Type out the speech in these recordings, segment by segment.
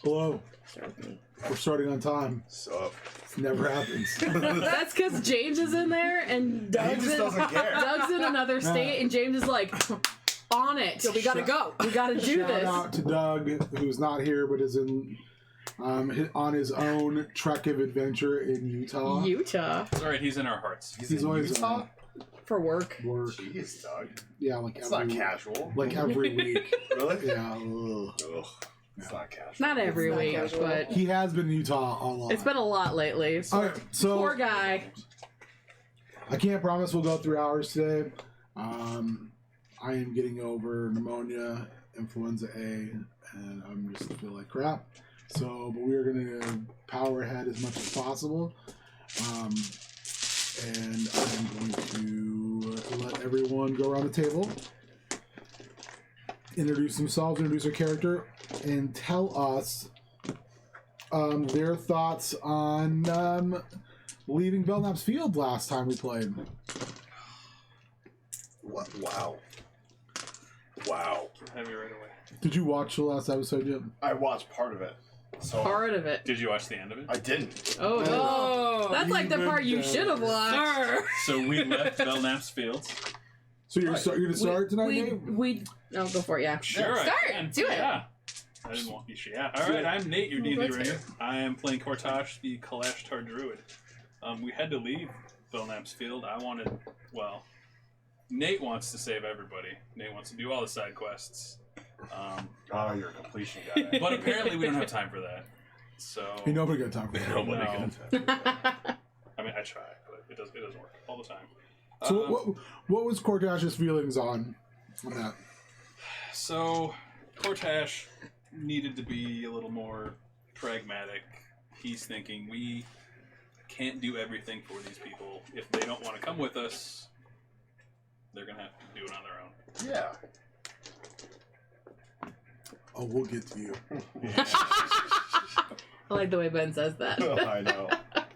Hello. Start with me. We're starting on time. Sup? It never happens. That's because James is in there and Doug's in another state, and James is like on it. So we gotta go. We gotta do Shout this. out to Doug, who's not here but is in on his own trek of adventure in Utah. Utah It's alright, he's in our hearts. He's always Utah? for work. work. Jeez, Doug. Yeah, like It's every not casual. like every week. Really? Yeah. Ugh. Ugh. It's not casual. Not every It's not week, casual. but He has been in Utah a lot. it's been a lot lately. So All right, so poor guy. I can't promise we'll go 3 hours today. I am getting over pneumonia, influenza A, and I'm just feel like crap. So, but we are going to power ahead as much as possible. And I'm going to let everyone go around the table, introduce themselves, introduce their character, and tell us their thoughts on leaving Belknap's Field last time we played. Wow. Wow. Have you right away. Did you watch the last episode yet? I watched part of it. So Part of it. Did you watch the end of it? I didn't. Oh, Oh, that's like the part you Even should have watched. So we left Belknap's Fields. So you're you're gonna start tonight, Nate? Oh, go for it. Yeah. Sure, Start. I can. Do it. Yeah. I didn't want you. Yeah. All right. I'm Nate, your D&D Let's ringer. hear it. I am playing Kortosh, the Kalashtar Druid. We had to leave Belknap's Field. Nate wants to save everybody. Nate wants to do all the side quests. You're a completion guy. But apparently we don't have time for that. So Ain't nobody got time for that. Nobody No. gets I mean, I try, but it doesn't work all the time. So what was Cortash's feelings on that? So Kortash needed to be a little more pragmatic. He's thinking we can't do everything for these people. If they don't want to come with us, they're gonna have to do it on their own. Yeah. Oh, we'll get to you. I like the way Ben says that. I know.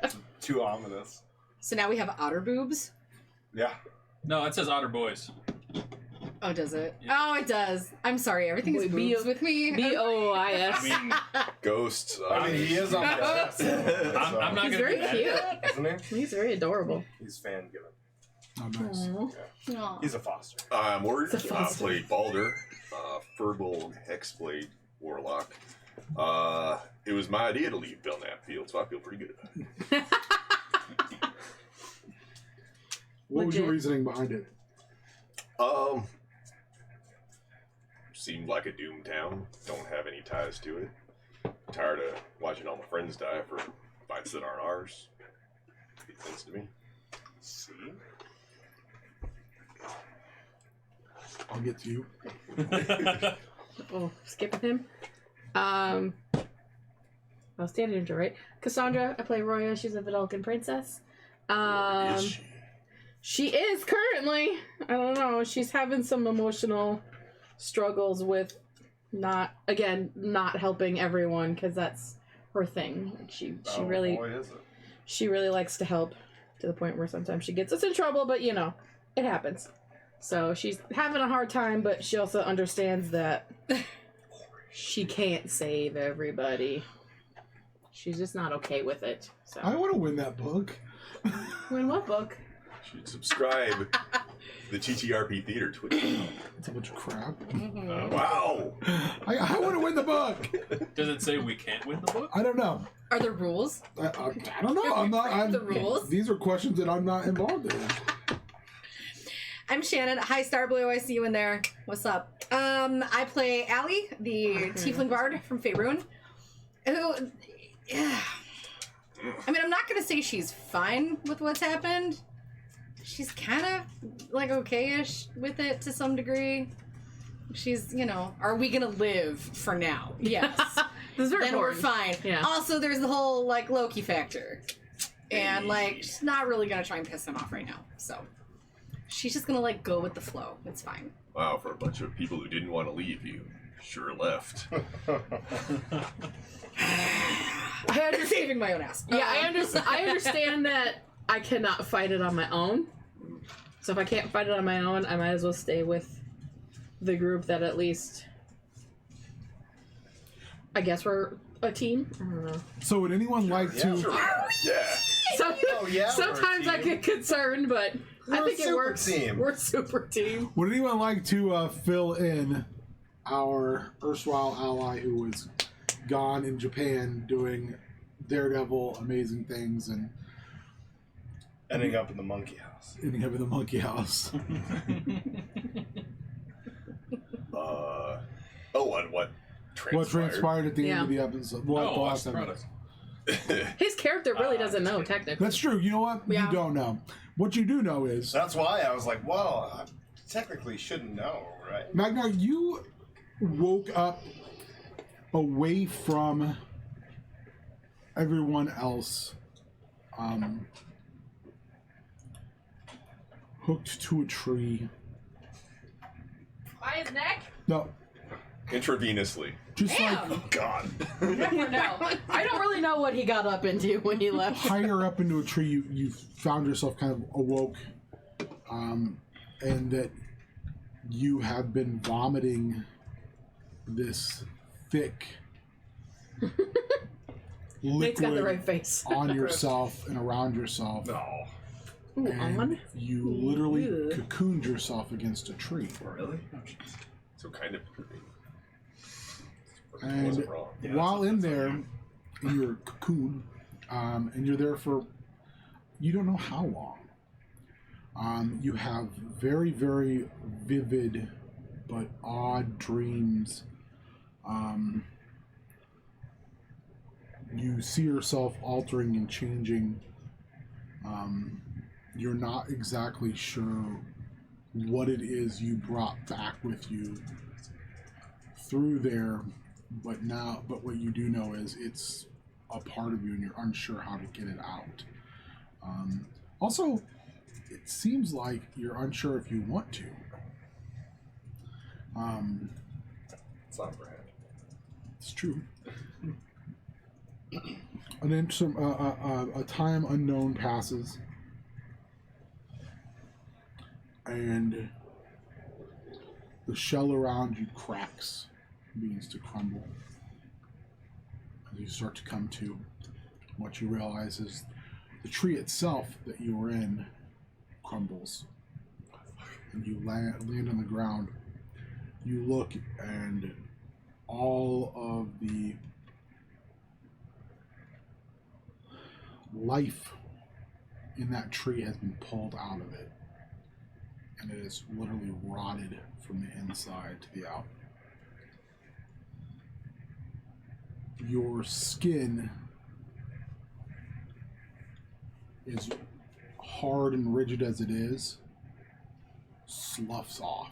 It's too ominous. so now we have otter boobs. Yeah. No, it says Otter Boys. Oh, does it? Yeah. Oh, it does. I'm sorry. Everything is B- boobs with me. B-O-I-S. I mean, Ghosts. I mean, he is on the chest. I'm not He's gonna very be mad. cute. Isn't he? He's very adorable. He's fan given. Oh, nice. Aw. He's a foster. I'm Ward. It's a I foster. played Balder, Furbolg Hexblade Warlock. It was my idea to leave Belknap Field, so I feel pretty good about it. What was your Legit. reasoning behind it? Seemed like a doomed town. Don't have any ties to it. Tired of watching all my friends die for fights that aren't ours. Makes sense to me. See? I'll get to you. Oh, skipping him. Well, standing intro, right? Cassandra, I play Roya. She's a Vidalcan princess. Is she? She is currently. I don't know. She's having some emotional struggles with not helping everyone because that's her thing. She really Boy, is it. she really likes to help to the point where sometimes she gets us in trouble, but you know, it happens. So she's having a hard time, but she also understands that she can't save everybody. She's just not okay with it. So I want to win that book. win what book? Should subscribe to the TTRP Theater Twitter. It's a bunch of crap. Wow! I want to win the book. Does it say we can't win the book? I don't know. Are there rules? I don't know. I'm not. I'm, The rules? These are questions that I'm not involved in. I'm Shannon. Hi, Starblue. I see you in there. What's up? I play Allie, the Tiefling Bard from Faerun. Who, yeah. I mean, I'm not going to say she's fine with what's happened. She's kind of, like, okay-ish with it to some degree. She's, you know, are we going to live for now? Yes. This is very Then we're important. fine. Yeah. Also, there's the whole, like, Loki factor. And, like, she's not really going to try and piss him off right now. So, she's just going to, like, go with the flow. It's fine. Wow, for a bunch of people who didn't want to leave, you sure left. You're saving my own ass. Yeah, I understand that I cannot fight it on my own. So if I can't fight it on my own, I might as well stay with the group that at least I guess we're a team? I don't know. So would anyone like to? Yeah. So, Oh, yeah, sometimes we're a I get concerned, but I We're a think it super works. team. We're a super team. Would anyone like to fill in our erstwhile ally who was gone in Japan doing daredevil amazing things and Ending up in the monkey house. ending up in the monkey house? What transpired? What transpired at the end of Yeah. the episode? What the Oh, last lost episode? product. His character really doesn't know, technically. That's true. You know what? Yeah. You don't know. What you do know is, That's why I was like, well, I technically shouldn't know, right? Magnar, you woke up away from everyone else, hooked to a tree. By his neck? No, Intravenously. just Damn. like God. Never know. I don't really know what he got up into when he left. higher up into a tree, you found yourself kind of awoke, and that you have been vomiting this thick Nate's got the liquid right face. on yourself and around yourself. No. Ooh, And on? you literally Ew. cocooned yourself against a tree. Really? So kind of. And Wasn't wrong. Yeah, while in that's there, in your cocoon, and you're there for you don't know how long. You have very, very vivid but odd dreams. You see yourself altering and changing. You're not exactly sure what it is you brought back with you through there, but what you do know is it's a part of you and you're unsure how to get it out. Also, it seems like you're unsure if you want to. It's not Brad. It's true. And then a time unknown passes, and the shell around you cracks, begins to crumble. As you start to come to, what you realize is the tree itself that you were in crumbles, and you land on the ground. You look, and all of the life in that tree has been pulled out of it, and it is literally rotted from the inside to the out. Your skin is hard and rigid as it is, sloughs off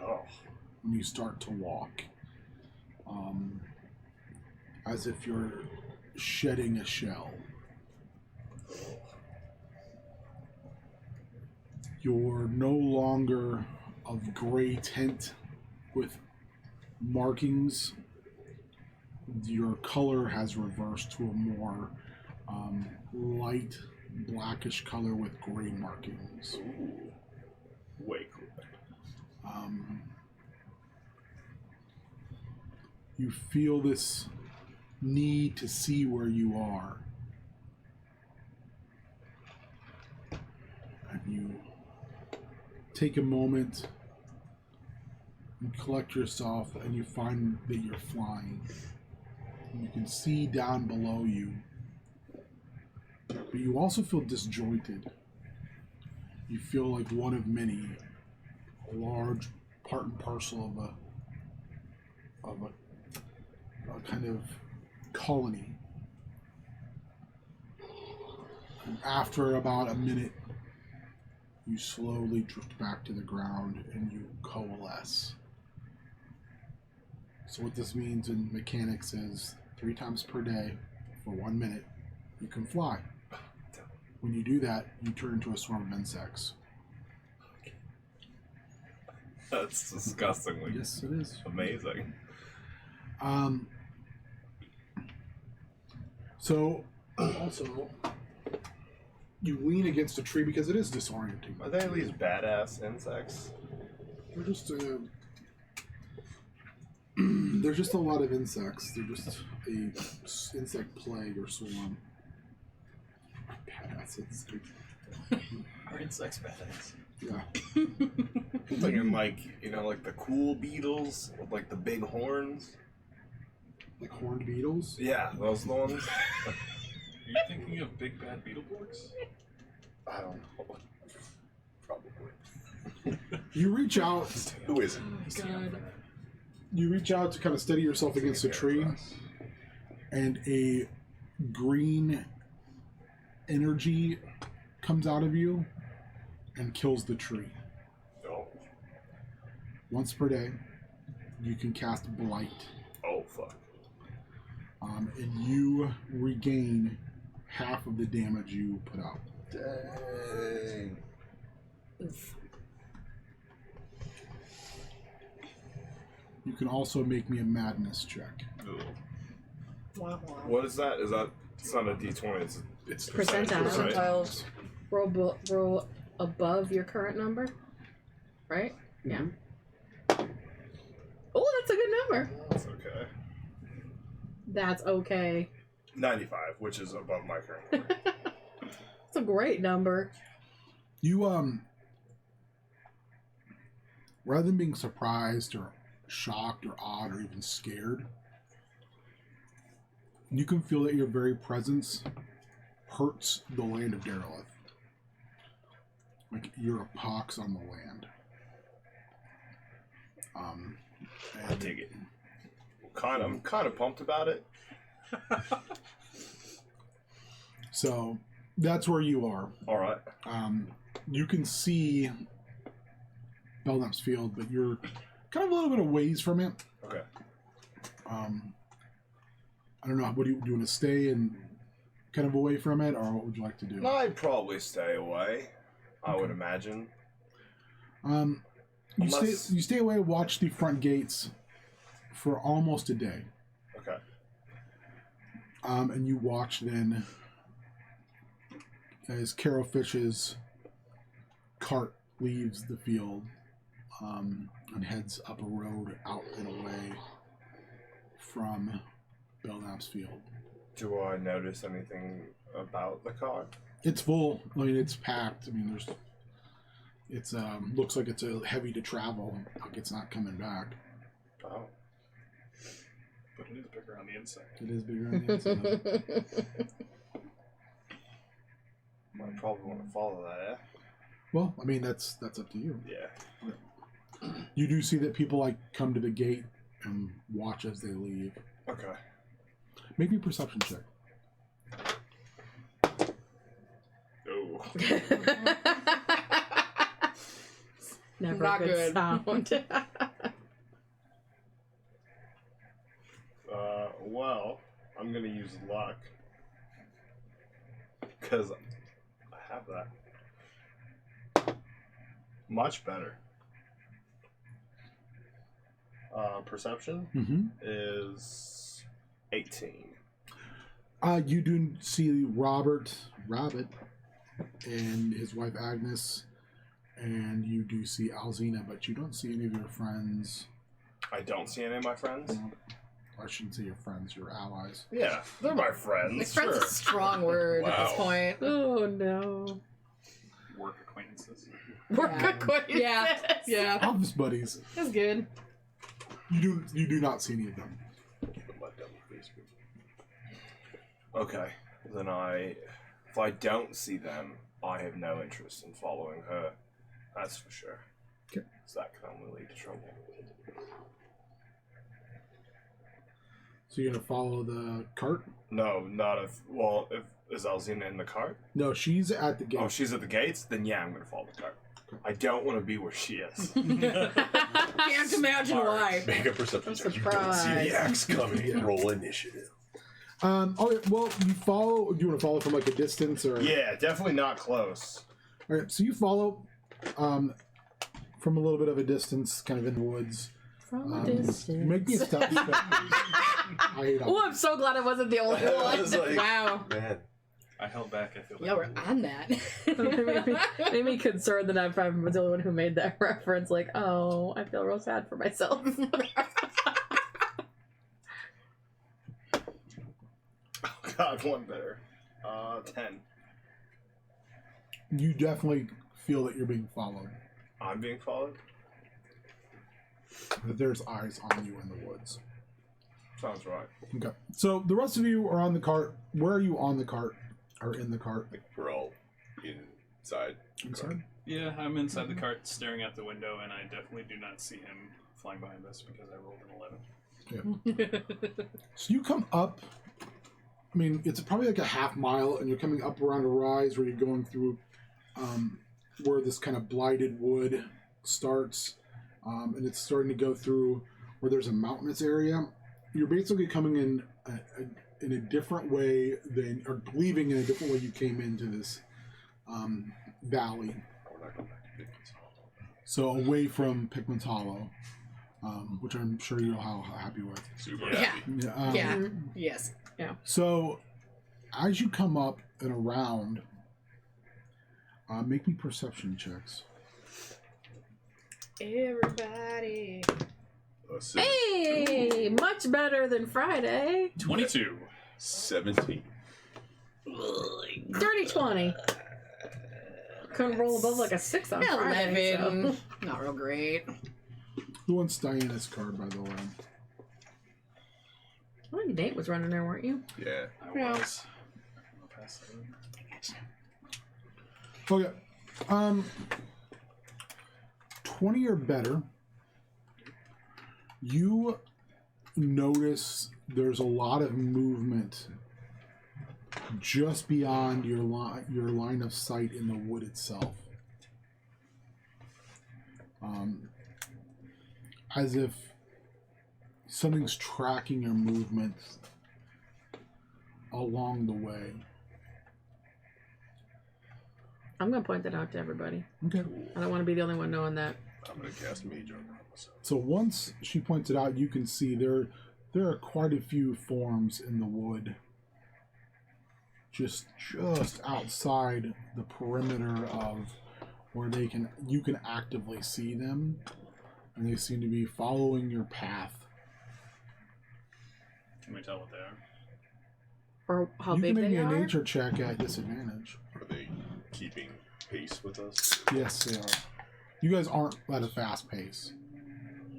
Oh. when you start to walk, as if you're shedding a shell. You're no longer of gray tint with markings. Your color has reversed to a more light blackish color with gray markings. Ooh. Way cool. You feel this need to see where you are. And you take a moment and collect yourself, and you find that you're flying. And you can see down below you. But you also feel disjointed. You feel like one of many, a large part and parcel of a kind of colony. And after about a minute, you slowly drift back to the ground and you coalesce. So what this means in mechanics is 3 times per day for 1 minute, you can fly. When you do that, you turn into a swarm of insects. That's disgustingly Yes, it is. amazing. So, also, you lean against a tree because it is disorienting. Are they at least badass insects? They're just, There's just a lot of insects. They're just a insect plague or swarm. Badass insects. Are insects badass? Yeah. I'm thinking like, you know, like the cool beetles with like the big horns. Like horned beetles. Yeah, those are the ones. Are you thinking of big bad Beetleborgs? I don't know. Probably. You reach out. Who isn't? God. You reach out to kind of steady yourself against a tree, and a green energy comes out of you and kills the tree. Oh. Once per day, you can cast Blight, Oh, fuck. and you regain half of the damage you put out. Dang. Oof. You can also make me a madness check. Ugh. Wow, wow. What is that? Is that? It's not a D20. It's Percentile. right? Percentiles. Roll above your current number, right? Yeah. Oh, that's a good number. That's okay. That's okay. 95, which is above my current number. It's a great number. You rather than being surprised or shocked or odd or even scared, you can feel that your very presence hurts the land of Derelith. Like you're a pox on the land. I dig it. I'm kind of pumped about it. So that's where you are. All right. You can see Belknap's field, but you're kind of a little bit of ways from it. Okay. I don't know. What do you want to stay and kind of away from it, or what would you like to do? I'd probably stay away. I would imagine. You Unless- stay away. Watch the front gates for almost a day. Okay. And you watch then as Carol Fish's cart leaves the field and heads up a road out and away from Belknap's field. Do I notice anything about the car? It's full. I mean, it's packed. I mean, it's looks like it's heavy to travel. Like it's not coming back. Oh. But it is bigger on the inside. It is bigger on the inside. I probably want to follow that, eh? Well, I mean, that's up to you. Yeah. You do see that people like come to the gate and watch as they leave. Okay. Make me a perception check. Oh. Never Not a good good. sound. Well, I'm gonna use luck. Because I have that. Much better. Perception is 18. You do see Rabbit, and his wife Agnes, and you do see Alzina, but you don't see any of your friends. I don't see any of my friends. Well, I shouldn't say your friends, your allies. Yeah, they're my friends. Like, friend's a strong word at this Wow. point. Oh no. Work acquaintances. Work Yeah. acquaintances. Yeah. Yeah. Office buddies. That's good. You do not see any of them. Okay, then if I don't see them, I have no interest in following her. That's for sure. Okay. So that can only lead to trouble. So you're gonna follow the cart? No, not if. Well, if is Alzina in the cart? No, she's at the gate. Oh, she's at the gates. Then yeah, I'm gonna follow the cart. I don't want to be where she is. Can't imagine why. Make a perception I'm check. You don't see the surprised. axe coming. Yeah. Roll initiative. Okay, well, you follow. Do you want to follow from like a distance or? Yeah, definitely not close. All right, so you follow from a little bit of a distance, kind of in the woods. From a distance. Make me a stealth check. I hate Oh, I'm so glad I wasn't the only I was one. like, Wow. man. I held back, I feel Yeah, we're on that. Made me concerned that if I was the only one who made that reference. Like, oh, I feel real sad for myself. God, one better. 10. You definitely feel that you're being followed. I'm being followed? That there's eyes on you in the woods. Sounds right. Okay. So the rest of you are on the cart. Where are you on the cart? Or in the cart? Like we're all inside. Inside? Yeah, I'm inside the cart staring out the window, and I definitely do not see him flying behind us because I rolled an 11. Yeah. So you come up. I mean, it's probably like a half mile, and you're coming up around a rise where you're going through where this kind of blighted wood starts, and it's starting to go through where there's a mountainous area. You're basically coming in a different way than, or leaving in a different way you came into this valley. We're not going back to Pickens. So away from Pickman's Hollow, which I'm sure you're all happy with. Super Yeah. happy. Yeah. Yeah. Yes. So, as you come up and around, make me perception checks. Everybody. Hey! Hey, much better than Friday. 22. 17. Dirty 20. Couldn't roll above like a 6 on Friday. 11. So. Not real great. Who wants Diana's card, by the way? I think Nate was running there, weren't you? Yeah. I Yeah. was. I'll pass that over. Okay. 20 or better. You notice there's a lot of movement just beyond your line of sight in the wood itself. As if something's tracking your movements along the way. I'm going to point that out to everybody. Okay. I don't want to be the only one knowing that. I'm going to cast Mage on myself. So once she points it out, you can see there are quite a few forms in the wood. Just outside the perimeter of where you can actively see them, and they seem to be following your path. Can we tell what they are? Or how You big can make they me a are. nature check at disadvantage. Are they keeping pace with us? Yes, they are. You guys aren't at a fast pace.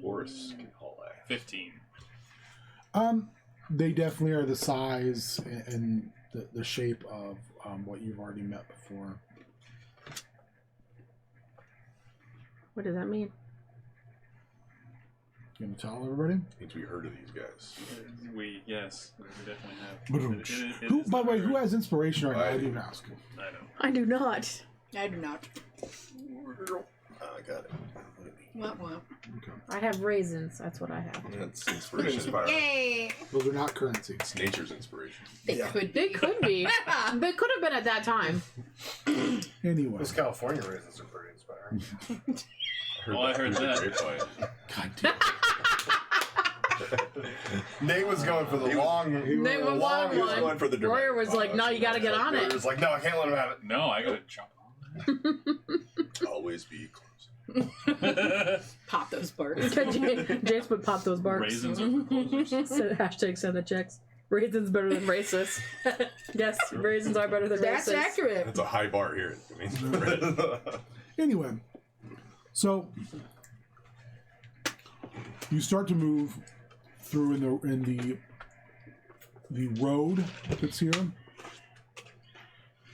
Horus can haul ass. 15. They definitely are the size and the shape of what you've already met before. What does that mean? You gonna tell everybody? Means we heard of these guys. Yes, we definitely have. Who, by the way, who has inspiration right now? I didn't even ask. I don't. I do not. I do not. I got it. What? Okay. I have raisins. That's what I have. That's inspiration. Yay! Those are not currency. It's nature's inspiration. They Yeah. could They be. could be. They could have been at that time. Anyway. Those California raisins are pretty inspiring. I heard through the that. grapevine. God damn. Nate was going for the long. They were long He was one. going for the Warrior dramatic was like, "No, you got to get on He it." was like, no, I can't let him have it. No, I gotta jump Always be close. on. Pop those barks. James would pop those barks. Raisins are for closers. Hashtag send the checks. Raisins better than racist. Yes, raisins are better than That's racist. accurate. That's a high bar here. I mean, Anyway, so you start to move through in the road that's here.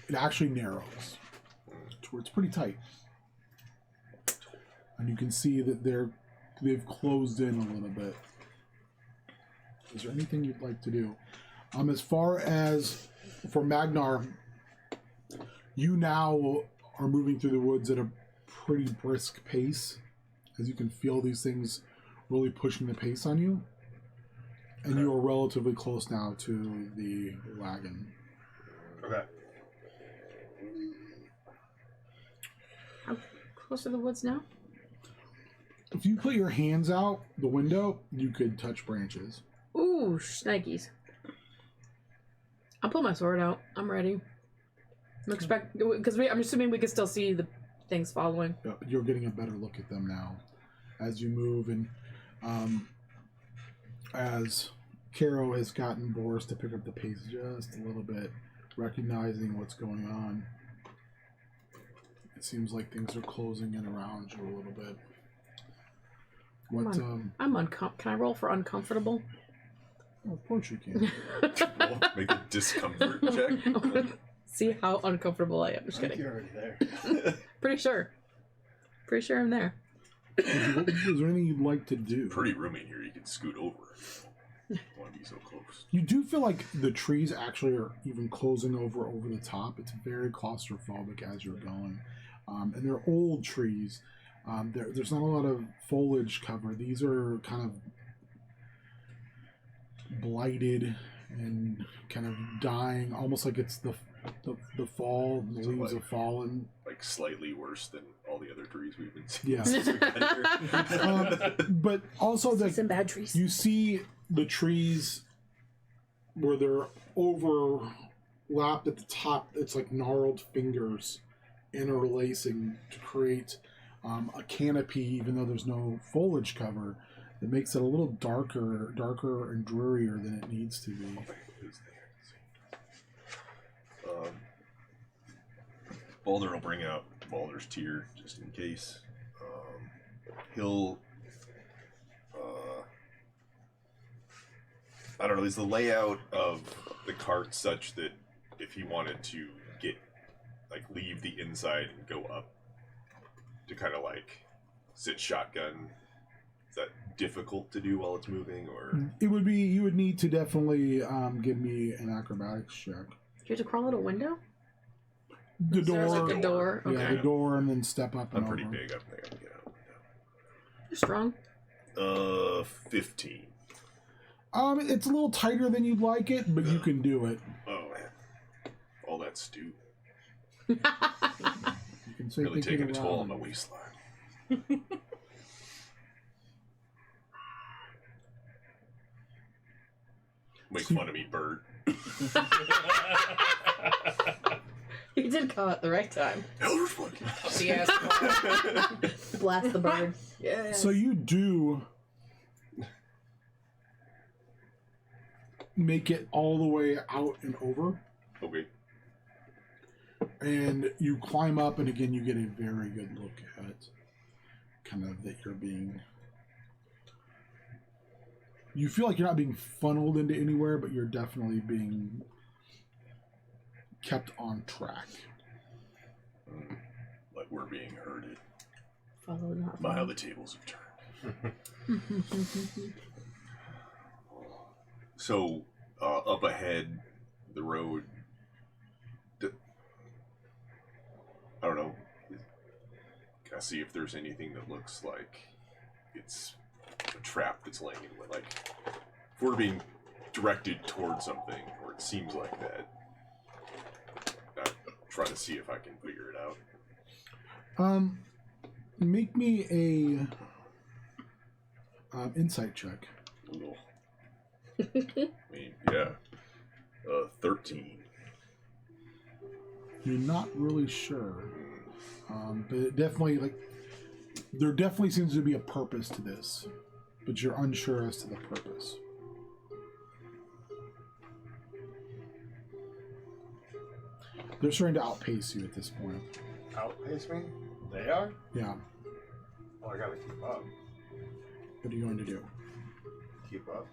It actually narrows to where it's pretty tight, and you can see that they've closed in a little bit. Is there anything you'd like to do? As far as for Magnar, you now are moving through the woods at a pretty brisk pace, as you can feel these things really pushing the pace on you. And you are relatively close now to the wagon. Okay. How close to the woods now? If you put your hands out the window, you could touch branches. Ooh, shnikes. I'll pull my sword out. I'm ready. Because I'm assuming we can still see the things following. You're getting a better look at them now as you move, and as Caro has gotten Boris to pick up the pace just a little bit, recognizing what's going on. It seems like things are closing in around you a little bit. What? Can I roll for uncomfortable? Oh, of course you can. Well, make a discomfort check. See how uncomfortable I am. Just I think kidding. you're already there. Pretty sure. Pretty sure I'm there. Is there anything you'd like to do? Pretty roomy in here. You can scoot over. Don't want to be so close. You do feel like the trees actually are even closing over the top. It's very claustrophobic as you're going. And they're old trees. There's not a lot of foliage cover. These are kind of blighted and kind of dying, almost like it's the fall. The leaves have fallen. Like slightly worse than all the other trees we've been seeing. Yeah. Since we've been here. But also that Some bad trees. you see the trees where they're overlapped at the top. It's like gnarled fingers interlacing to create a canopy, even though there's no foliage cover. It makes it a little darker and drearier than it needs to be. Baldur will bring out Baldur's Tear just in case. He'll I don't know, is the layout of the cart such that if he wanted to leave the inside and go up to kind of sit shotgun, is that difficult to do while it's moving, or? It would be, you would need to definitely give me an acrobatics check. You have to crawl out a window? The There's door. like the door. Okay. Yeah, the door, and then step up and I'm pretty over. big, I think I can get out. You're strong. 15. It's a little tighter than you'd like it, but you can do it. Oh man, all that stew You can say really thinking taking a toll on aloud. my waistline. Make fun of me, bird. You did call at the right time. Elder's one. Yes. Blast the bird. Yeah. So you do make it all the way out and over, Okay. and you climb up, and again you get a very good look at kind of that you're being. You feel like you're not being funneled into anywhere, but you're definitely being kept on track. Like we're being herded Follow not by how follow. the tables have turned. So, up ahead, the road. I don't know. Can I see if there's anything that looks like it's a trap that's laying in the way? Like, if we're being directed towards something, or it seems like that, I'm trying to see if I can figure it out. Make me a insight check. Ooh. I mean, yeah. 13. You're not really sure, but it definitely there definitely seems to be a purpose to this, but you're unsure as to the purpose. They're starting to outpace you at this point. Outpace me? They are? Yeah. Oh, I gotta keep up. What are you going to do? Keep up?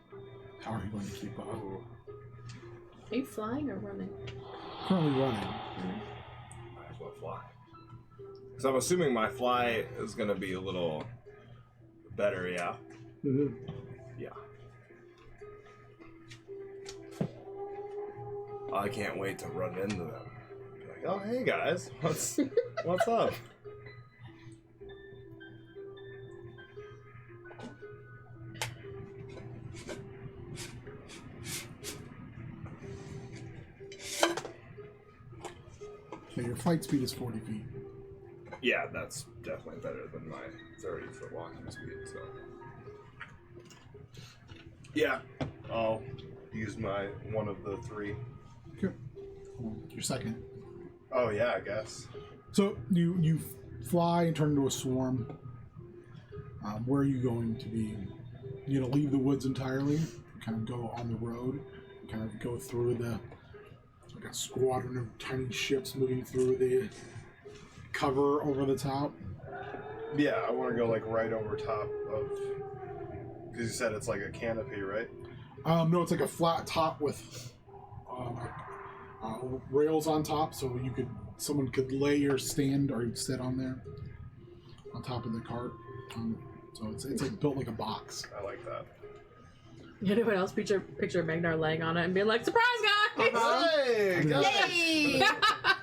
How are you going to keep up? Ooh. Are you flying or running? Currently running. Might as well fly. Because I'm assuming my fly is gonna be a little better, yeah. Mm-hmm. Yeah. I can't wait to run into them. Be like, oh hey guys, what's up? So your flight speed is 40 feet. Yeah, that's definitely better than my 30-foot walking speed, so. Yeah, I'll use my one of the three. Okay. Your second. Oh yeah, I guess. So you fly and turn into a swarm. Where are you going to be? You gonna leave the woods entirely? kind of go on the road, and kind of go through like a squadron of tiny ships moving through the cover over the top. Yeah, I want to go like right over top of. Because you said it's like a canopy, right? No, it's like a flat top with rails on top, so someone could lay or stand or sit on there, on top of the cart. So it's like built like a box. I like that. Anyone else picture Magnar laying on it and being like, "Surprise, guys!" Hey, Yay!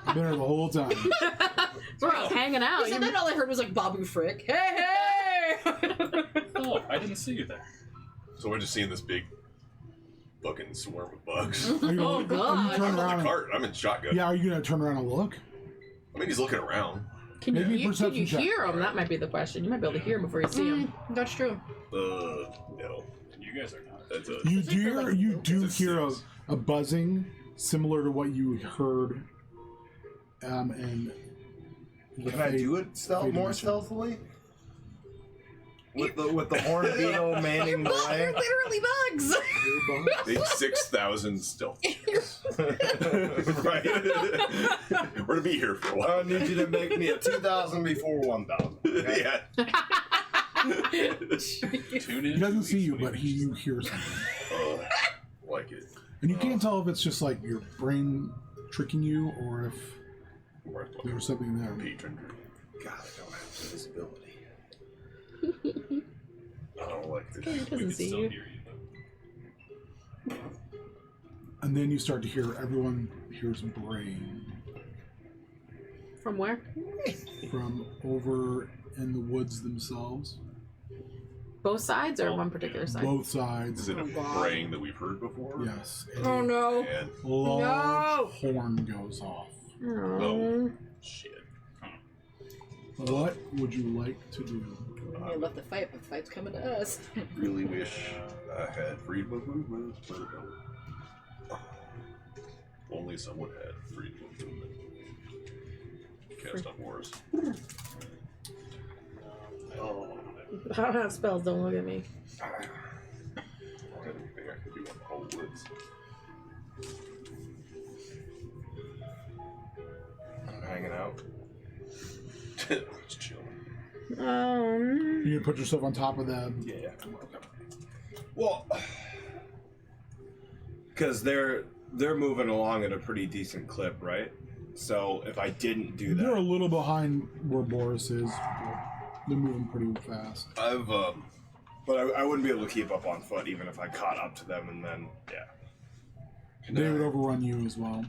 I've been there the whole time. We're all hanging out. So then all I heard was like Babu Frick. Hey! Oh, I didn't see you there. So we're just seeing this big fucking swarm of bugs. Are you, Oh, are you God. turn I'm on around? the cart. I'm in shotgun. Yeah, are you gonna turn around and look? I mean, he's looking around. Can Maybe you perception check. hear him? That might be the question. You might be able to hear him before you see him. That's true. No. You guys are not. That's a. You do It's a hear six. a buzzing similar to what you heard, and Can I do it more stealthily? With the horn beetle manning the They're way? literally bugs. They have 6,000 stealth. Right? We're gonna be here for a while. I need you to make me a 2,000 before 1,000. Okay? Yeah. Tune in. He doesn't see you, but you hear something, Like it. and you can't tell if it's just like your brain tricking you or if Right. there's something there. Patron. God, I don't have visibility. I don't like He this. We doesn't can see still you. hear you. And then you start to hear everyone hears braying From where? from over in the woods themselves, Both sides or one particular side? both sides. Is it a braying that we've heard before? Yes. Oh no. And Large No. horn goes off. Oh. shit. What would you like to do? I left the fight, but the fight's coming to us. Really wish I had freedom of movement, but only someone had freedom of movement. Cast on Wars. Oh, I don't have spells, don't look at me. I didn't think I could do on the whole woods. I'm hanging out. Just chilling. You gonna put yourself on top of them? Yeah. Well, because they're moving along at a pretty decent clip, right? So if I didn't do They're a that, little behind where Boris is. They're moving pretty fast. but I wouldn't be able to keep up on foot even if I caught up to them, and then They would overrun you as well.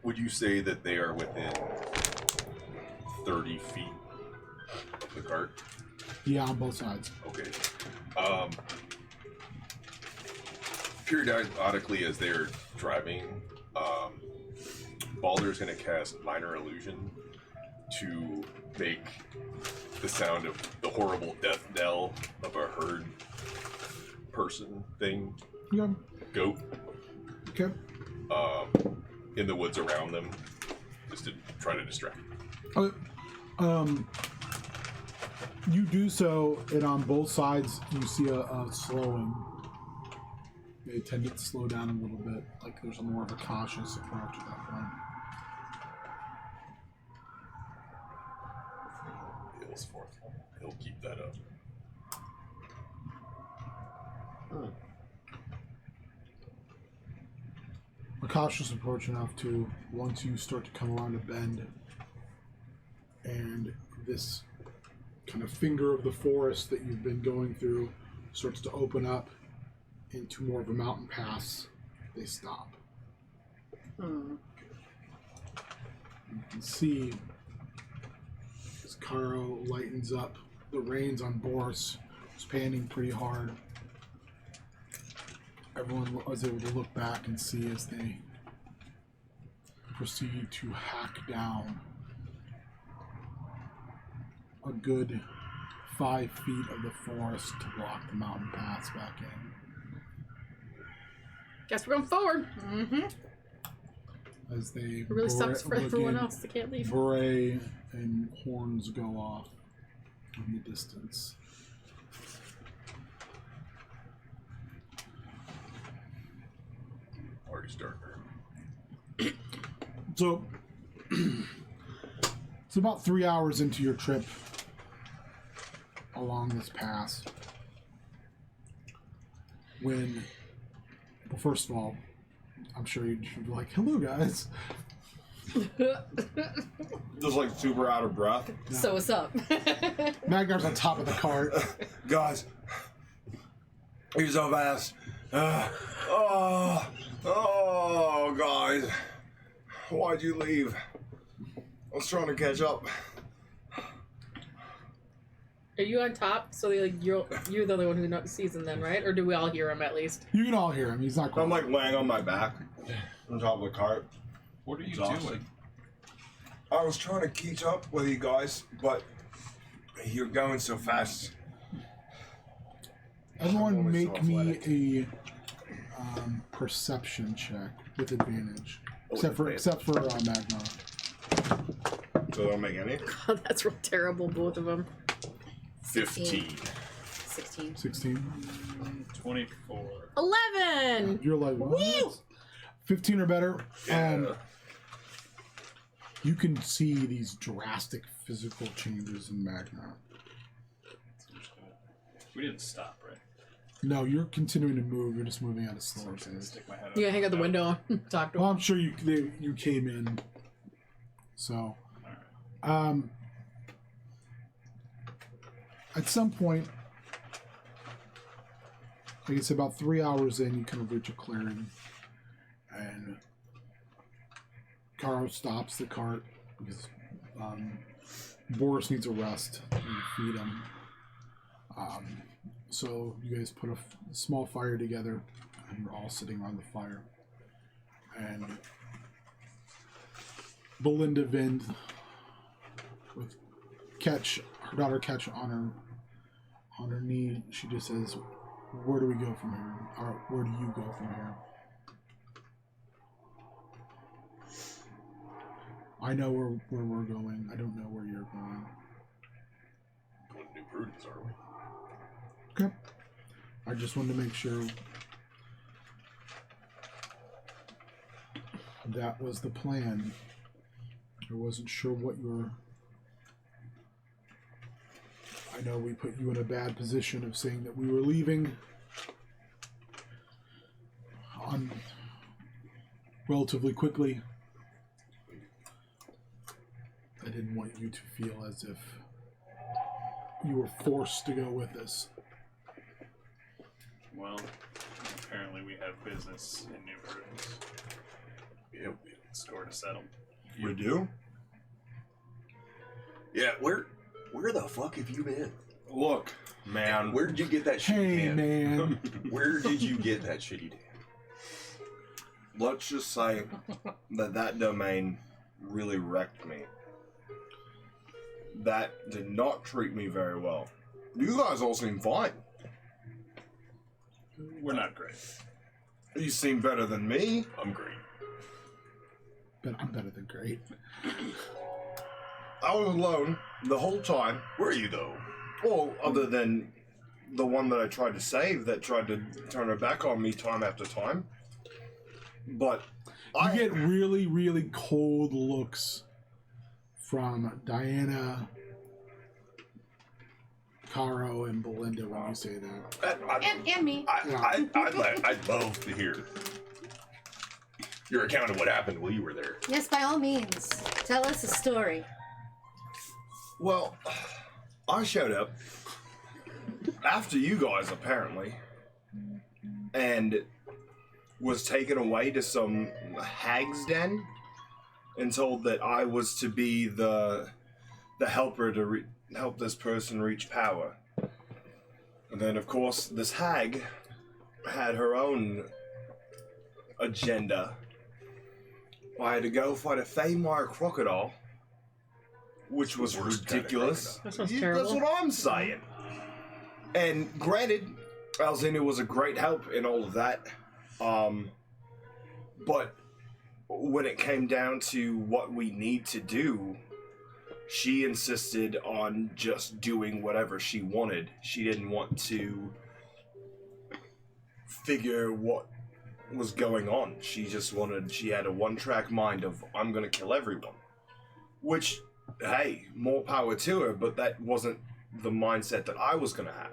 Would you say that they are within 30 feet of the cart? Yeah, on both sides. Okay. Periodically, as they're driving, Baldur's going to cast Minor Illusion to make the sound of the horrible death knell of a herd person thing, Yeah. goat, Okay. in the woods around them, just to try to distract them. You do so, and on both sides you see a slowing. They tend to slow down a little bit, like there's a more of a cautious approach at that point. Hill's fourth. He'll keep that up. A cautious approach enough to, once you start to come around a bend, and this kind of finger of the forest that you've been going through starts to open up into more of a mountain pass, they stop. You can see as Caro lightens up the reins on Boris, who's panning pretty hard. Everyone was able to look back and see as they proceed to hack down a good 5 feet of the forest to block the mountain paths back in. Guess we're going forward. As they It really sucks for everyone begin else that can't leave. bray and horns go off in the distance. Party starter. So, it's about 3 hours into your trip along this pass when, well, first of all, I'm sure you'd be like, hello, guys. Just like super out of breath. So what's up? Magnar's on top of the cart. Guys, you're so fast. Guys, why'd you leave? I was trying to catch up. Are you on top? So like you're the only one who sees him then, right? Or do we all hear him at least? You can all hear him. He's not quite. I'm like laying on my back on top of the cart. What are you Exhausted. doing? I was trying to catch up with you guys, but you're going so fast. I'm Everyone only so make me athletic. a perception check with advantage. Oh, Except for Magnar. So don't make any? God, that's real terrible, both of them. 15. 16. 16. 24. 11! You're like, what? 15 or better. You can see these drastic physical changes in Magnar. We didn't stop, right? No, you're continuing to move. You're just moving at a slower I'm just gonna pace. stick my head You up. gotta hang out the window and talk to Well, him. I'm sure you came in. So, at some point, I guess about 3 hours in, you kind of reach a clearing, and Caro stops the cart because Boris needs a rest and feed him. So you guys put a small fire together, and you're all sitting around the fire. And Belinda Vind, with her daughter Ketch on her knee, she just says, "Where do we go from here? Or where do you go from here?" I know where we're going. I don't know where you're going. Going to New Prudence, are we? Okay. I just wanted to make sure that was the plan. I wasn't sure what your... I know we put you in a bad position of saying that we were leaving on relatively quickly. I didn't want you to feel as if you were forced to go with us. Well, apparently we have business in New Prudence. Yep. Score to settle. You do? Yeah, where the fuck have you been? Look, man. Where did you get that shitty Hey, tan? man. Where did you get that shitty tan? Let's just say that domain really wrecked me. That did not treat me very well. You guys all seem fine. We're not great. You seem better than me. I'm great. But I'm better than great. I was alone the whole time. Where are you, though? Well, other than the one that I tried to save that tried to turn her back on me time after time. But You get really, really cold looks from Diana, Caro, and Belinda when you say that. And me. I'd love to hear your account of what happened while you were there. Yes, by all means. Tell us a story. Well, I showed up after you guys, apparently, and was taken away to some hag's den and told that I was to be the helper to help this person reach power. And then, of course, this hag had her own agenda. I had to go fight a Thaymire crocodile, which was Worst kind of ridiculous. That sounds That's terrible. what I'm saying. And granted, Alzina was a great help in all of that. But when it came down to what we need to do, she insisted on just doing whatever she wanted. She didn't want to figure what was going on. She had a one-track mind of, I'm gonna kill everyone. Which, hey, more power to her, but that wasn't the mindset that I was gonna have.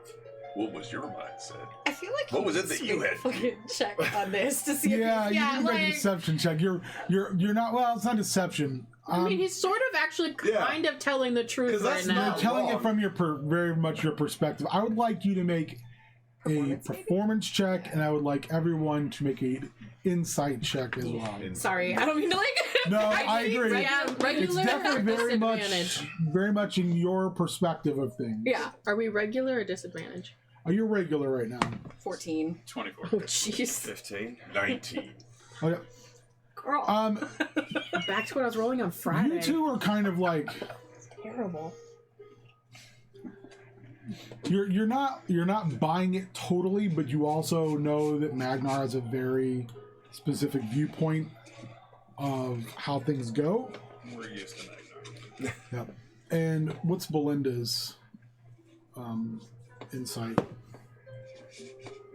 What was your mindset? I feel like What was it that you had? Fucking check on this to see Yeah, if you can make a deception check. You're not. Well, it's not deception. I mean, he's sort of actually kind of telling the truth 'Cause right that's now. not- You're telling wrong. it from your very much your perspective. I would like you to make a performance check, and I would like everyone to make a insight check as well. Sorry, I don't mean to like. No, I agree. Yeah, It's regular or definitely disadvantage? very much in your perspective of things. Yeah, Are we regular or disadvantage? Oh, you're regular right now. 14. 24. Oh, jeez. 15. 19. Okay. Girl, Back to what I was rolling on Friday. You two are kind of like Terrible. you're not buying it totally, but you also know that Magnar has a very specific viewpoint of how things go. We're used to Magnar. Yep. And what's Belinda's insight?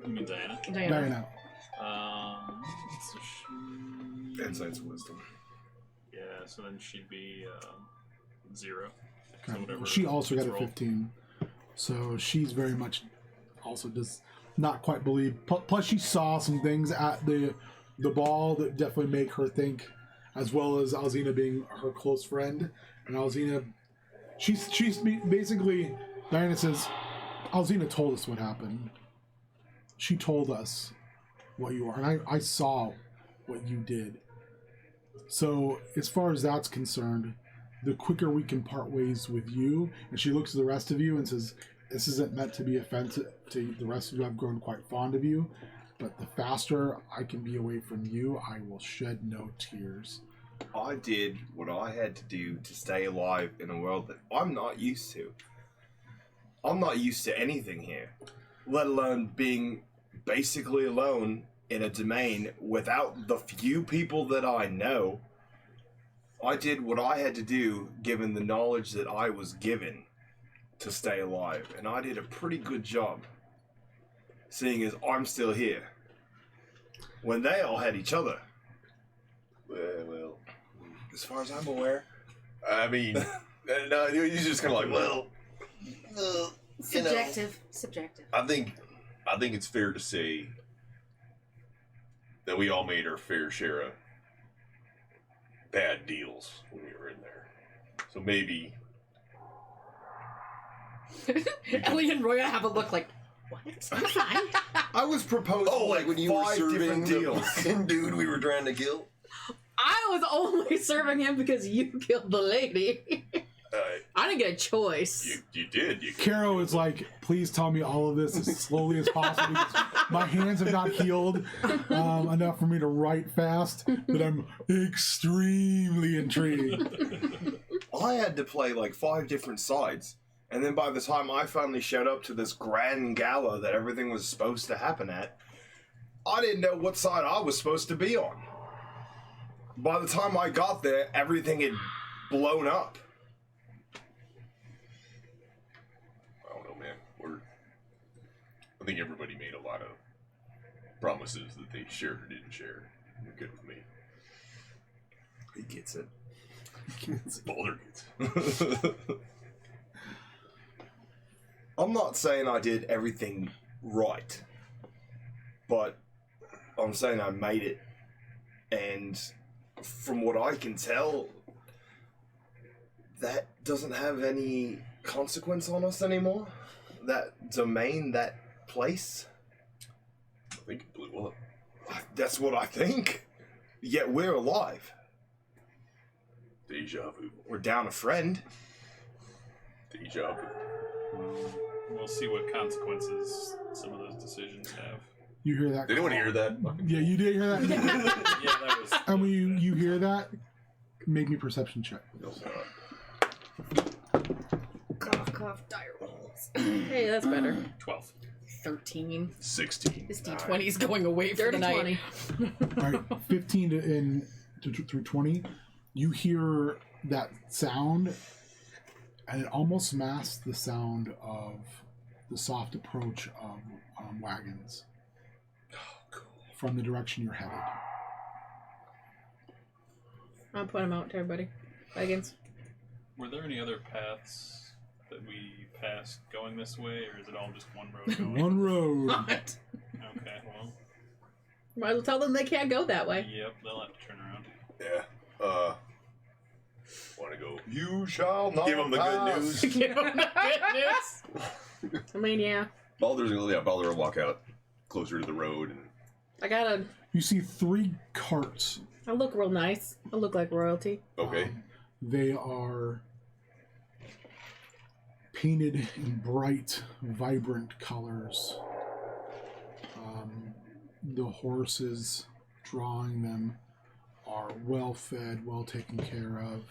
You mean Diana? Diana. So she... Insight's wisdom. Yeah, so then she'd be 0. So Okay. whatever She also got a roll. 15. So she's very much also does not quite believe. Plus, she saw some things at the ball that definitely make her think, as well as Alzina being her close friend. And Alzina, she's basically, Diana says, Alzina told us what happened. She told us what you are, and I saw what you did. So as far as that's concerned, the quicker we can part ways with you, and she looks at the rest of you and says, this isn't meant to be offensive to the rest of you. I've grown quite fond of you, but the faster I can be away from you, I will shed no tears. I did what I had to do to stay alive in a world that I'm not used to. I'm not used to anything here, let alone being basically alone in a domain without the few people that I know. I did what I had to do given the knowledge that I was given to stay alive, and I did a pretty good job, seeing as I'm still here when they all had each other. Well, As far as I'm aware. I mean, no, he's just kind of like, well, subjective. Subjective. I think it's fair to say that we all made our fair share of bad deals when we were in there. So maybe Ellie and Roya have a look like, what? I'm fine. I was proposed like when you were 5 serving different the deals. fucking dude we were trying to kill. I was only serving him because you killed the lady. I didn't get a choice. you did. Caro is like, please tell me all of this as slowly as possible, because my hands have not healed enough for me to write fast, but I'm extremely intrigued. I had to play like 5 different sides, and then by the time I finally showed up to this grand gala that everything was supposed to happen at, I didn't know what side I was supposed to be on. By the time I got there, everything had blown up. I don't know, man. I think everybody made a lot of promises that they shared or didn't share. You're good with me. He gets it. Boulder gets. I'm not saying I did everything right, but I'm saying I made it, and from what I can tell, that doesn't have any consequence on us anymore. That domain, that place, I think it blew up. that's what I think. Yet we're alive. Deja vu. We're down a friend. Deja vu. We'll see what consequences some of those decisions have. You hear that? Did anyone hear that? Yeah, you did hear that? Yeah, that was... And when you hear that, make me perception check. Cough, cough, dire rolls. Hey, that's better. 12. 13. 16. This D20 is going away for the Dirty night. 20. All right, 15 through 20, you hear that sound, and it almost masks the sound of the soft approach of wagons from the direction you're headed. I'll point them out to everybody. Wagons. Were there any other paths that we passed going this way, or is it all just one road going? One road. What? Okay, well, Might as well tell them they can't go that way. yep, they'll have to turn around. Yeah. Want to go? You shall not Give 'em the good pass. news. Give them the good news. I mean, yeah. Baldur will walk out closer to the road and. I gotta. You see 3 carts. I look real nice. I look like royalty. Okay. They are painted in bright, vibrant colors. The horses drawing them are well fed, well taken care of.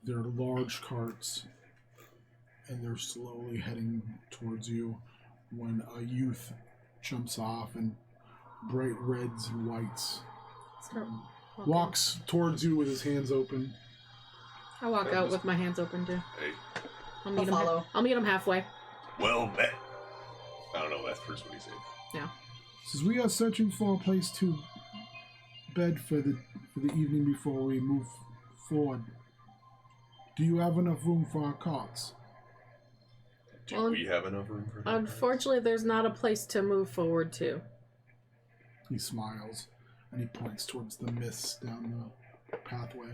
They're large carts, and they're slowly heading towards you when a youth jumps off in bright reds and whites. Start Walks towards you with his hands open. I walk out with my hands open too. Hey. I'll follow. I'll meet him halfway. Well met. I don't know. That's the first one he said. Yeah. Says we are searching for a place to bed for the evening before we move forward. Do you have enough room for our carts? Do Well, we have enough room for that? Unfortunately, there's not a place to move forward to. He smiles and he points towards the mist down the pathway.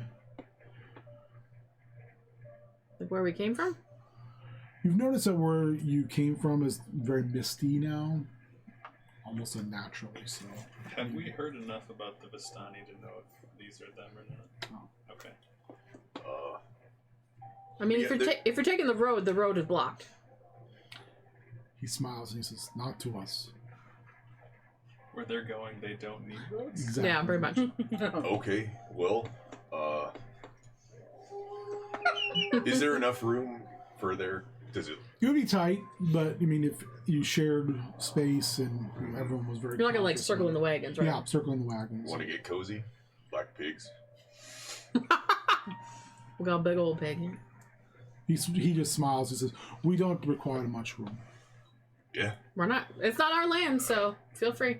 Like where we came from? You've noticed that where you came from is very misty now, almost unnaturally so. Have we heard enough about the Vistani to know if these are them or not? No. Okay. I mean, Yeah, if you're taking the road is blocked. He smiles and he says, "Not to us." Where they're going, they don't need roads? Exactly. Yeah, pretty much. Okay. Well, is there enough room for their? Does it? It would be tight, but I mean, if you shared space and everyone was very. You're not gonna like cautious circle in of the it. wagons, right? Yeah, circling the wagons. Want to get cozy? Black pigs. We got a big old pig. He just smiles and says, "We don't require much room." Yeah. We're not. It's not our land, so feel free.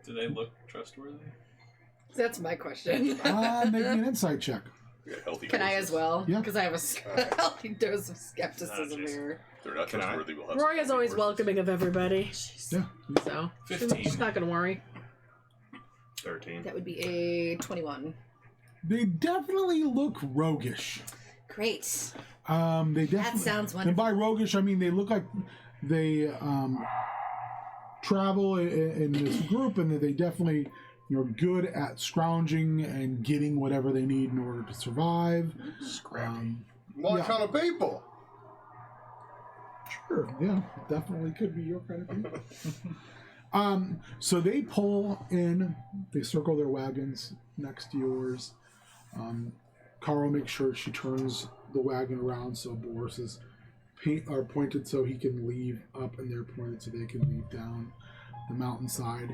Do they look trustworthy? That's my question. Make me an insight check. We got healthy. Can I horses. as well? Yeah. Because I have a healthy dose of skepticism jeez. here. If they're not Can I? trustworthy. We'll have Roy some is always horses. welcoming of everybody, Yeah. so 15. she's not gonna worry. 13. That would be a 21. They definitely look roguish. Great. They definitely. That sounds And wonderful. by roguish, I mean they look like they travel in this group, and that they definitely good at scrounging and getting whatever they need in order to survive. My Yeah. kind of people. Sure, yeah, definitely could be your kind of thing. So they pull in, they circle their wagons next to yours. Carl makes sure she turns the wagon around so Boris is are pointed so he can leave up, and they're pointed so they can leave down the mountainside.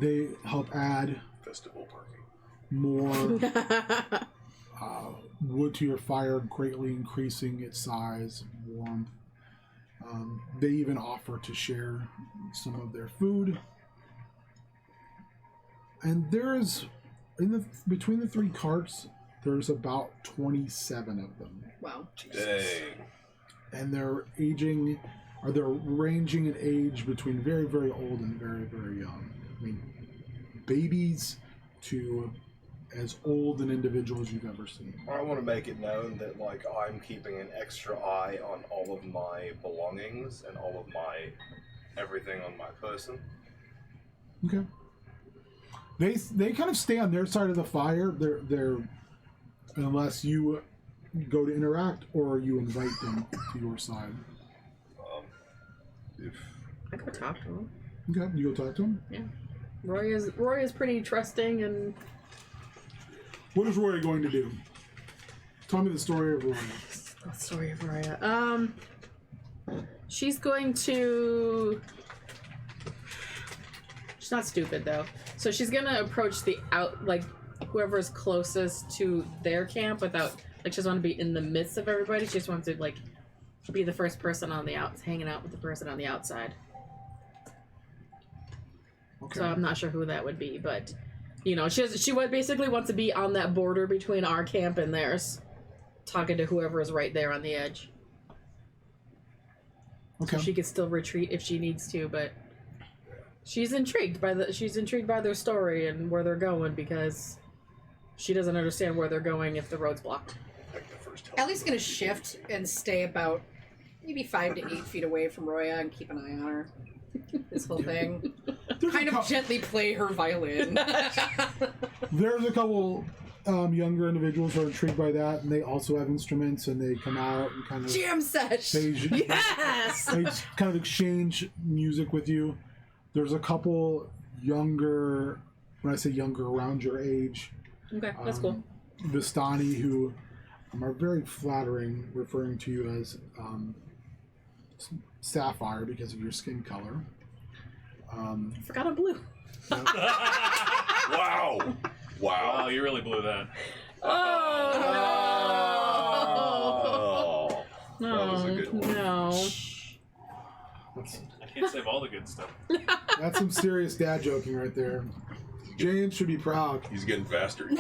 They help add Festival parking. more wood to your fire, greatly increasing its size and warmth. They even offer to share some of their food. And there's, between the 3 carts, there's about 27 of them. Wow. Dang. And they're ranging in age between very, very old and very, very young. I mean, babies to as old an individual as you've ever seen. I want to make it known that, like, I'm keeping an extra eye on all of my belongings and all of my everything on my person. Okay. They kind of stay on their side of the fire. They're unless you go to interact or you invite them to your side. If I go talk to him. Okay, you go talk to him. Yeah. Roy is pretty trusting, and What is Roy going to do? Tell me the story of Roy. the story of Roya. She's going to. She's not stupid though, so she's gonna approach whoever is closest to their camp without she doesn't want to be in the midst of everybody. She just wants to be the first person on the hanging out with the person on the outside. Okay. So I'm not sure who that would be, but you know, she would basically wants to be on that border between our camp and theirs, talking to whoever is right there on the edge. Okay. So she could still retreat if she needs to, but she's intrigued by their story and where they're going because she doesn't understand where they're going if the road's blocked. Like the first Ellie's gonna shift and stay about maybe 5 to 8 feet away from Roya and keep an eye on her. This whole thing. Kind of gently play her violin. There's a couple younger individuals who are intrigued by that, and they also have instruments, and they come out and kind of Jam sesh! Yes! they kind of exchange music with you. There's a couple younger, when I say younger, around your age, Okay, that's cool. Vistani, who are very flattering, referring to you as Sapphire because of your skin color. I forgot I'm blue. Wow! Wow, you really blew that. Oh, that was a good one. No. I can't save all the good stuff. That's some serious dad joking right there. James should be proud. He's getting faster.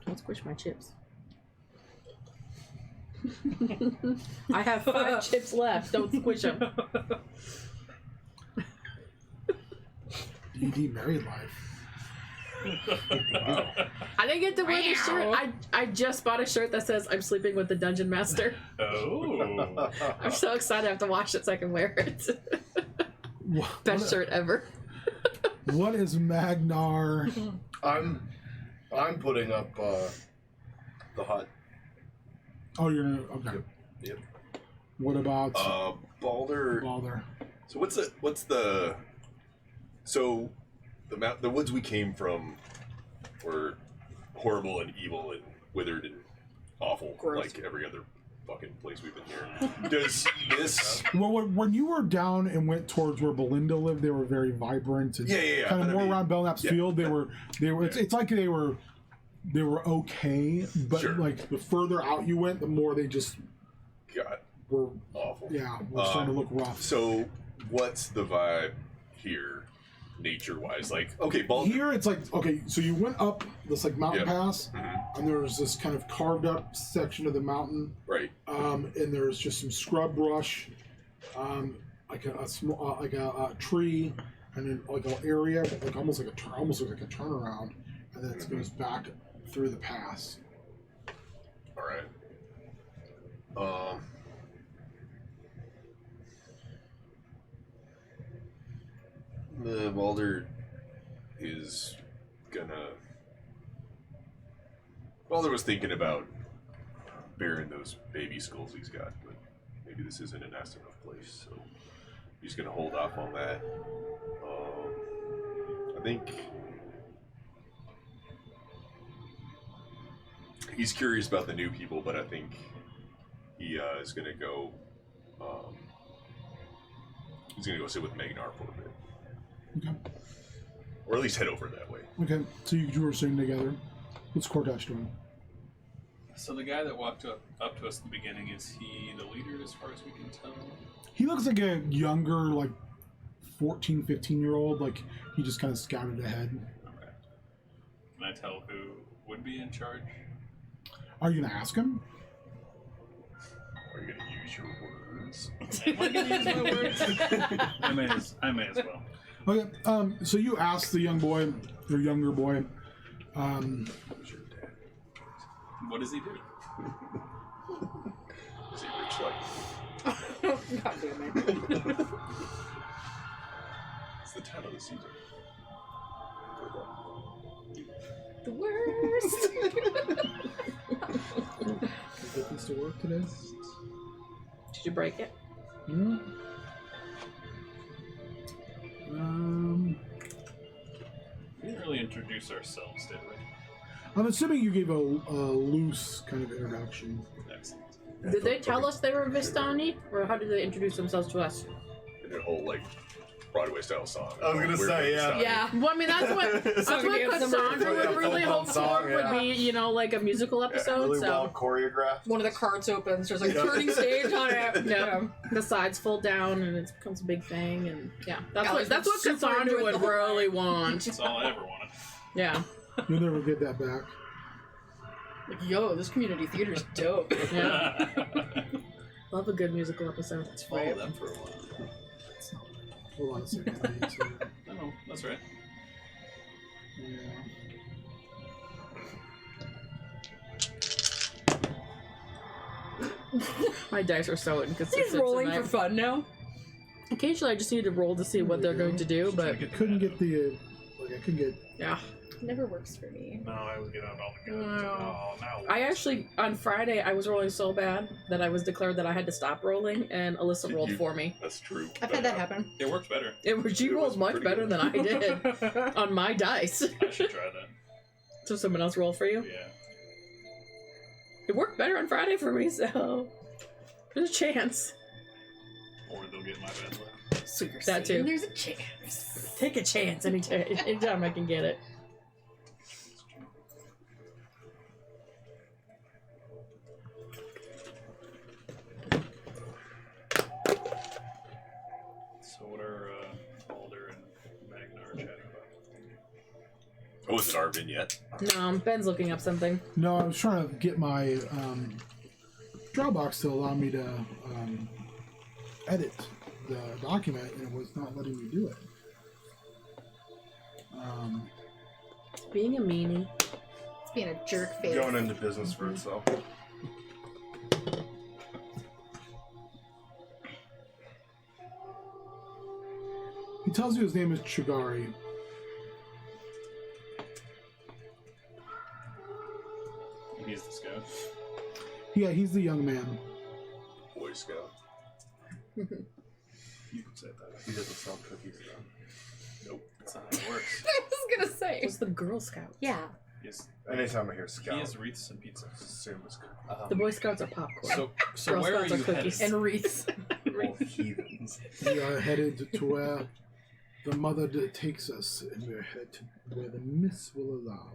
Don't squish my chips. I have 5 chips left. Don't squish them. D&D married life. Wow. I didn't get to wear the shirt. I just bought a shirt that says I'm sleeping with the dungeon master. Oh. I'm so excited I have to wash it so I can wear it. Best shirt ever. What is Magnar? I'm putting up the hut. Oh, you're gonna. Okay. Yep. What about Balder? Balder? So the woods we came from were horrible and evil and withered and awful, Gross. like every other fucking place we've been here. Does this? Well, when you were down and went towards where Belinda lived, they were very vibrant and Yeah. kind of but more I mean, around Belknap's yeah. field. They were. It's like they were okay, but Sure. like the further out you went, the more they just God, were. awful. Yeah, were starting to look rough. So, what's the vibe here, nature-wise? Like, okay, Balder. Here it's like, okay, so you went up this like mountain Yeah. pass, Mhm. and there's this kind of carved up section of the mountain, Right. and there's just some scrub brush, like a small like a tree, and then like an area like almost like almost looks like a turnaround, and then it goes back through the pass. All right. The Balder is gonna. Balder was thinking about burying those baby skulls he's got, but maybe this isn't a nice enough place, so he's gonna hold off on that. I think he's curious about the new people, but I think he is gonna go. He's gonna go sit with Magnar for a bit. Okay. Or at least head over that way. Okay, so you two are sitting together. What's Cortash doing? So the guy that walked up to us at the beginning, is he the leader as far as we can tell? He looks like a younger, like 14, 15-year-old. Like he just kind of scouted ahead. Okay. Can I tell who would be in charge? Are you gonna ask him? Are you gonna use your words? Am I gonna use my words? I may as well. Okay, so you ask the young boy, or younger boy, Who's your dad? What does he do? Is he rich like? God damn it. It's the time of the season. The worst. you get this to work today? Did you break it? Yeah. We didn't really introduce ourselves, did we? I'm assuming you gave a loose kind of introduction. Excellent. Did they tell us they were Vistani? Or how did they introduce themselves to us? And a whole like Broadway style song. I was gonna say, yeah. Yeah. Well, I mean, that's what Cassandra would really hope song, for yeah. would be, you know, like a musical episode. Really so well choreographed. One of the carts opens. There's like a turning stage on it. yeah, the sides fold down and it becomes a big thing, and yeah, that's Alex what was super Cassandra into it would the whole really want. That's all I ever wanted. Yeah, You'll never get that back. Like, yo, this community theater's dope. yeah. Love a good musical episode. Let's follow them for a while. Hold on a second. I need to- No, that's right. yeah. My dice are so He's inconsistent rolling tonight. for fun now. Occasionally, I just need to roll to see what they're going to do, but I couldn't get the I couldn't get. yeah. Never works for me. No, I was getting out all the guns. No. Oh, now. I actually, on Friday, I was rolling so bad that I was declared that I had to stop rolling, and Alyssa rolled for me. That's true. I've had that happen. It works better. She It rolled was much pretty better good. than I did on my dice. I should try that. So someone else rolled for you? Yeah. It worked better on Friday for me, so there's a chance. Or they'll get my bad luck. So you're That saying too. there's a chance. Take a chance anytime I can get it. So what are Alder and Magnar chatting about? Oh, is it our vignette? No, Ben's looking up something. No, I was trying to get my Dropbox to allow me to edit the document, and it was not letting me do it. Being a meanie. It's being a jerk face. Going into business for itself. He tells you his name is Chigari. He's the scout. Yeah, he's the young man. Boy Scout. You can say that. He doesn't sell cookies though. Nope. That's not how it works. I was gonna say. What's the Girl Scout? Yeah. He's, Anytime I hear he scout, has wreaths and pizza. assume it's good. The Boy Scouts are popcorn. So Girl where Scouts are are you cookies. headed? And wreaths. All heathens. We are headed to where the mother takes us, and we're headed to where the miss will allow.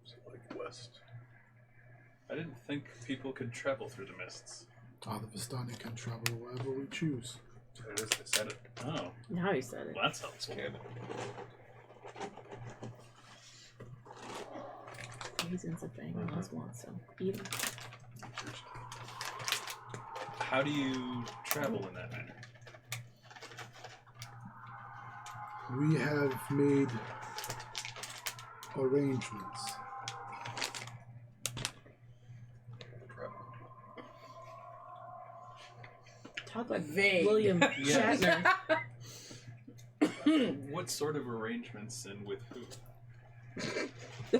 Is it like west? I didn't think people could travel through the mists. Ah, the Vistani can travel wherever we choose. It is, they said it. Oh, Now you said it. well, that's helpful. Canon. Reason's a thing. I always want some. Eat 'em. How do you travel in that manner? We have made arrangements. Talk like Vague. William Yes. Shatner. What sort of arrangements and with who?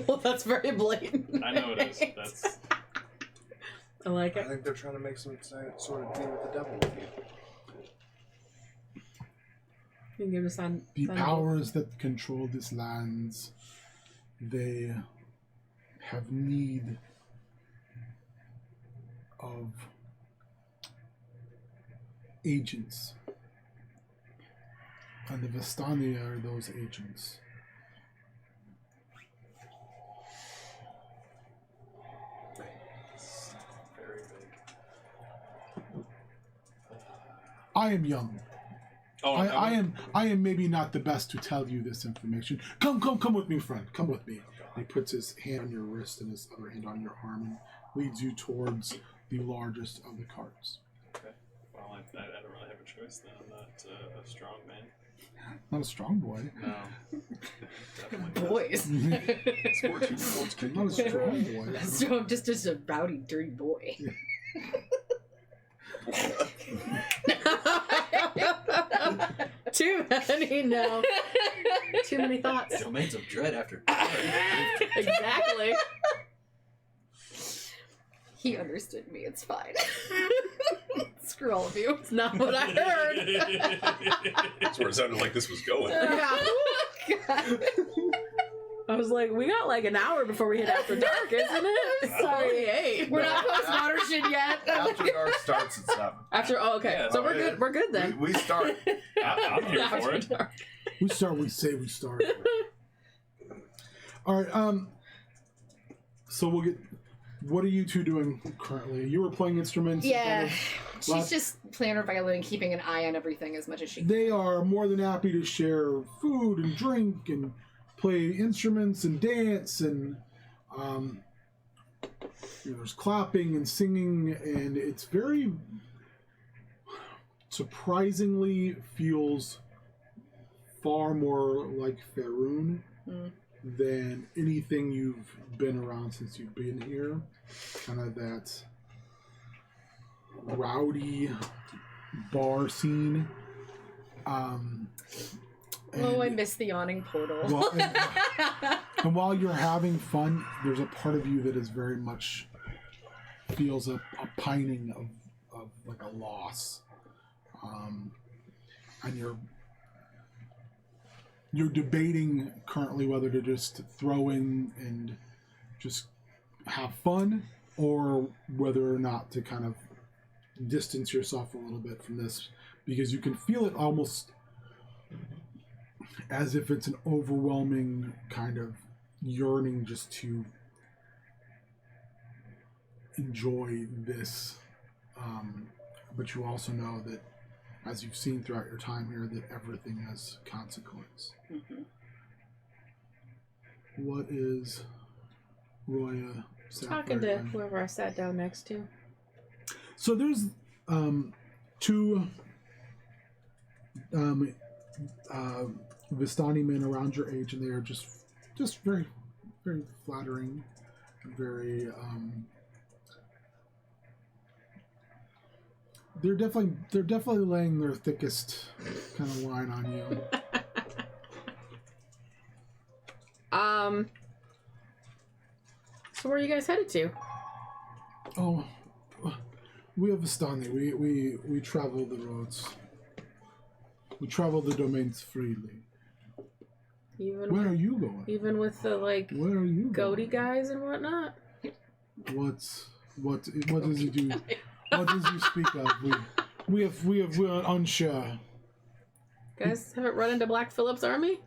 Well, that's very blatant. I know it is. That's I like I it. think they're trying to make some sort of deal with the devil with you. You can give us on. The powers that control these lands, they have need of agents. And the Vistani are those agents. very big. I am young. Oh, I am maybe not the best to tell you this information. Come with me, friend. Come with me. He puts his hand on your wrist and his other hand on your arm and leads you towards the largest of the carts. Okay. Well, I don't really have a choice then. I'm not a strong man. Not a strong boy. No. Definitely not. Boys. Not a strong boy. So I'm just a rowdy, dirty boy. Too many, no. Too many thoughts. Domains of dread after Exactly. He understood me. It's fine. Screw all of you. It's not what I heard. That's where it sounded like this was going. Yeah. God. I was like, we got like an hour before we hit after dark, isn't it? Sorry. Hey. We're not post watershed yet. After dark starts at 7. After okay, Yeah, so oh, we're yeah. good. We're good then. We start. I'm here for After it. dark. We start. We say we start. All right. So we'll get. What are you two doing currently? You were playing instruments. and Yeah. kind of- She's just playing her violin and keeping an eye on everything as much as she can. They are more than happy to share food and drink and play instruments and dance and there's clapping and singing, and it's very surprisingly feels far more like Faerun than anything you've been around since you've been here. Kind of that rowdy bar scene. Oh, I miss the yawning portal. Well, and while you're having fun, there's a part of you that is very much feels a pining of like a loss. And you're debating currently whether to just throw in and just have fun, or whether or not to kind of distance yourself a little bit from this, because you can feel it almost as if it's an overwhelming kind of yearning just to enjoy this. But you also know that, as you've seen throughout your time here, that everything has consequence. Mm-hmm. What is Roya Talking to whoever I sat down next to. So there's two Vistani men around your age, and they are just very, very flattering, very. They're definitely laying their thickest kind of line on you. So where are you guys headed to? Oh, we have Vistani. We travel the roads. We travel the domains freely. Even Where with, are you going? even with the like Where are you goatee going? guys and whatnot. What does he do? What does he speak of? We're unsure. Guys haven't run into Black Phillip's army?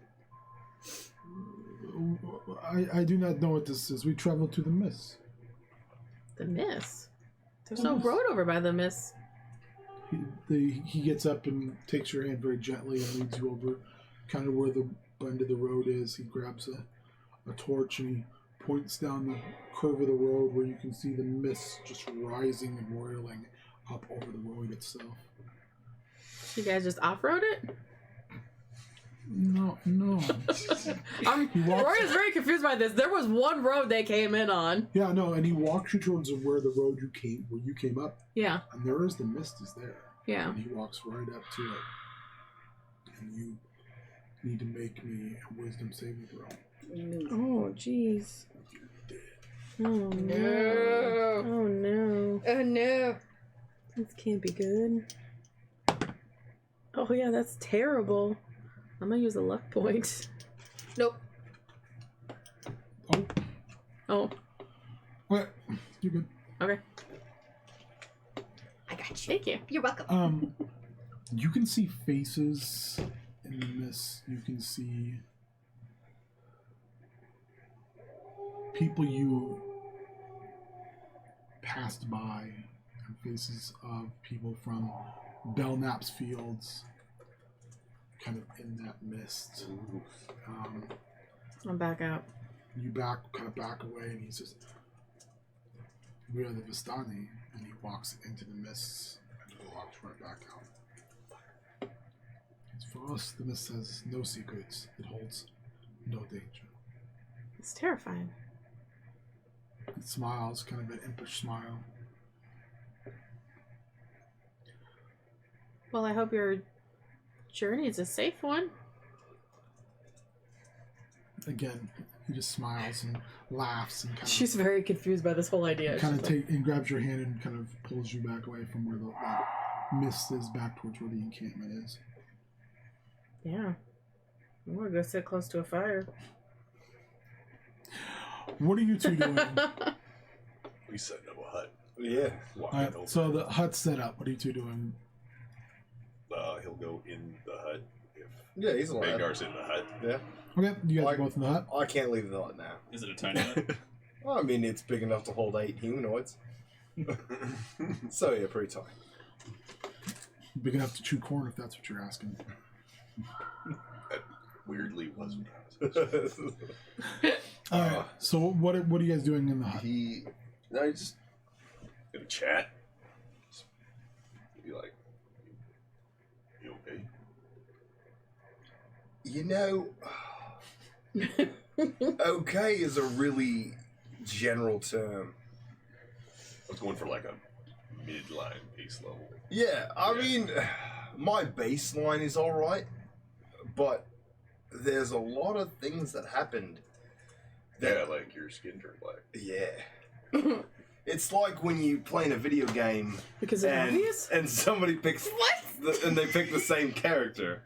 I do not know what this is. We travel to the mist. The Miss. There's no road over by the Miss. He gets up and takes your hand very gently and leads you over kind of where the bend of the road is. He grabs a torch and he points down the curve of the road where you can see the mist just rising and roiling up over the road itself. You guys just off-road it? No. Roy is very confused by this. There was one road they came in on. Yeah, no, and he walks you towards where the road you came up, Yeah, and there is the mist is there. yeah. And he walks right up to it. And you need to make me a wisdom saving throw. Oh, jeez. Oh, no. No. Oh, no. Oh no. This can't be good. Oh, yeah, that's terrible. I'm gonna use a luck point. Nope. Oh, Oh, well, you're good. okay. I got you. Thank you. You're welcome. You can see faces in the mist. You can see people you passed by, and faces of people from Belknap's fields, kind of in that mist. I'm back out. You kind of back away, and he says, "We are the Vistani," and he walks into the mists and walks right back out. For us, the mist has no secrets. It holds no danger. It's terrifying. It smiles, kind of an impish smile. Well, I hope your journey is a safe one. Again, he just smiles and laughs and kind She's very confused by this whole idea. of, She's like, and grabs your hand and kind of pulls you back away from where the mist is, back towards where the encampment is. yeah. I'm gonna go sit close to a fire. What are you two doing? We setting up a hut. Yeah. Walking Alright, over. so the hut's set up. What are you two doing? He'll go in the hut if Yeah, he's alive. Magnar's in the hut. Yeah. Okay, you guys Like- are both in the hut. I can't leave the hut now. Is it a tiny hut? Well, I mean, it's big enough to hold 8 humanoids. So, yeah, pretty tiny. Big enough to chew corn, if that's what you're asking. That weirdly was what I was. All right. So what are you guys doing in the hut? He just gonna chat. Just be like, "You okay?" You know, okay is a really general term. I was going for like a midline base level. Yeah, I mean, my baseline is alright, but there's a lot of things that happened. Yeah, like your skin turned black. Yeah. It's like when you play in a video game Because it's obvious? and somebody picks and they pick the same character.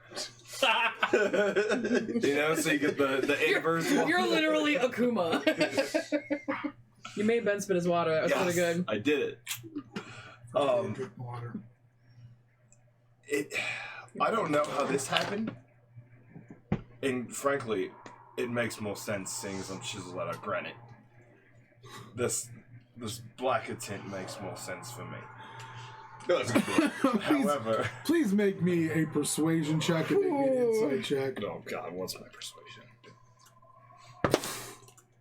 You know, so you get the inverse one. You're literally Akuma. You made Ben spit his water. That was Yes, pretty good. I did it. Drink water. I don't know how this happened, and frankly, it makes more sense seeing as I'm chiseled out of granite. This blacker tint makes more sense for me. No, that's good. However, Please make me a persuasion check and make me an insight check. oh god, what's my persuasion?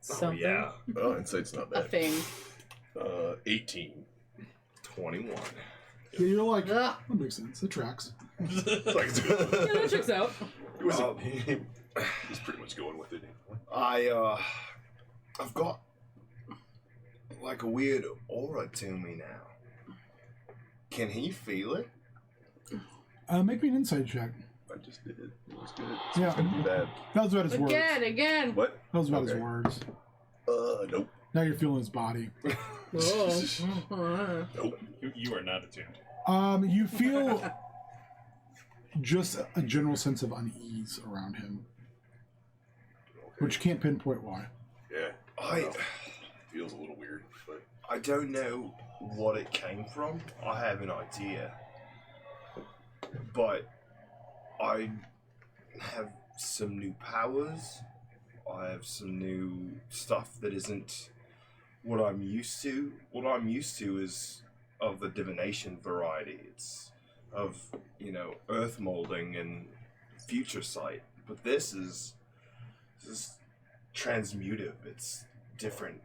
Something. Yeah, Oh, insight's not A bad. thing. 18. 21. Yeah, you're like, Ugh. that makes sense. It tracks. Like it's good. Yeah, that checks out. It was he's pretty much going with it. I've got like a weird aura to me now. Can he feel it? Make me an insight check. I just did it. It was good. Yeah. It's gonna be bad. That was about his words. Again. What? That was about his Okay. words. Nope. Now you're feeling his body. Oh. Nope. You are not attuned. You feel just a general sense of unease around him, which you can't pinpoint why. Yeah. I Feels a little weird, but I don't know what it came from. I have an idea. But I have some new powers. I have some new stuff that isn't what I'm used to. What I'm used to is of the divination variety. It's of, earth molding and future sight. But this is transmutive. It's different.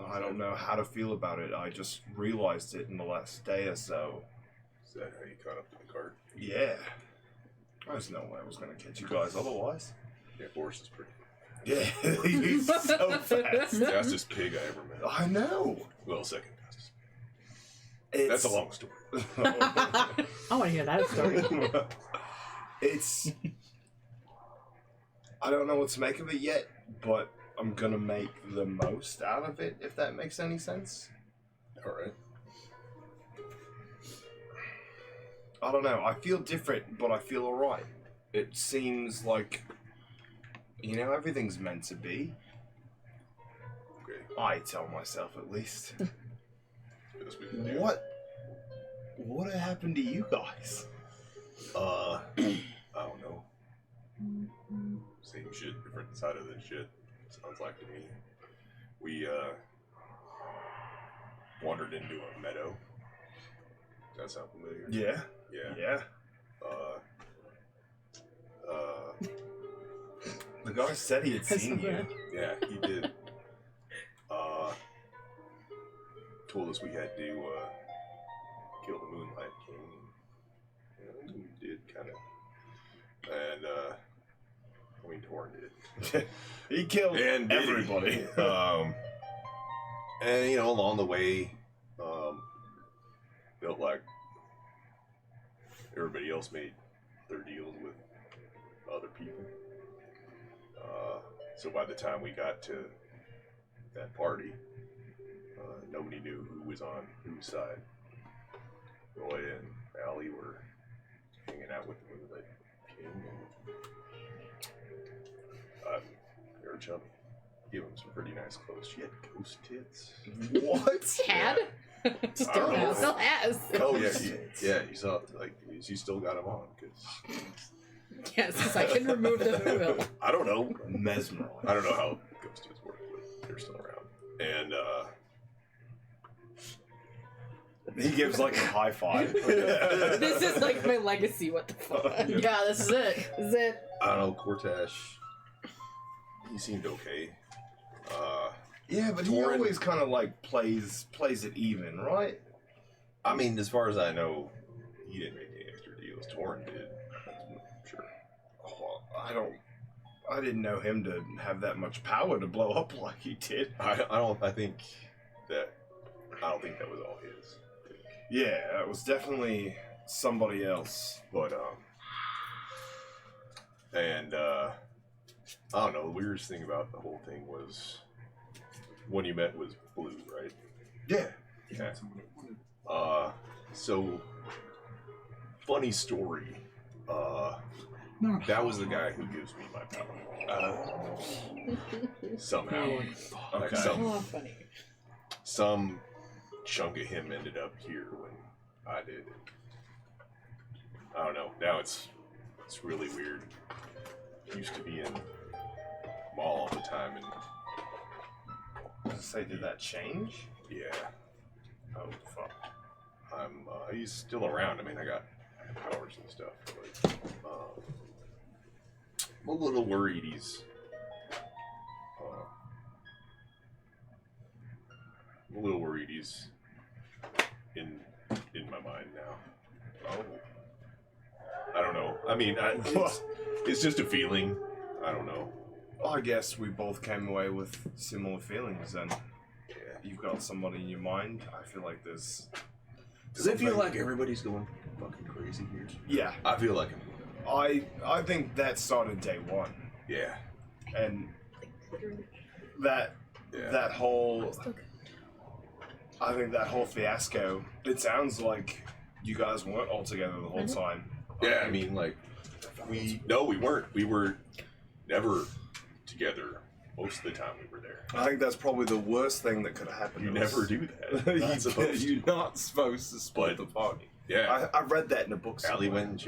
I don't know how to feel about it. I just realized it in the last day or so. is that how you caught up to the cart? Yeah. There's no way I was going to catch you guys otherwise. Yeah, Boris is pretty. Yeah, he's so fast. Fastest pig I ever met. I know. Well, second fastest. It's, That's a long story. I want to hear that story. It's. I don't know what to make of it yet, but I'm gonna make the most out of it, if that makes any sense. All right. I don't know. I feel different, but I feel alright. It seems like, everything's meant to be. Okay. I tell myself, at least. Best we can do. What happened to you guys? I don't know. Same shit, different side of the shit. Sounds like to me. We wandered into a meadow. Does that sound familiar? Yeah. Yeah. The guy said he had seen you. Yeah, he did. Told us we had to kill the Moonlight King. And we did, kind of. And, Torn did. He killed And did he? everybody. And, along the way, felt like everybody else made their deals with other people. So by the time we got to that party, nobody knew who was on whose side. Roy and Allie were hanging out with the Moonlight King, and they were chummy. give him some pretty nice clothes. She had ghost tits. What? Had? Still know. has. Still has. Oh yeah, you saw like she still got him on because Yes, because I can remove them at will. I don't know. Mesmerized. I don't know how ghost tits work, but they're still around. And He gives like a high five. This is like my legacy. What the fuck? Yeah, this is it. Is it? I don't know, Cortash. He seemed okay. Yeah, but he Torin- always kind of like plays it even, right? I mean, as far as I know, he didn't make any extra deals. Torin did. I'm sure. Oh, I didn't know him to have that much power to blow up like he did. I don't think that was all his. Yeah, it was definitely somebody else. But I don't know. The weirdest thing about the whole thing was one you met was Blue, right? Yeah. Yeah. So funny story. No. That was the guy who gives me my power. Somehow. Okay. Oh, funny. Some chunk of him ended up here when I did. I don't know. Now it's really weird. Used to be in mall all the time, and Say, did that change? yeah, Oh fuck. he's still around. I mean, I got powers and stuff, but I'm a little worried he's. I'm a little worried he's in my mind now. Oh. I don't know. I mean, it's just a feeling. I don't know. Well, I guess we both came away with similar feelings then. Yeah. You've got somebody in your mind. I feel like there's. Does it feel something- like everybody's going fucking crazy here? Yeah. I feel like I think that started day one. yeah. And that Yeah. that whole I think that whole fiasco, it sounds like you guys weren't all together the whole time. Yeah, I mean, like, we weren't. We were never together most of the time we were there. I think that's probably the worst thing that could have happened. You to never us. do that. You're not supposed to. You're not supposed to split But- the party. Yeah. I read that in a book. Allie somewhere. went and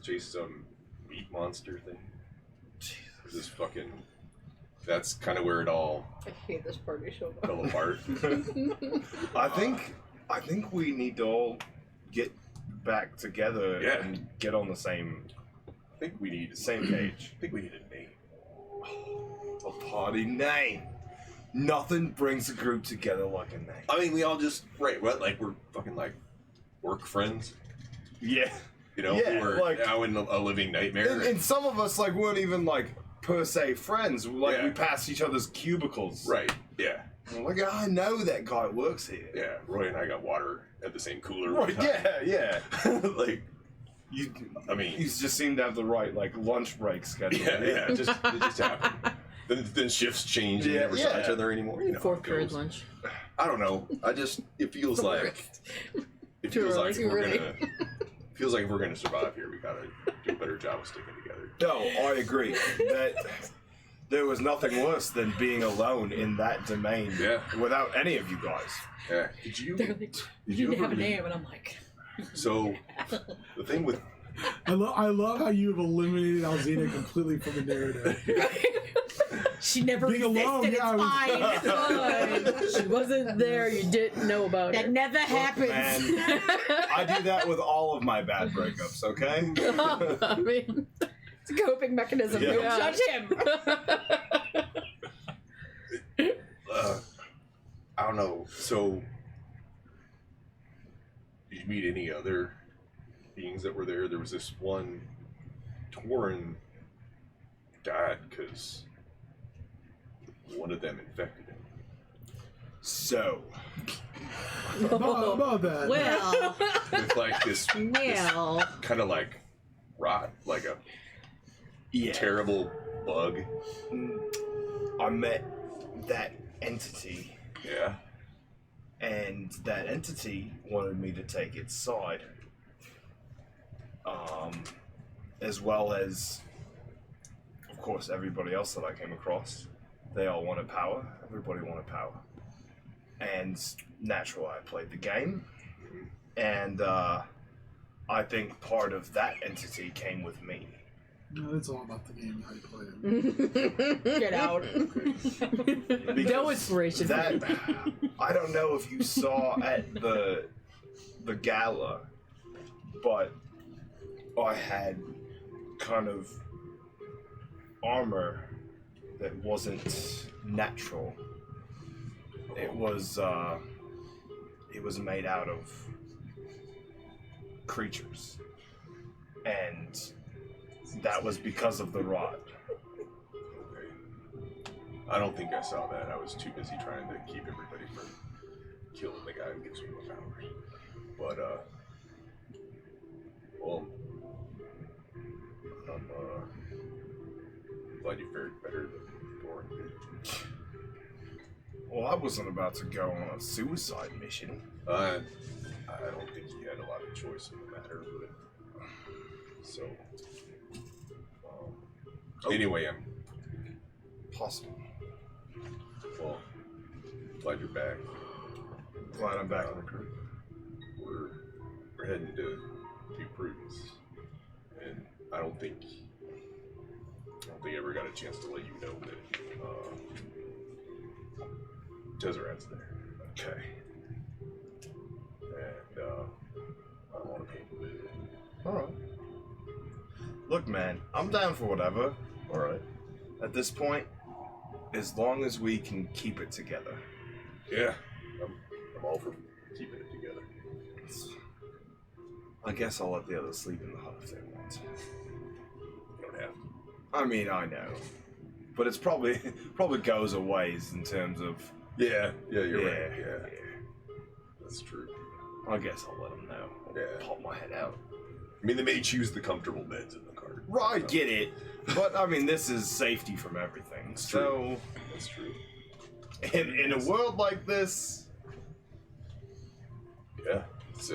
chased some meat monster thing. This fucking. That's kind of where it all I hate this party so much. fell apart. I think we need to all get back together Yeah. and get on the same I think we need. page. I think we need a name. A party name. Nothing brings a group together like a name. I mean, we all just what? Like we're fucking like work friends. Yeah. You know, Yeah, we're like- now in a living nightmare. And some of us like weren't even like per se friends. Like Yeah. we passed each other's cubicles. Right. Yeah. I'm like, I know that guy works here. Yeah. Roy and I got water at the same cooler. Right. one time. Yeah. Like, You. I mean, You just seem to have the right like lunch break schedule. yeah. It just happened. Then shifts change and we Yeah, never saw yeah. each other anymore. You know, how Fourth it period goes. lunch. I don't know. It feels like Too early. if Too we're early. gonna feels like if we're gonna survive here, we gotta do a better job of sticking together. No, I agree. That there was nothing worse than being alone in that domain Yeah. without any of you guys. Yeah. Did you? They're like, Did you need to ever have a read- name, and I'm like, So the thing with I love how you've eliminated Alzina completely from the narrative. she never Being existed. alone, It's yeah, I was- fine. It's fine. She wasn't there. You didn't know about That it. never happens. Man, I do that with all of my bad breakups, okay? I mean, It's a coping mechanism. Yeah. Don't Yeah. judge him. I don't know. So did you meet any other beings that were there? There was this one Torin died because one of them infected him. So, About that. well, With like this well. kind of like rot, like a yeah. terrible bug. I met that entity, Yeah. and that entity wanted me to take its side. As well as, of course, everybody else that I came across. They all wanted power. Everybody wanted power. And naturally, I played the game. And I think part of that entity came with me. No, it's all about the game, how you play it. Get out. No inspiration. That, I don't know if you saw at the gala, but I had kind of armor that wasn't natural. It was made out of creatures, and that was because of the rod. Okay. I don't think I saw that. I was too busy trying to keep everybody from killing the guy who gives me the powers. But, well, I'm, glad you fared better than Doran did. Well, I wasn't about to go on a suicide mission. I don't think he had a lot of choice in the matter, but, so, anyway, I'm Possible. well, glad you're back. Glad I'm back in the crew. We're heading to Prudence, and I don't think I ever got a chance to let you know that Tezzerrat's there. Okay. And I don't want to paint with it. Alright. Look, man, I'm down for whatever. Alright. At this point, as long as we can keep it together. Yeah, I'm all for keeping it together. I guess I'll let the others sleep in the hut if they want. You don't have to. I mean, I know. But it's probably goes a ways in terms of... Yeah, you're right. Yeah, that's true. I guess I'll let them know. I'll Yeah. pop my head out. I mean, they may choose the comfortable beds in the cart. Right, so. get it. But, I mean, this is safety from everything. That's So, That's true. in a world like this... Yeah, it's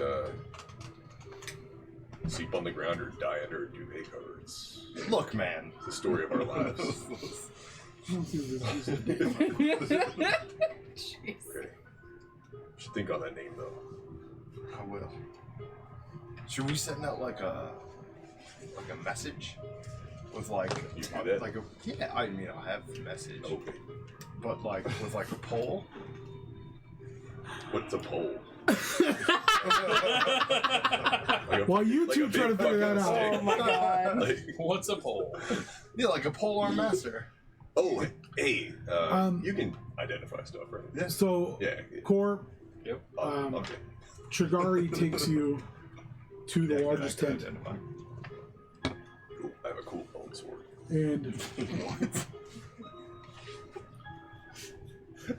sleep on the ground or die under a duvet cover. It's Look, man. the story of our lives. I don't see this as a day. Jeez. Okay. Should think on that name though. I will. Should we send out like a message with like You do that? like a yeah? I mean, I have the message, Okay. but like with like a poll. What's a pole? While you two big try to figure that fucking out. stick. Oh my god. Like, What's a pole? Yeah, like a pole arm master. oh, hey, Um, you can identify stuff, right? So, Yeah. Core, Okay. Trigari takes you to the largest tent, Cool. I have a cool bone sword. and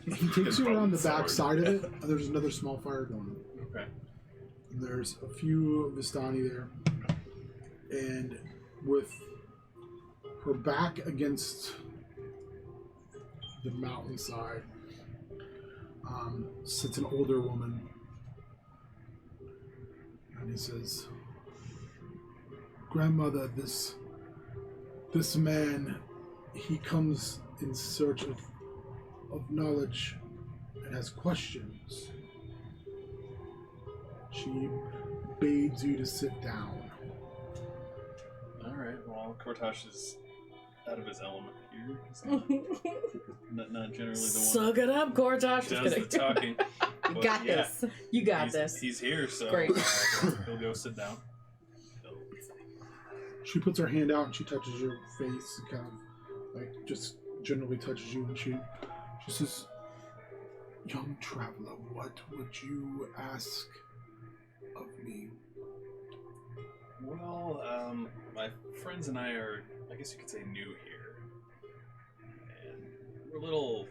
he takes you around the back side of it, and there's another small fire going on. Okay. And there's a few Vistani there, and with her back against the mountainside sits an older woman, and he says, "Grandmother, this man, he comes in search of knowledge and has questions. She bids you to sit down." All right. Well, Kortash is out of his element here. He's not generally the one Suck it up, Gortosh. that does the talking. You But got yeah, this. You got he's, this. He's here, so Great. He'll go sit down. She puts her hand out and she touches your face, and kind of like just generally touches you, and she says, "Young traveler, what would you ask of me?" Well, my friends and I are, I guess you could say, new here. And we're a little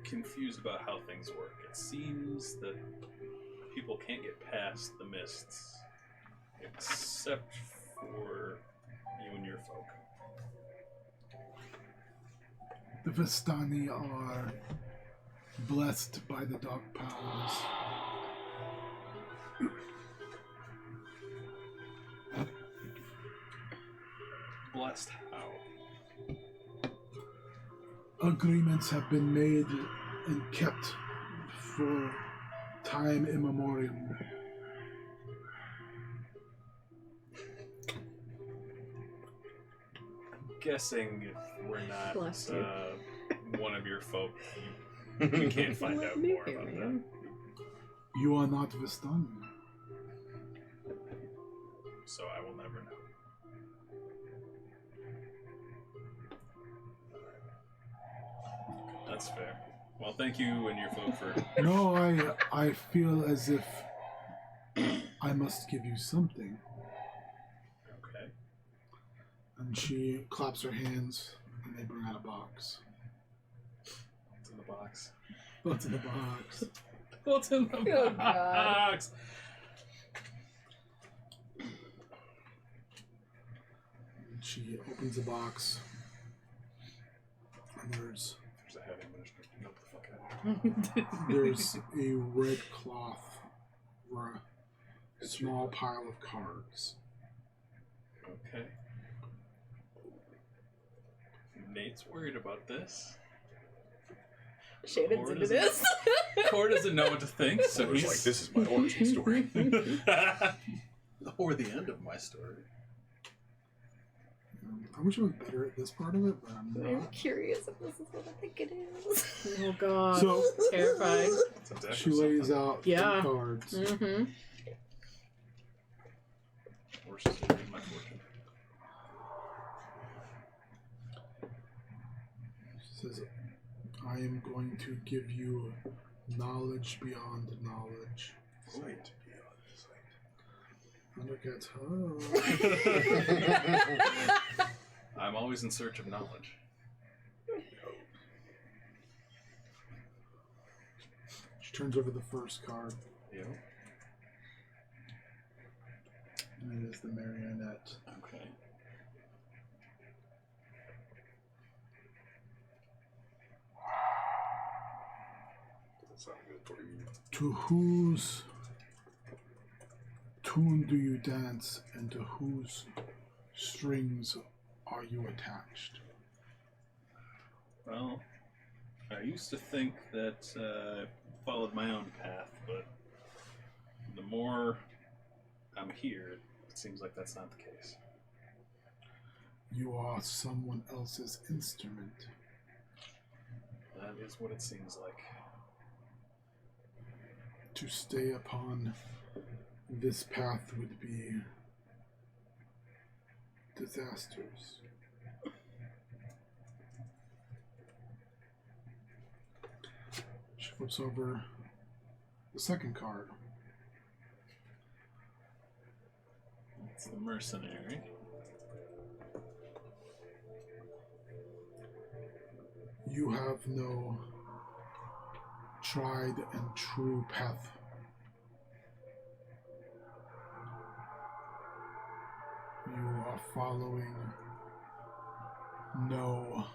confused about how things work. It seems that people can't get past the mists, except for you and your folk. The Vistani are blessed by the dark powers. Blessed how? agreements have been made and kept for time immemorial. Guessing if we're not Bless you. one of your folk, we can't find out more about that. You are not Vistan. So I will never know. That's fair. Well, thank you and your folk for... No, I feel as if I must give you something. Okay. And she claps her hands, and they bring out a box. What's in the box? What's in the box? What's in the Oh, God. box? And she opens the box, and there's There's a heavy minister. Get the fuck out of here. there's a red cloth or a small pile of cards. Okay. Nate's worried about this. Shannon's Or into does it- this. Core doesn't know what to think, so So he's he's like, this is my origin story. Or the end of my story. I wish I was better at this part of it, but I'm I'm not. curious if this is what I think it is. Oh god. So Terrifying. It's a deck she or lays something. out Yeah. 3 cards. Mm-hmm. Or she's gonna read my fortune. She says, I am going to give you knowledge beyond knowledge. Sight And look at her. I'm always in search of knowledge. She turns over the first card, You? and it is the marionette. Okay. doesn't sound good for you. To whose tune do you dance, and to whose strings are you attached? Well, I used to think that I followed my own path, but the more I'm here, it seems like that's not the case. You are someone else's instrument. That is what it seems like. To stay upon this path would be disasters. She flips over the second card. It's the mercenary. You have no tried and true path. You are following no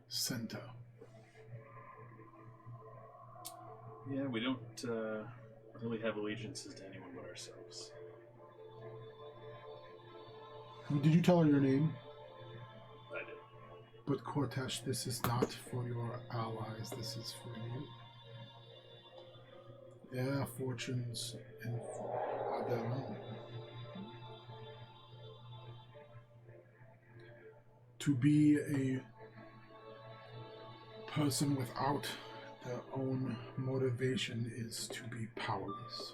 center. Yeah, we don't really have allegiances to anyone but ourselves. Did you tell her your name? I did. But Cortesh, this is not for your allies, this is for you. Their fortunes are their own. To be a person without their own motivation is to be powerless.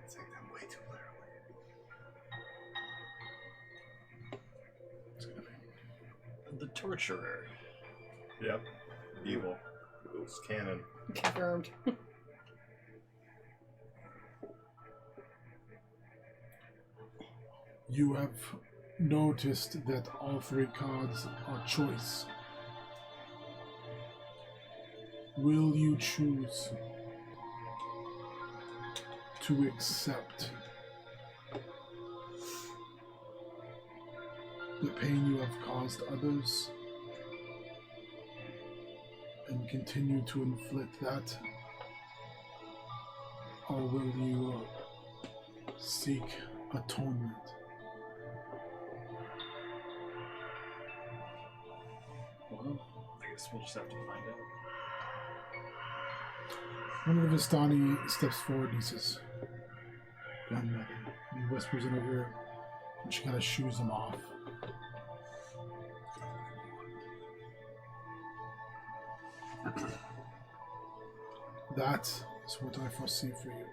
Take them way too literally. The torturer. Yep. Evil. It's canon. Confirmed. You have noticed that all 3 cards are choice. Will you choose to accept the pain you have caused others and continue to inflict that? Or will you seek atonement guess we'll just have to find out. One of the Vistani steps forward and he says, "Grandmother," and he whispers in her ear, and she kind of shoos him off. That is what I foresee for you.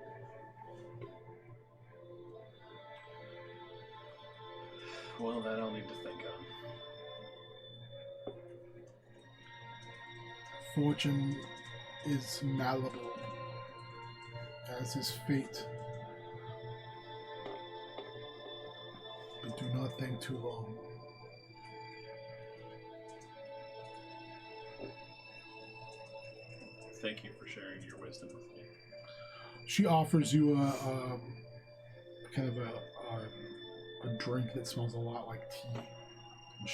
Well, that I'll need to think on. Fortune is malleable, as is fate. But do not think too long. Thank you for sharing your wisdom with me. She offers you a kind of a drink that smells a lot like tea,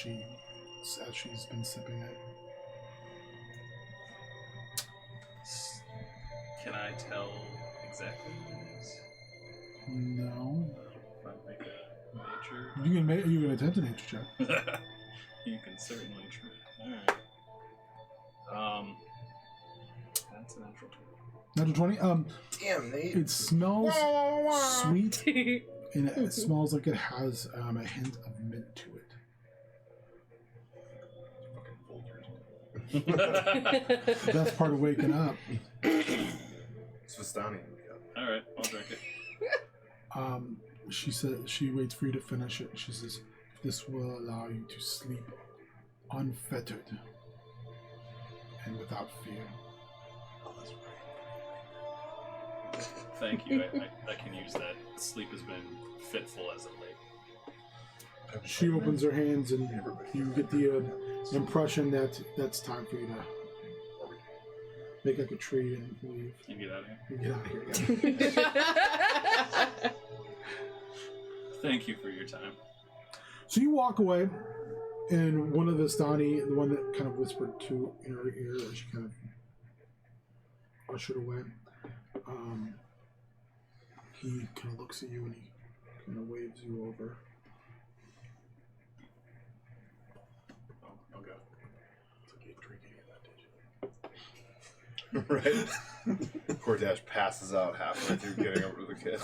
and as she's been sipping it. Can I tell exactly what it is? No, If I make a nature, you can attempt a nature check. you can certainly try. All right. That's a natural 20. Natural 20. Damn, Nate. It smells sweet, and it smells like it has a hint of mint to it. That's part of waking up. It's Vistani. All right, I'll drink it. She said she waits for you to finish it. She says, "This will allow you to sleep unfettered and without fear." Thank you. I can use that. Sleep has been fitful as of late. She opens her hands, and you get the impression that that's time for you to make like a tree and leave. And get out of here. You get out of here. Yeah. Thank you for your time. So you walk away, and one of the Vistani, the one that kind of whispered to in her ear, that she kind of ushered away, he kind of looks at you and he kind of waves you over. I'll go. It's like drinking in that, Right? Cordash passes out halfway through getting over to the kid.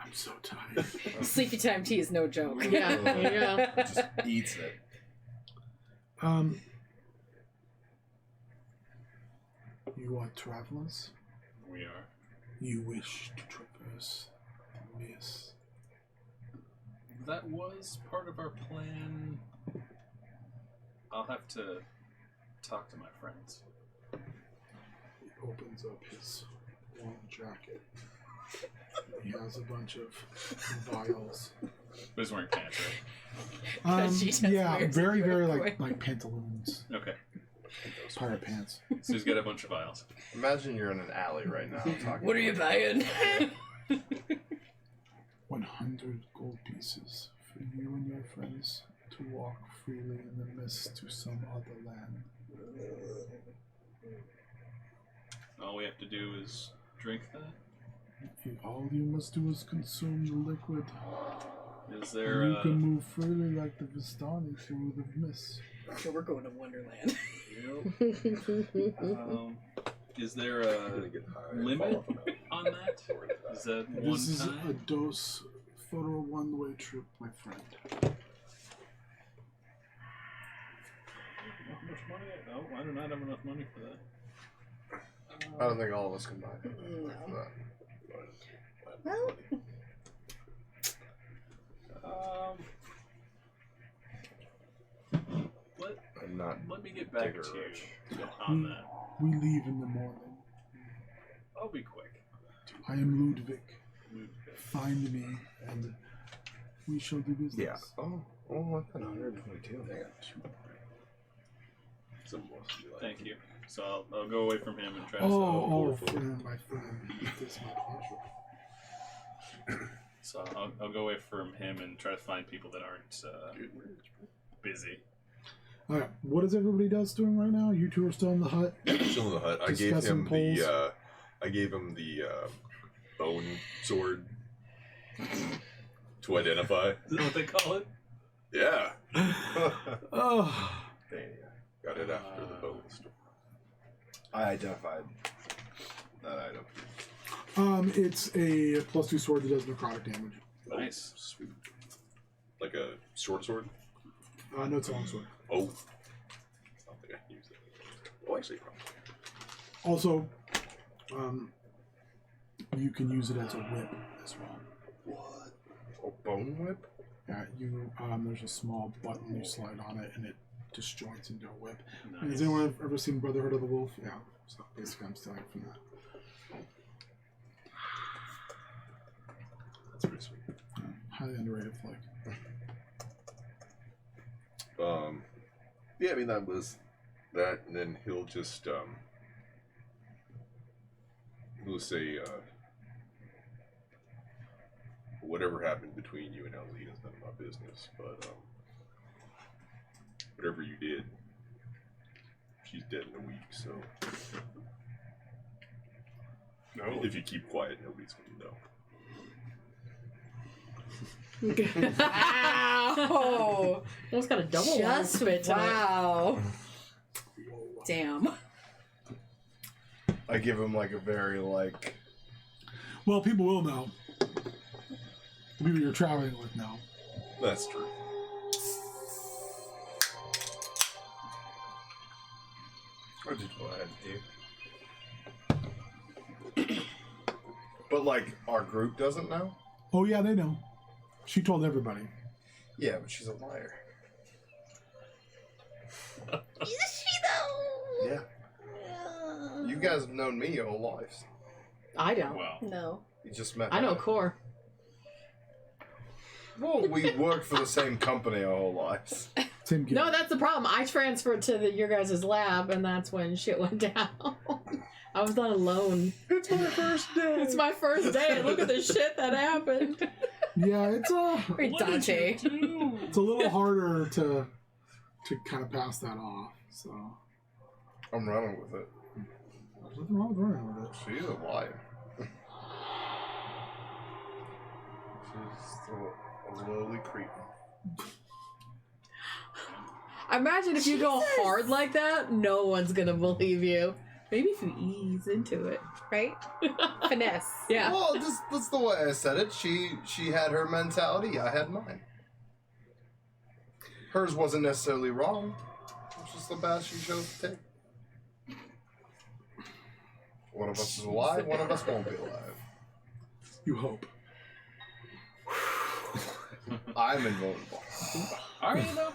I'm so tired. Sleepy time tea is no joke. Yeah, there you go. Just eats it. You are travelers. We are. You wish to traverse the mist. That was part of our plan. I'll have to talk to my friends. He opens up his warm jacket. He has a bunch of vials. But he's wearing pants, right? 'Cause she just Yeah, wears very, it very for like pantaloons, Okay. pirate pants. So he's got a bunch of vials. Imagine you're in an alley right now talking. What are you buying? 100 gold pieces for you and your friends to walk freely in the mist to some other land. All we have to do is drink that. All you must do is consume the liquid. Is there And you can move freely like the Vistani through the mist. So we're going to Wonderland. is there a limit on that? Is that one This is time? a dose for a one-way trip, my friend. How much money? Oh, I do not have enough money for that. I don't think all of us can buy it. No. But Well, Let me get back to you on that. We leave in the morning. I'll be quick. I am Ludwig. Find me, and we shall do business. yeah. Oh, I've got 122. Thank you. So I'll go away from him and try to friend, my friend. It is my pleasure. So I'll go away from him and try to find people that aren't busy. All right, what is everybody else doing right now? You two are still in the hut. Still in the hut. I Discussing gave him the bone sword to identify. Is that what they call it? Yeah. Oh, Got it after the boat. I identified that item. It's a +2 sword that does necrotic damage. Nice. Sweet. Like a short sword? No, it's a long sword. Oh. I don't think I can use it. Well, actually, probably. Also, you can use it as a whip as well. What? A bone whip? Yeah, there's a small button you slide on it, and it disjoints into a whip. Nice. Has anyone ever seen Brotherhood of the Wolf? Yeah. So basically, I'm stealing from that. That's pretty sweet. Highly underrated flick. Yeah, I mean, that was that, and then he'll just, he'll say, whatever happened between you and Ellie is none of my business, but, whatever you did, she's dead in a week, so. No. If you keep quiet, nobody's gonna know. Wow! Almost got a double Just spit tonight. wow. Damn. I give him like a very like. Well, people will know. The people you're traveling with know. That's true. What did I do? But like our group doesn't know. Oh yeah, they know. She told everybody. Yeah, but she's a liar. Is she though? Yeah. You guys have known me your whole lives. I don't. Well, No. You just met. I know her. Core. Well, we worked for the same company our whole lives. Same kid. No, that's the problem. I transferred to your guys' lab, and that's when shit went down. I was not alone. It's my first day. It's my first day, and look at the shit that happened. Yeah, it's Very Dante. it's a little harder to kind of pass that off. So I'm running with it. there's nothing wrong with running with it. She's a liar. She's still a lowly creep. Imagine if you go hard like that, no one's gonna believe you. Maybe if you ease into it. Right? Finesse. Yeah. Well, that's the way I said it. She had her mentality. I had mine. Hers wasn't necessarily wrong. It's just the path she chose to take. One of us is alive. One of us won't be alive. You hope. I'm invulnerable. are you though?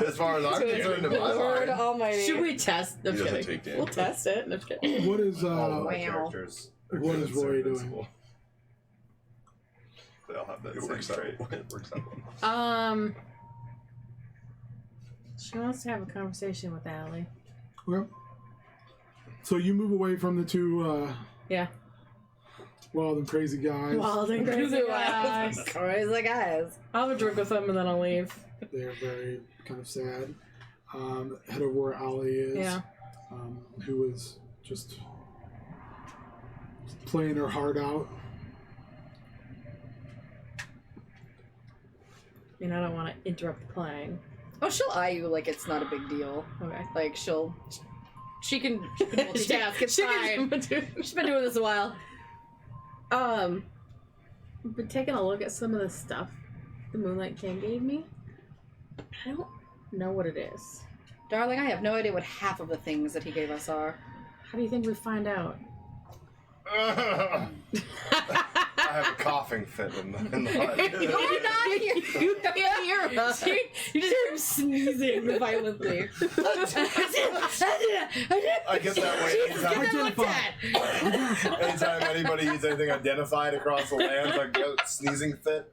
As far as I'm concerned, in my Lord mind. Almighty. Should we test? No, I'm He doesn't kidding. take damage. We'll test it. No, I'm kidding. What is All of my Wow. characters. are What is good, so Rory invincible. doing? They all have that It same works out. trait. It works out. She wants to have a conversation with Allie. Okay. So you move away from the two Yeah. wild and crazy guys. Wild and crazy guys. Crazy guys. I'll have a drink with them and then I'll leave. They are very kind of sad. Head over where Ali is. Yeah. Who is just playing her heart out. I mean, I don't want to interrupt the playing. Oh, she'll eye you like it's not a big deal. Okay. Like she can multitask. It's fine. She's been doing this a while. Been taking a look at some of the stuff the Moonlight King gave me. I don't know what it is. Darling, I have no idea what half of the things that he gave us are. How do you think we find out? I have a coughing fit in the hut. You're not here. You can't hear us. You just hear him sneezing violently. I get that way anytime. Anytime anybody needs anything identified across the land, like a sneezing fit.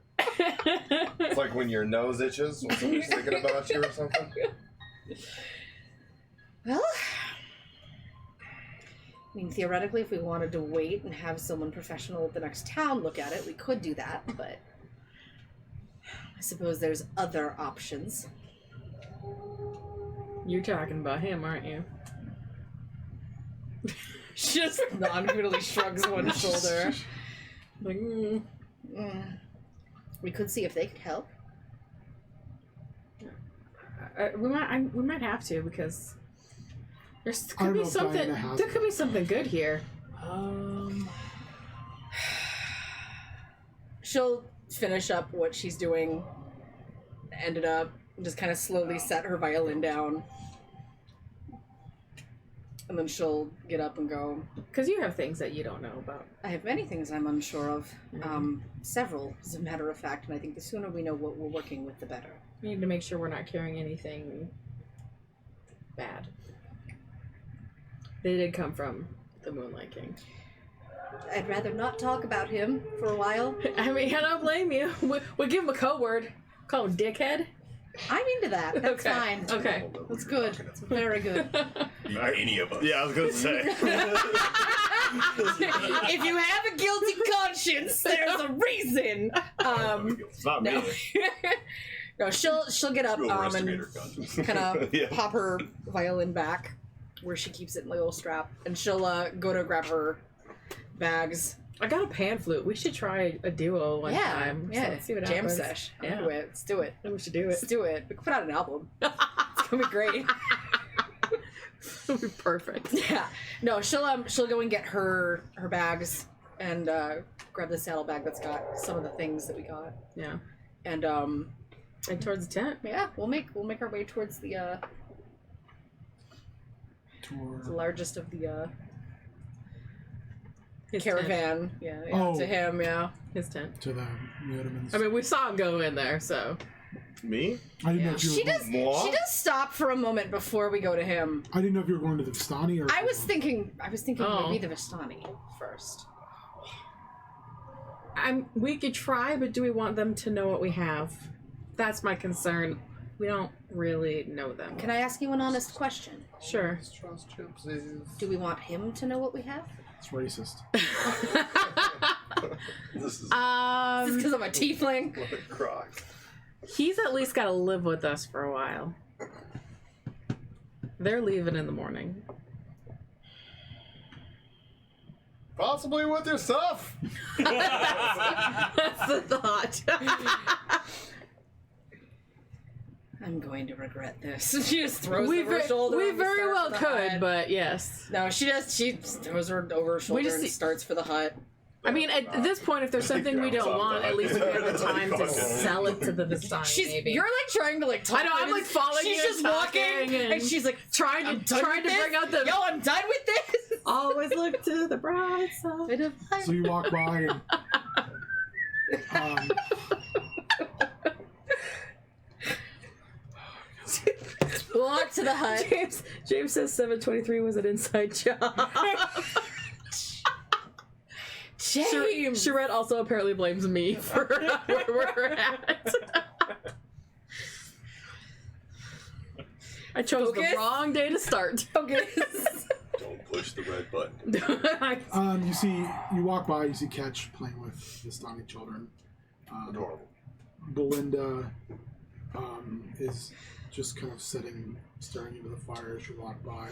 It's like when your nose itches when somebody's thinking about you or something. Well, I mean, theoretically, if we wanted to wait and have someone professional at the next town look at it, we could do that, but I suppose there's other options. You're talking about him, aren't you? She just non-committally shrugs one shoulder. Like, We could see if they could help. We might have to because there I could don't be know if something. Diana has There it. could be something good here. She'll finish up what she's doing, end it up, and just kind of slowly set her violin down. And then she'll get up and go, Because you have things that you don't know about. I have many things I'm unsure of. Several, as a matter of fact, and I think the sooner we know what we're working with, the better. We need to make sure we're not carrying anything bad. They did come from the Moonlight King. I'd rather not talk about him for a while. I mean, I don't blame you. We'll give him a code word. Call him Dickhead. I'm into that. That's Okay. fine. Okay. That's good. It's very good. Any of us. Yeah, I was gonna say. If you have a guilty conscience, there's a reason. It's not No. me. No, she'll get up We'll and investigate her conscience. kind of Yeah. pop her violin back where she keeps it in a little strap, and she'll go to grab her bags. I got a pan flute. We should try a duo one time. So let's see what jam happens. sesh. Yeah. Do it. Let's do it. We should do Let's it. do it. We can put out an album. It's gonna be great. It'll be perfect. Yeah. No, she'll go and get her bags and grab the saddlebag that's got some of the things that we got. Yeah. And And towards the tent. yeah, we'll make our way towards the largest of the His caravan. Tent. Yeah, Oh. to him, yeah. His tent. To the Mutamans. I mean, we saw him go in there, so. Me? I didn't know Yeah. if you She were does Moi? she does stop for a moment before we go to him. I didn't know if you were going to the Vistani or. I was thinking Oh. maybe the Vistani first. We could try, but do we want them to know what we have? That's my concern. We don't really know them. Can I ask you an honest question? Sure. Trust gypsies. Do we want him to know what we have? It's racist. This is Is this because I'm a tiefling? what a crock. He's at least got to live with us for a while. They're leaving in the morning. Possibly with your stuff. That's the thought. I'm going to regret this. She just throws we it over her ve- shoulder. we and very start well for the could, hut. but yes. No, she just throws her over her shoulder just and see- starts for the hut. I mean, at this point, if there's something we don't want, at least we have the time to sell it to the Vistani, maybe. You're like trying to like talk. I know, her I'm into- like following She's you just and walking, talking and she's like trying I'm to done trying with to bring this. out the Yo, I'm done with this. always look to the bright side. So you walk by and. Walk to the hut. James says 723 was an inside job. James. Charette also apparently blames me for where we're at. I chose Focus. the wrong day to start. Okay. Don't push the red button. You walk by, you see Ketch playing with Vistani children. Adorable. Belinda is just kind of staring into the fire as you walk by.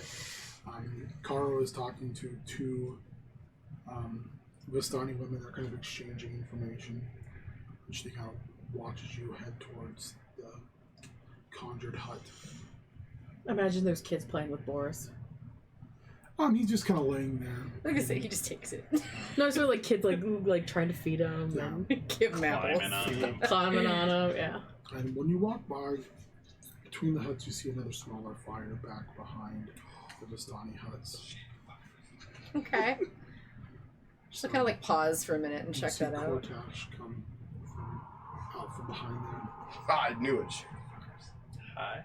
Caro is talking to two Vistani women. They're kind of exchanging information. And she kind of watches you head towards the conjured hut. Imagine those kids playing with Boris. He's just kind of laying there. Like I say, he just takes it. No, it's really like kids like trying to feed him and Give him apples. Climbing on them. climbing on him. Yeah. And when you walk by, between the huts, you see another smaller fire back behind the Vistani huts. Okay. Just kind of like pause for a minute and You check see that out. Cortash come out from behind them. I knew it. Hi.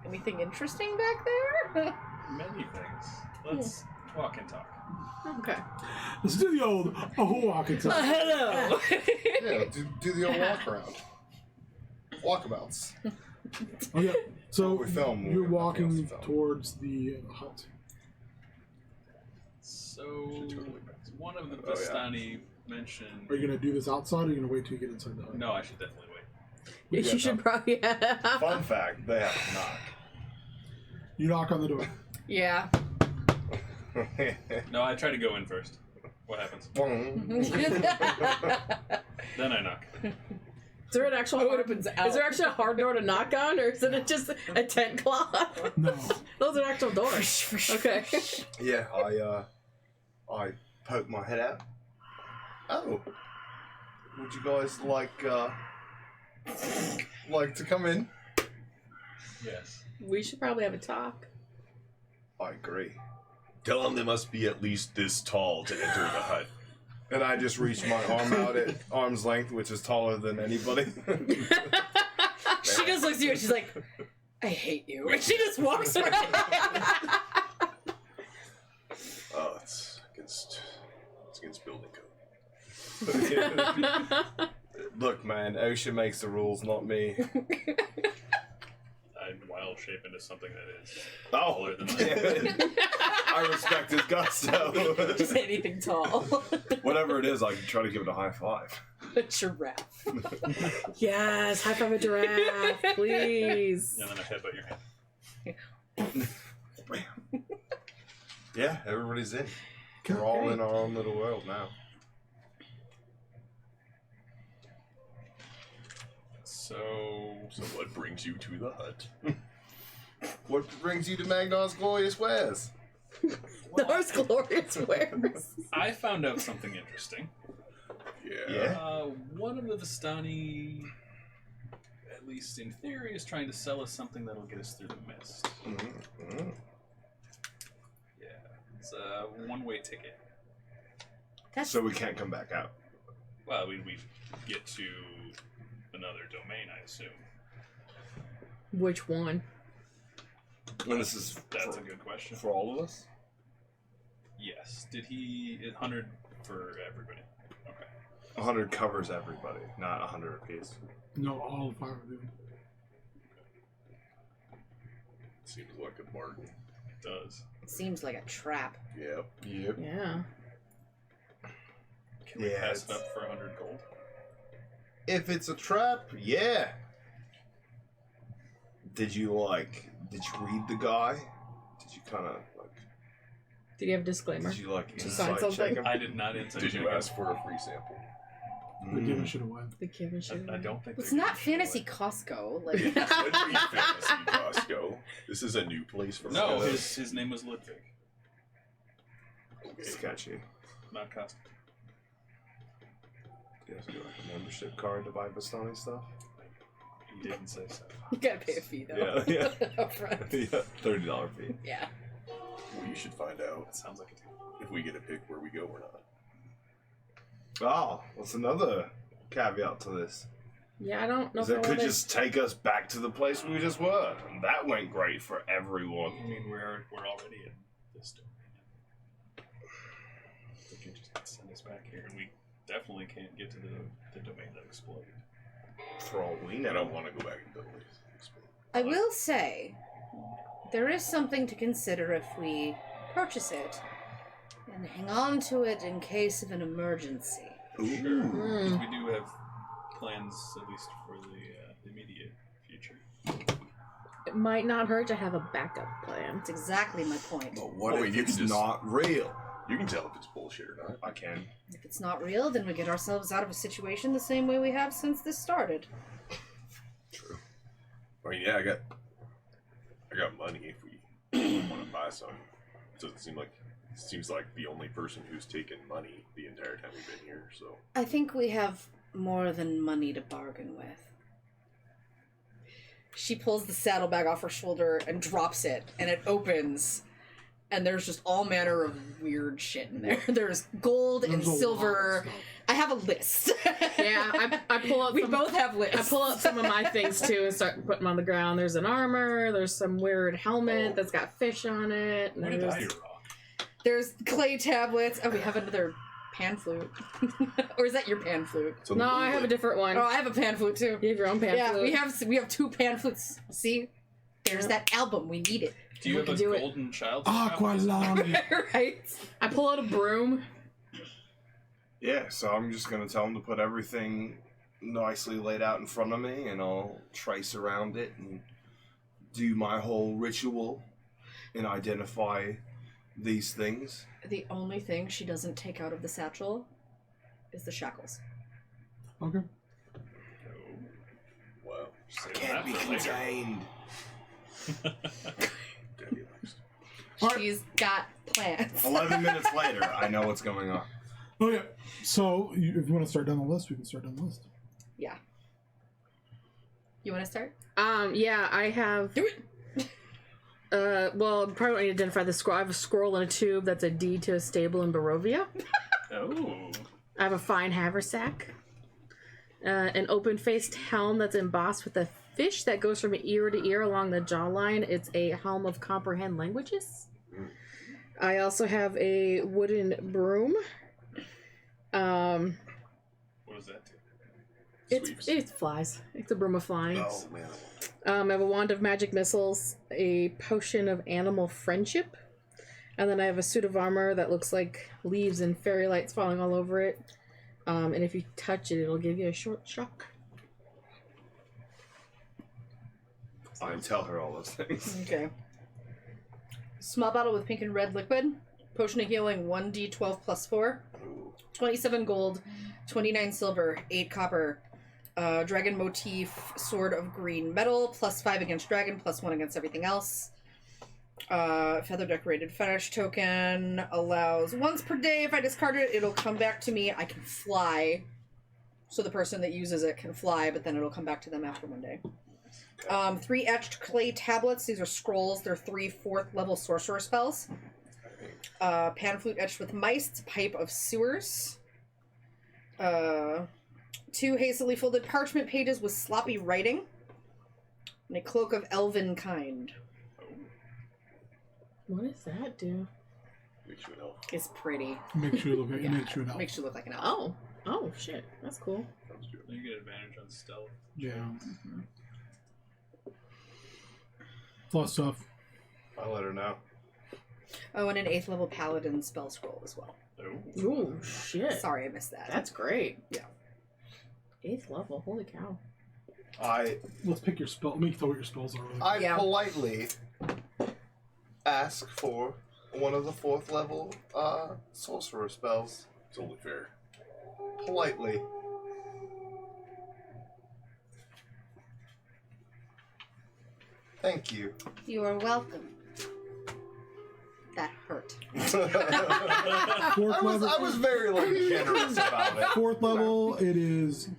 Anything interesting back there? Many things. Let's walk and talk. Okay. Let's do the old walk and talk. Hello. Yeah, do the old walk around. Walkabouts. Okay, so We film. you're Nothing else walking to film. towards the hut. So, totally one of the Oh, yeah. Vistani mentioned. Are you gonna do this outside, or are you gonna wait till you get inside the hut? No, I should definitely wait. Yeah, Yeah, you should probably. Fun fact: they have to knock. You knock on the door. Yeah. No, I try to go in first. What happens? Then I knock. Is there an actual It hard, opens out. is there actually a hard door to knock on, or is it just a tent cloth? No. Those are actual doors. Okay. Yeah, I poke my head out. Oh, would you guys like to come in? Yes. We should probably have a talk. I agree. Tell them they must be at least this tall to enter the hut. And I just reach my arm out at arm's length, which is taller than anybody. She just looks at you and she's like, I hate you. And she just walks away. Oh, it's against building code. Look, man, OSHA makes the rules, not me. I'd wild shape into something that is Oh, taller than I. I respect his gusto. Just anything tall. Whatever it is, I try to give it a high five. A giraffe. Yes, high five a giraffe, please. And then I headbutt your hand. Yeah, everybody's in. We're all Okay. in our own little world now. So what brings you to the hut? What brings you to Magnar's glorious wares? Those glorious wares. I found out something interesting. Yeah. One of the Vistani, at least in theory, is trying to sell us something that'll get us through the mist. Mm-hmm. Yeah, it's a one-way ticket. That's So we can't come back out. Well, we get to another domain, I assume. Which one? And this is That's a good question. for all of us? Yes. Did he 100 for everybody? Okay. 100 covers everybody, not 100 apiece. No, all 5 of them. Seems like a bargain. It does. seems like a trap. Yep. Yep. Yeah. Can we Yeah, pass it it's- up for 100 gold? If it's a trap, yeah. Did you read the guy? Did you kind of Did you have a disclaimer? did you like To sign insight something? check him? I did not inside Did you check ask for a free sample? The giver should have won. The given shit. I don't think It's they're not giving shit fantasy away. Costco. Like It could be Fantasy Costco. This is a new place for No, us. his name was Ludwig, Sketchy. not Costa. Do you have to do like a membership card to buy Bastani stuff? He didn't say so. you gotta pay a fee though. Yeah, Up front. yeah. $30 fee. Yeah. We should find out That sounds like a deal. if we get to pick where we go or not. Oh, what's another caveat to this? Yeah, I don't know Is if I it could wanna- just take us back to the place we just were, and that went great for everyone. I mean, we're already in this domain. They can just send us back here, and we definitely can't get to the domain that exploded. For all we I know. don't want to go back and build it. I will say, there is something to consider if we purchase it and hang on to it in case of an emergency. Sure. Hmm. Because we do have plans, at least for the immediate future. It might not hurt to have a backup plan. That's exactly my point. But what Oh, if you it's can just- not real? You can tell if it's bullshit or not. I can. If it's not real, then we get ourselves out of a situation the same way we have since this started. True. I mean, yeah, I got money if we want to buy some. It seems like the only person who's taken money the entire time we've been here. So I think we have more than money to bargain with. She pulls the saddlebag off her shoulder and drops it, and it opens, and there's just all manner of weird shit in there. There's gold and There's a lot of silver. stuff. I have a list. Yeah, I pull out We some, both have lists. I pull out some of my things too and start putting them on the ground. There's an armor. There's some weird helmet that's got fish on it. And What did I there's- rock? There's clay tablets. Oh, we have another pan flute. Or is that your pan flute? it's a No, little I have a bit- different one. Oh, I have a pan flute too. You have your own pan Yeah, flute. we have 2 pan flutes. See? There's that album. We need it. Do you We have can a do it. golden child? Aqualung. Right? I pull out a broom. Yeah, so I'm just gonna tell him to put everything nicely laid out in front of me, and I'll trace around it and do my whole ritual and identify these things. The only thing she doesn't take out of the satchel is the shackles. Okay. Save Can't be that for later. contained. Alright. She's got plans. 11 minutes later, I know what's going on. Okay, so if you want to start down the list, we can start down the list. Yeah. You want to start? Yeah, I have. Do it. Well, probably need to identify the scroll. I have a scroll in a tube that's a deed to a stable in Barovia. Oh. I have a fine haversack. An open-faced helm that's embossed with a fish that goes from ear to ear along the jawline. It's a helm of comprehend languages. I also have a wooden broom. What does that do? It flies. It's a broom of flying. Oh, man. I have a wand of magic missiles, a potion of animal friendship, and then I have a suit of armor that looks like leaves and fairy lights falling all over it. And if you touch it, it'll give you a short shock. I tell her all those things. Okay. Small bottle with pink and red liquid. Potion of healing 1d12 plus 4. 27 gold, 29 silver, 8 copper. Dragon motif, sword of green metal, plus 5 against dragon, plus 1 against everything else. Feather decorated fetish token allows once per day. If I discard it, it'll come back to me. I can fly. So the person that uses it can fly, but then it'll come back to them after 1 day. 3 etched clay tablets. These are scrolls. They're 3 4th level sorcerer spells. Pan flute etched with mice. It's a pipe of sewers. 2 hastily folded parchment pages with sloppy writing. And a cloak of elven kind. What does that do? Makes you an elf. It's pretty. Makes you look. It Yeah, makes you an elf. makes you look like an elf. Oh, shit. That's cool. Sounds good. You get advantage on stealth. Yeah. It's a lot of stuff. I'll let her know. Oh, and an 8th level paladin spell scroll as well. Oh. Ooh, shit. Sorry, I missed that. That's great. Yeah. 8th level. Holy cow. Let's pick your spell. Let me tell what your spells are. Really. I Yeah. politely ask for one of the 4th level sorcerer spells. It's only fair. Politely. Thank you. You are welcome. That hurt. Fourth level. I was very generous about it. 4th level. It is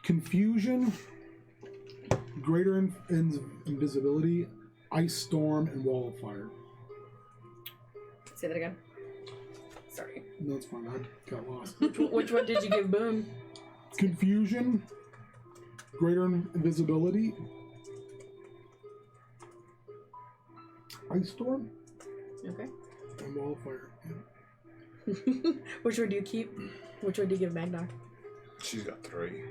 confusion, greater invisibility, ice storm, and wall of fire. Say that again. Sorry. No, it's fine. I got lost. Which one did you give Boone? Confusion, greater invisibility, ice storm, Okay. and wall of fire. Yeah. Which one do you keep? Which one do you give Magnar? She's got 3.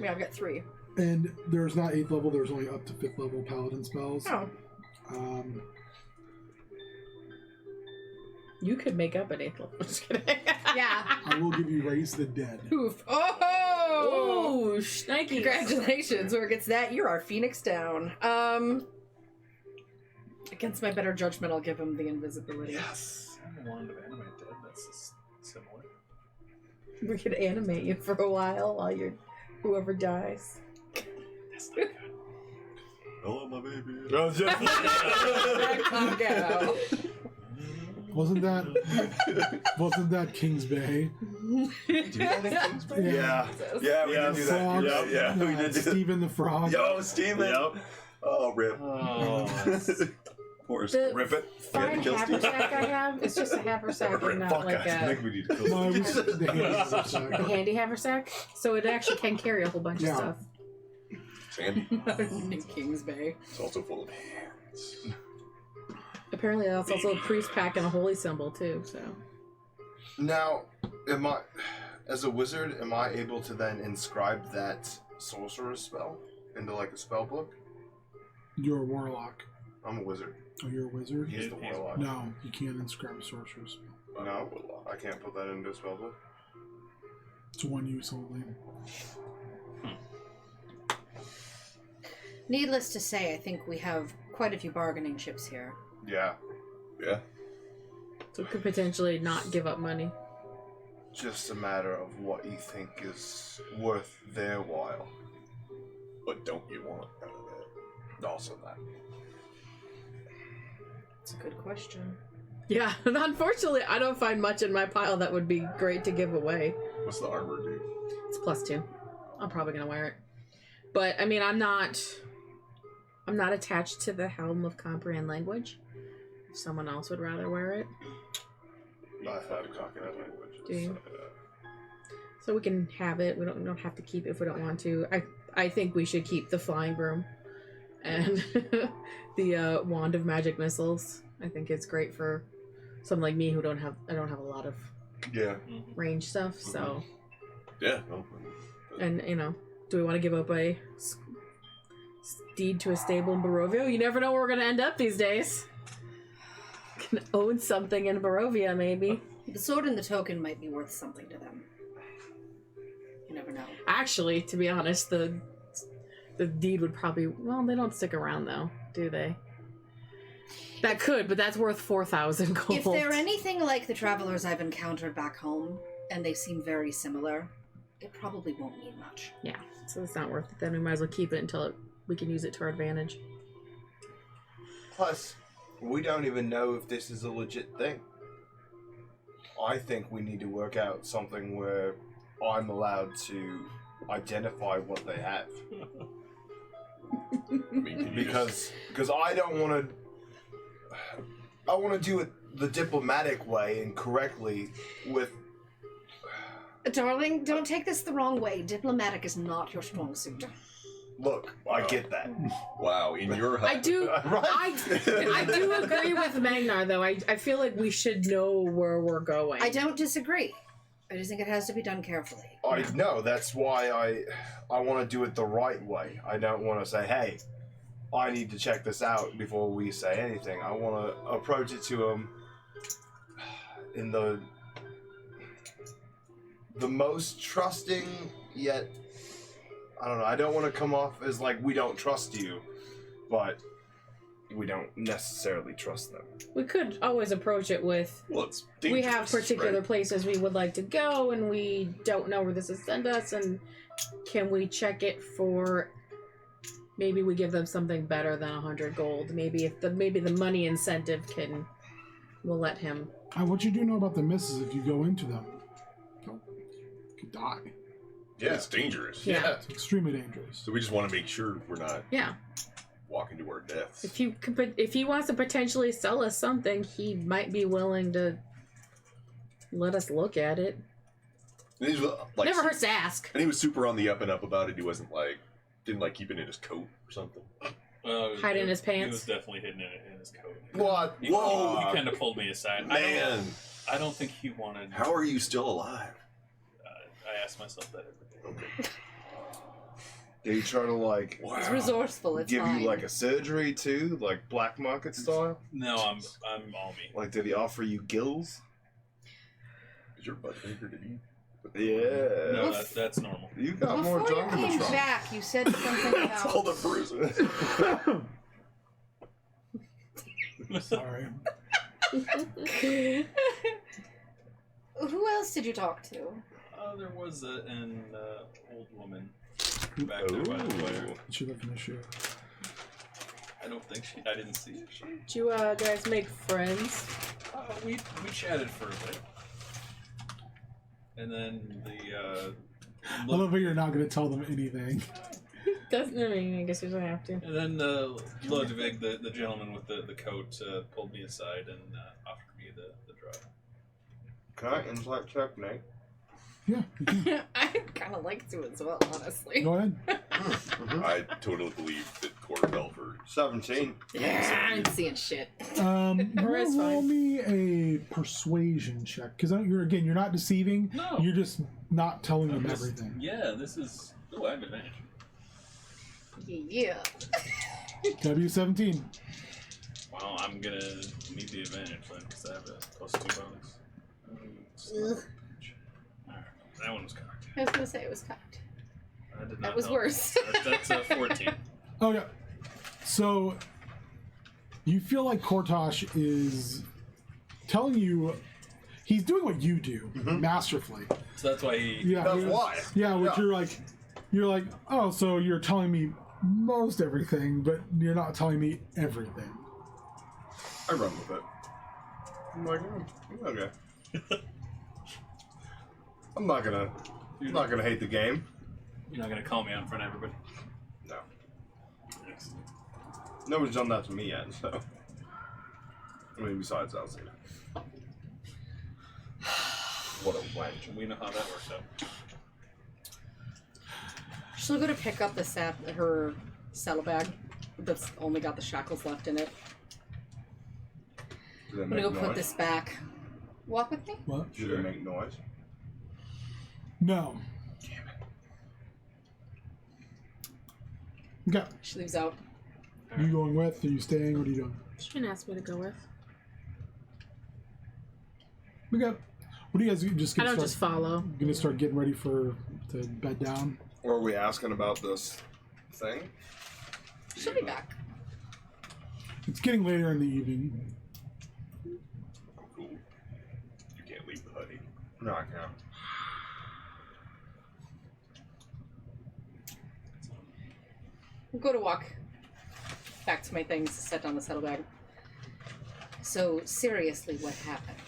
Yeah, I've got 3. And there's not 8th level. There's only up to 5th level paladin spells. Oh. You could make up an 8th level. Just kidding. Yeah. I will give you Raise the Dead. Oof. Oh! Oh, shnikes. Congratulations. Whoever gets that, you're our Phoenix down. Against my better judgment, I'll give him the invisibility. Yes. I wanted to animate dead. That's similar. We could animate you for a while you're whoever dies. That's not good. Hello, my baby. Calm down. Wasn't that King's Bay? Yeah. Yeah, we did do that. Frog. Yeah, we did do that. Steven the Frog. Yo, Steven. Yep. Oh, rip. Oh, Poor The Rip it. fine haversack I have, it's just a haversack and not like I a think we need to kill No, it him. was the handy haversack. a handy haversack. So it actually can carry a whole bunch Yeah. of stuff. Sandy. Kings Bay. It's also full of hands. Apparently that's also a priest pack and a holy symbol too, so. Now, as a wizard, am I able to then inscribe that sorcerer spell into like a spell book? You're a warlock. I'm a wizard. Oh, you're a wizard? He's the warlock. No, you can't inscribe a sorcerer's spell. No, I can't put that into a spell book. It's one use only. Needless to say, I think we have quite a few bargaining chips here. Yeah. Yeah. So it could potentially not give up money. just a matter of what you think is worth their while. But don't you want none of that? Also that. It's a good question. Yeah, unfortunately, I don't find much in my pile that would be great to give away. What's the armor do? It's +2. I'm probably gonna wear it. But, I mean, I'm not attached to the Helm of Comprehend Language. If someone else would rather wear it. I have coconut languages. Do you? So we can have it. We don't have to keep it if we don't want to. I think we should keep the flying broom and the wand of magic missiles. I think it's great for someone like me who I don't have a lot of Yeah. range stuff. So Yeah. No. and do we want to give up a steed to a stable in Barovia? You never know where we're gonna end up these days. Can own something in Barovia, maybe. The sword and the token might be worth something to them. You never know. Actually, to be honest, the deed would probably... Well, they don't stick around, though, do they? That could, but that's worth 4,000 gold. If they're anything like the travelers I've encountered back home, and they seem very similar, it probably won't mean much. Yeah, so it's not worth it. Then we might as well keep it until we can use it to our advantage. Plus, we don't even know if this is a legit thing. I think we need to work out something where I'm allowed to identify what they have. I mean, can you just- Because I don't want to. I want to do it the diplomatic way and correctly with. Darling, don't take this the wrong way. Diplomatic is not your strong suit. Look, I get that. Wow, in your I do... Right? I do agree with Magnar, though. I feel like we should know where we're going. I don't disagree. I just think it has to be done carefully. I know. That's why I want to do it the right way. I don't want to say, "Hey, I need to check this out" before we say anything. I want to approach it to them in the most trusting yet. I don't know. I don't want to come off as like we don't trust you, but we don't necessarily trust them. We could always approach it with... Well, it's We dangerous, have particular right? places we would like to go, and we don't know where this will send us, and can we check it for... Maybe we give them something better than 100 gold. Maybe if the money incentive will let him. What you do know about the misses if you go into them? You could die. Yeah, it's dangerous. Yeah. It's extremely dangerous. So we just want to make sure we're not Yeah. walking to our deaths. If he wants to potentially sell us something, he might be willing to let us look at it. And he was, like, Never hurts to ask. And he was super on the up and up about it. He wasn't didn't keep it in his coat or something. Hide in his pants? He was definitely hidden in his coat. What? He kind of pulled me aside. Man, I don't think he wanted... how are you still alive? I ask myself that every day. Okay. Did he try to like It's resourceful. It's give fine. you like a surgery too, like black market style? No, I'm all me. Like, did he offer you gills? Is your butt bigger to be? Yeah. No, that's normal. You got more Before junk in you the came trunk. back, you said something It's all about... the bruises. Sorry. Who else did you talk to? There was an old woman back there by the fire. She lived in the shoe. I don't think I didn't see her. Did you guys make friends? We chatted for a bit. And then the I love how you're not going to tell them anything. Doesn't I mean? I guess you don't have to. and then Ludwig, the gentleman with the coat, pulled me aside and offered me the drug. Can I intellect check, Nate? Yeah, you can. I kind of like to as well, honestly. Go ahead. I totally believe that Core fell for 17. Yeah, I ain't seeing shit. You It's roll fine. me a persuasion check because you're not deceiving. No. You're just not telling them I'm just- everything. Yeah, this is... Oh, I have advantage. Yeah. W17. Well, I'm gonna need the advantage then, because I have a +2 bonus. Ugh. Alright, that one was cocked. I was gonna say it was cocked. I did not That was help. worse. That's 14. Oh yeah. So you feel like Kortosh is telling you. he's doing what you do masterfully. So that's why he. Yeah, That's why. Yeah, which Yeah. you're like, oh, so you're telling me most everything, but you're not telling me everything. I run with it. I'm like, okay. I'm not gonna hate the game. You're not gonna call me out in front of everybody. No. Yes. Nobody's done that to me yet, so. I mean, besides Alcina. What a wench. We know how that works out. She'll go to pick up her saddlebag that's only got the shackles left in it. Do they I'm make gonna go put noise? this back. Walk with me? What? Do they make noise? No. Okay. She leaves out. You going with? Are you staying? What are you doing? She didn't ask me to go with. Okay. What do you guys just I gonna don't just follow. Gonna start getting ready to bed down? Or are we asking about this thing? She'll be back. It's getting later in the evening. Cool. You can't leave the hut. No, I can't. I'll go to walk back to my things, set down the saddlebag. So, seriously, what happened?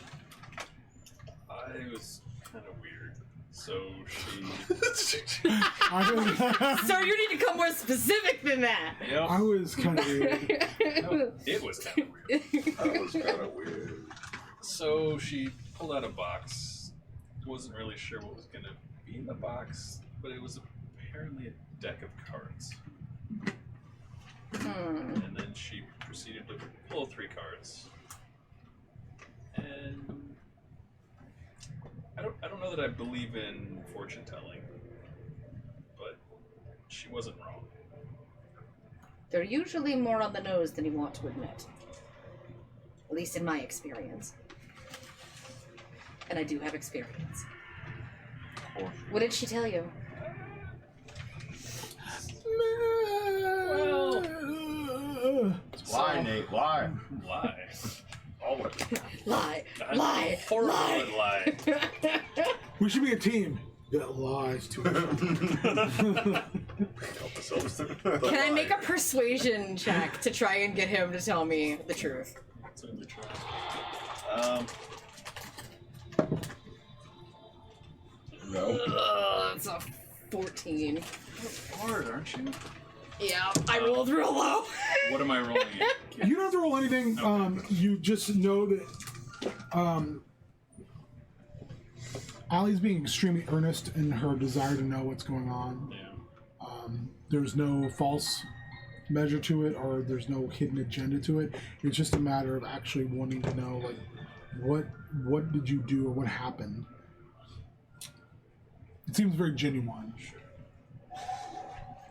I was kind of weird. So she. Sir, you need to come more specific than that! Yep. I was kind of weird. No, it was kind of weird. That was kind of weird. So she pulled out a box. Wasn't really sure what was going to be in the box, but it was apparently a deck of cards. And then she proceeded to pull 3 cards. And I don't know that I believe in fortune telling, but she wasn't wrong. They're usually more on the nose than you want to admit. At least in my experience. And I do have experience. What did she tell you? Lie, Nate, lie. Lie. All of it. Lie! I'm Lie! horrible Lie! at lie. We should be a team that lies to each other. Help us out. Can I make a persuasion check to try and get him to tell me the truth? That's what we try. No. It's a 14. Hard, aren't you? Yeah, I rolled real low. What am I rolling in? You don't have to roll anything. You just know that Allie's being extremely earnest in her desire to know what's going on. Yeah. There's no false measure to it, or there's no hidden agenda to it. It's just a matter of actually wanting to know, like, what did you do or what happened. It seems very genuine,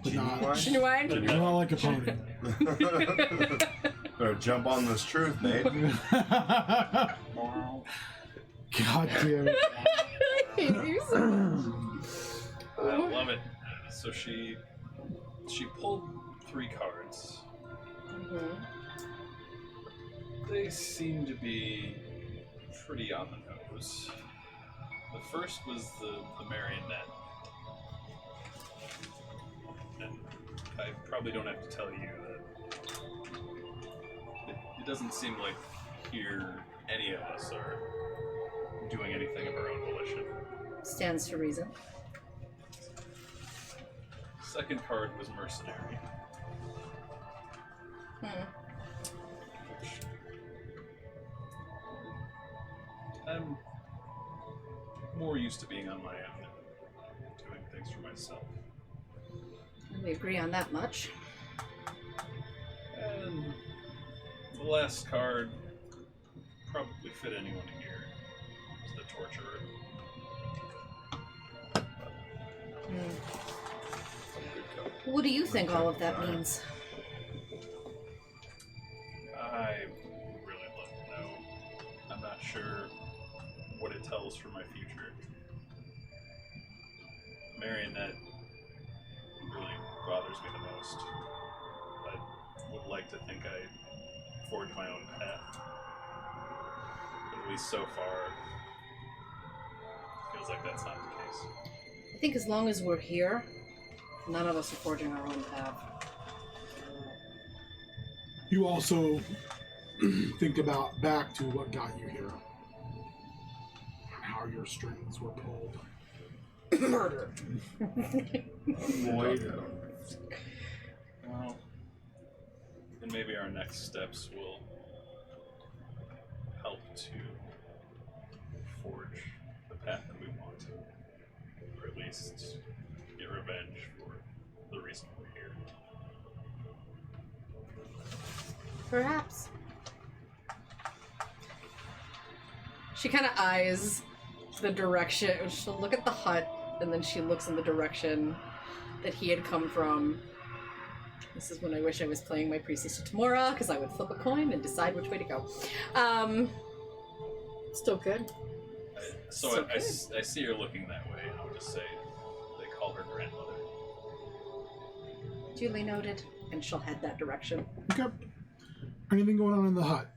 but not Genuine? not like a pony. Better jump on this truth, Nate. God damn it. I love it. So she pulled 3 cards. They seem to be pretty on the nose. The first was the marionette. And I probably don't have to tell you that it doesn't seem like here any of us are doing anything of our own volition. Stands to reason. Second card was mercenary. Which I'm more used to being on my own and doing things for myself. We agree on that much. And the last card probably fit anyone here. It's the torturer. What do you think all of that means? I really love to know. I'm not sure what it tells for my future. Marionette really bothers me the most. I would like to think I forged my own path. But at least so far, feels like that's not the case. I think as long as we're here, none of us are forging our own path. You also think about back to what got you here. And how your strings were pulled. Murder. Boy. Well, and maybe our next steps will help to forge the path that we want, or at least get revenge for the reason we're here. Perhaps. She kind of eyes the direction. She'll look at the hut, and then she looks in the direction that he had come from. This is when I wish I was playing my Priestess of Tamora, because I would flip a coin and decide which way to go. Still good. So I see her looking that way, and I'll just say they call her grandmother. Duly noted. And she'll head that direction. Okay. Anything going on in the hut?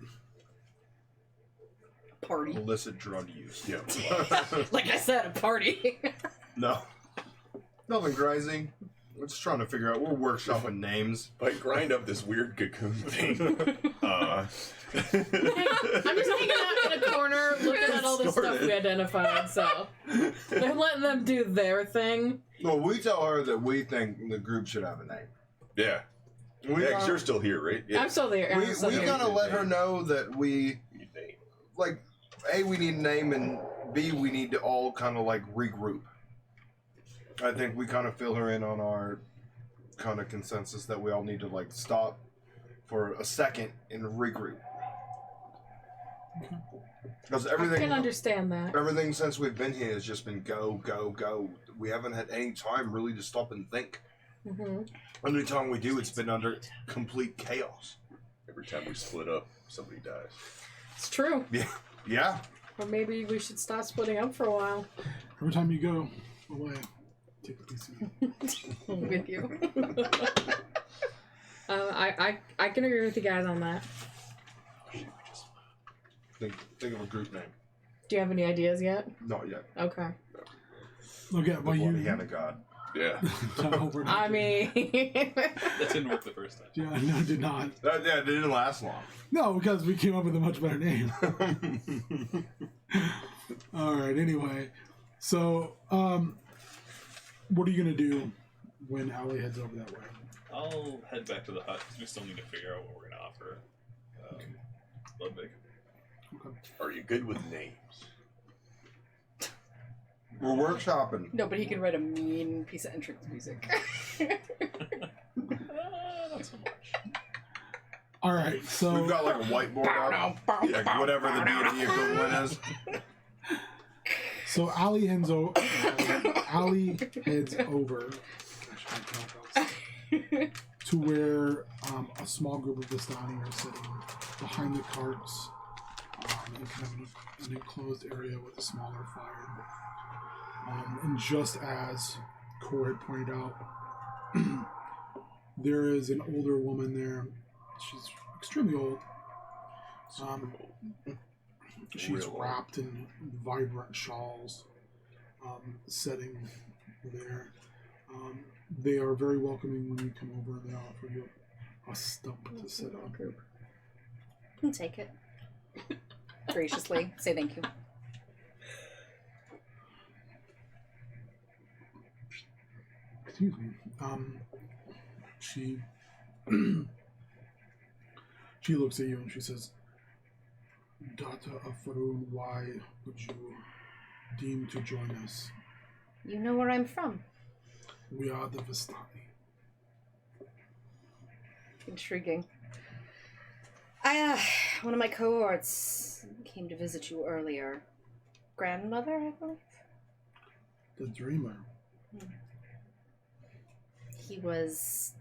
Party. Illicit drug use. Yeah. Like I said, a party. No. Nothing crazy. We're just trying to figure out. We're workshopping names. Like grind up this weird cocoon thing. I'm just hanging out in a corner looking at all the Snort stuff it. we identified, so they're letting them do their thing. Well, we tell her that we think the group should have a name. Yeah. We, Yeah, 'cause you're still here, right? Yeah. I'm still there. we, I'm still we here. gotta let her know that we, You name. like, A, we need a name, and B, we need to all kind of, like, regroup. I think we kind of fill her in on our kind of consensus that we all need to, like, stop for a second and regroup. Because I everything, can understand that. everything since we've been here has just been go, go, go. We haven't had any time really to stop and think. Mm-hmm. Every time we do, it's been under complete chaos. Every time we split up, somebody dies. It's true. Yeah. Or maybe we should stop splitting up for a while. Every time you go away, take a piece of me. With you. I can agree with you guys on that. Think of a group name. Do you have any ideas yet? Not yet. Okay. Look at The well, bloody you. hand of God. Yeah. No, we're not I doing mean, That didn't work the first time. Yeah, no, it did not. Yeah, it didn't last long. No, because we came up with a much better name. All right. Anyway, so what are you gonna do when Allie heads over that way? I'll head back to the hut because we still need to figure out what we're gonna offer Ludwig. Are you good with names? We're workshopping. No, but he could write a mean piece of entrance music. Not so much. All right. So We've got like a whiteboard up. Yeah, whatever the D&D equivalent is. So Allie heads over. Allie heads over to where a small group of Vistani are sitting behind the carts in kind of an enclosed area with a smaller fire. And just as Core had pointed out, there is an older woman there. She's extremely old. She's Real old. wrapped in vibrant shawls, sitting there. They are very welcoming when you come over, and they offer you a stump to sit on. I'll take it. Graciously. Say thank you. Excuse me. She she looks at you and she says, "Daughter of Faroon, why would you deem to join us? You know where I'm from. We are the Vistani." Intriguing. One of my cohorts came to visit you earlier. Grandmother, I believe? The Dreamer. He was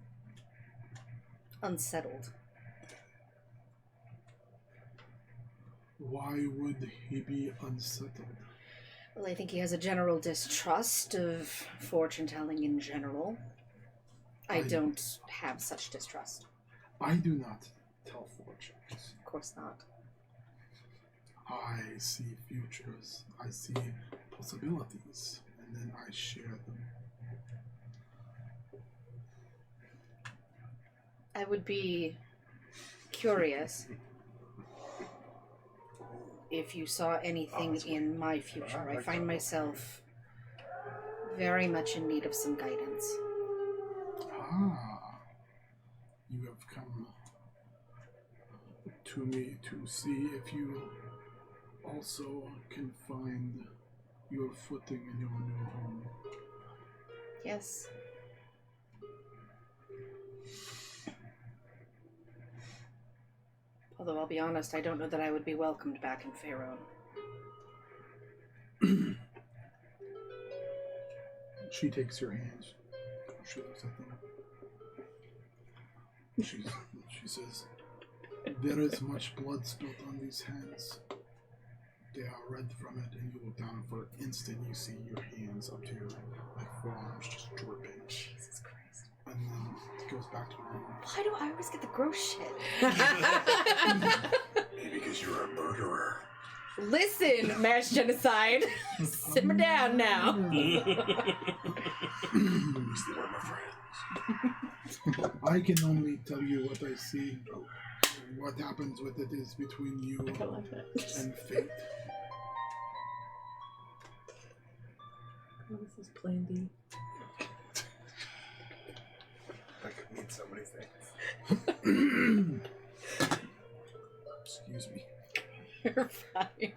unsettled. Why would he be unsettled? Well, I think he has a general distrust of fortune telling in general. I don't have such distrust. I do not tell fortunes. Of course not. I see futures. I see possibilities, and then I share them. I would be curious if you saw anything in my future. I find myself very much in need of some guidance. Ah, you have come to me to see if you also can find your footing in your new home. Yes. Although I'll be honest, I don't know that I would be welcomed back in Faerun. She takes your hands. She looks at them. She says, "There is much blood spilled on these hands. They are red from it, and you look down, and for an instant you see your hands up to your forearms just dripping. Jesus Christ. And then it goes back to her room. Why do I always get the gross shit? Maybe because you're a murderer. Listen, mass genocide. Simmer down now. At least they were my friends. I can only tell you what I see. What happens with it is between you I kind of like that. and fate. Oh, this is Plan D. I could mean so many things. Excuse me. You're fine.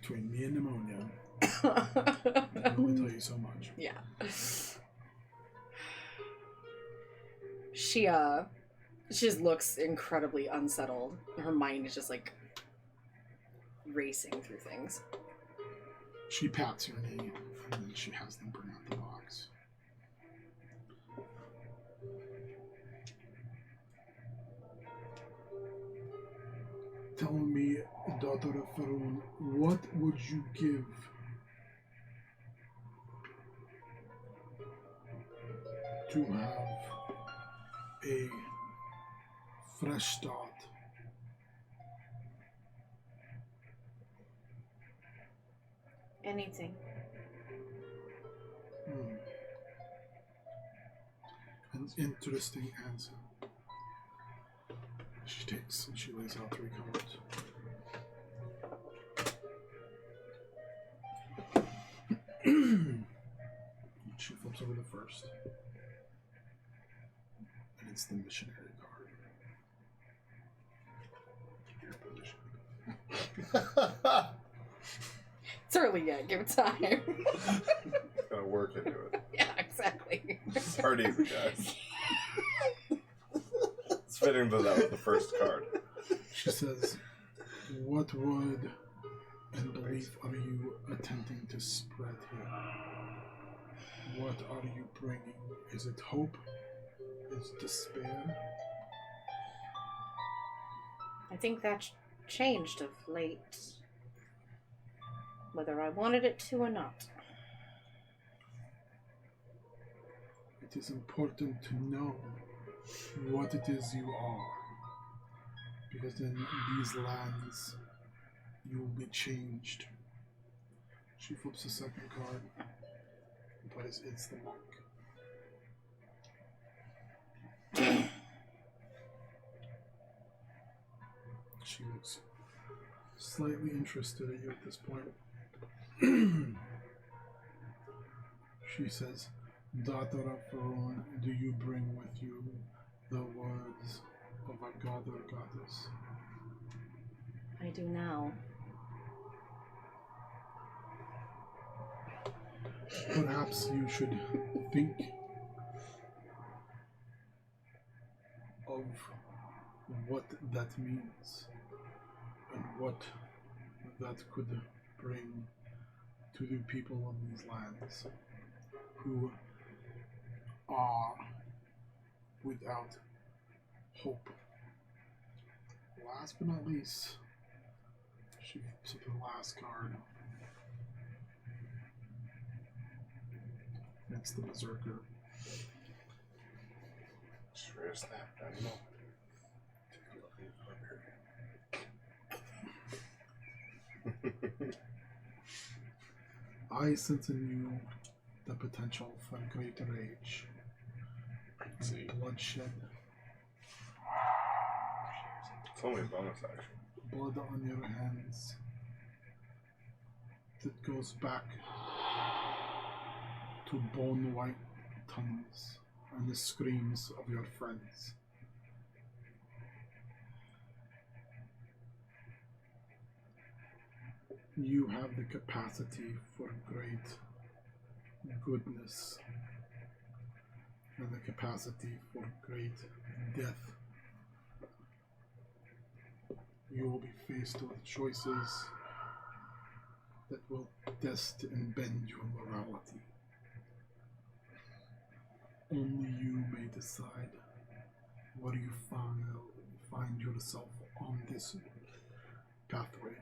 Between me and pneumonia, I can only tell you so much. Yeah. She just looks incredibly unsettled. Her mind is just like racing through things. She pats your knee, and then she has them bring out the box. Tell me, daughter of Faerun, what would you give to have a fresh start? Anything. An interesting answer. She takes and she lays out 3 cards. She flips over the first. And it's the missionary card. Your position. It's early yet. Give it time. Gotta work into it. Yeah, exactly. It's hard easy, guys. It's fitting that that was the first card. She says, what word and belief are you attempting to spread here? What are you bringing? Is it hope? Is it despair? I think that's changed of late. Whether I wanted it to or not. It is important to know what it is you are, because in these lands you will be changed. She flips the second card and plays It's the Monk. She looks slightly interested at you at this point. She says, daughter of Faerun, do you bring with you the words of a god or goddess? I do now. Perhaps you should think of what that means and what that could bring to the people of these lands who are without hope. Last but not least, she flips up the last card. It's the Berserker. Sure is that. I don't know. I sense in you the potential for great rage, See. bloodshed, It's only a bonus action. blood on your hands that goes back to bone-white tongues and the screams of your friends. You have the capacity for great goodness and the capacity for great death. You will be faced with choices that will test and bend your morality. Only you may decide where you find yourself on this pathway.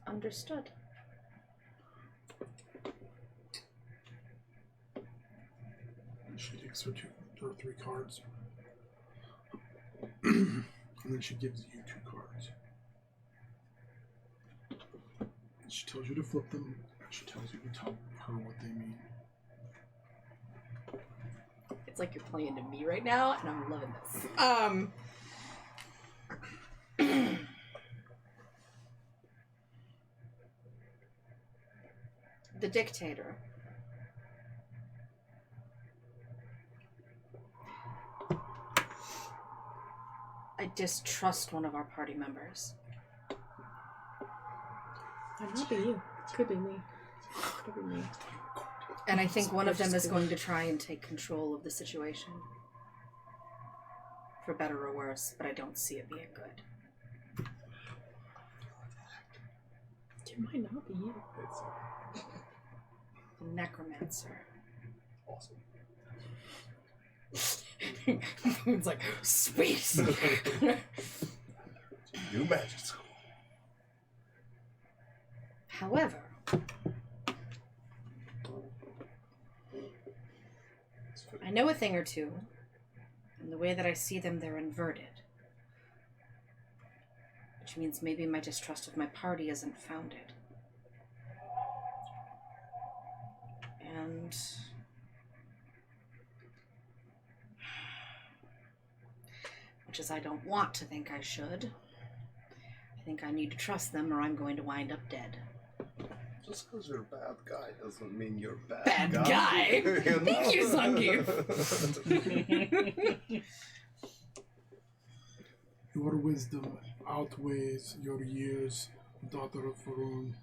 Understood. She takes her three cards. And then she gives you 2 cards. She tells you to flip them, and she tells you to tell her what they mean. It's like you're playing to me right now, and I'm loving this. The dictator. I distrust one of our party members. Might not be you. Could be me. Could be me. And I think one of them is going to try and take control of the situation. For better or worse, but I don't see it being good. It might not be you. The necromancer. Awesome. It's like, sweet! New magic school. However, I know a thing or two, and the way that I see them, they're inverted. Which means maybe my distrust of my party isn't founded. And much as I don't want to think I should, I think I need to trust them or I'm going to wind up dead. Just because you're a bad guy doesn't mean you're a bad, Bad guy? Thank you, Zangief. Your wisdom outweighs your years, daughter of Faroon.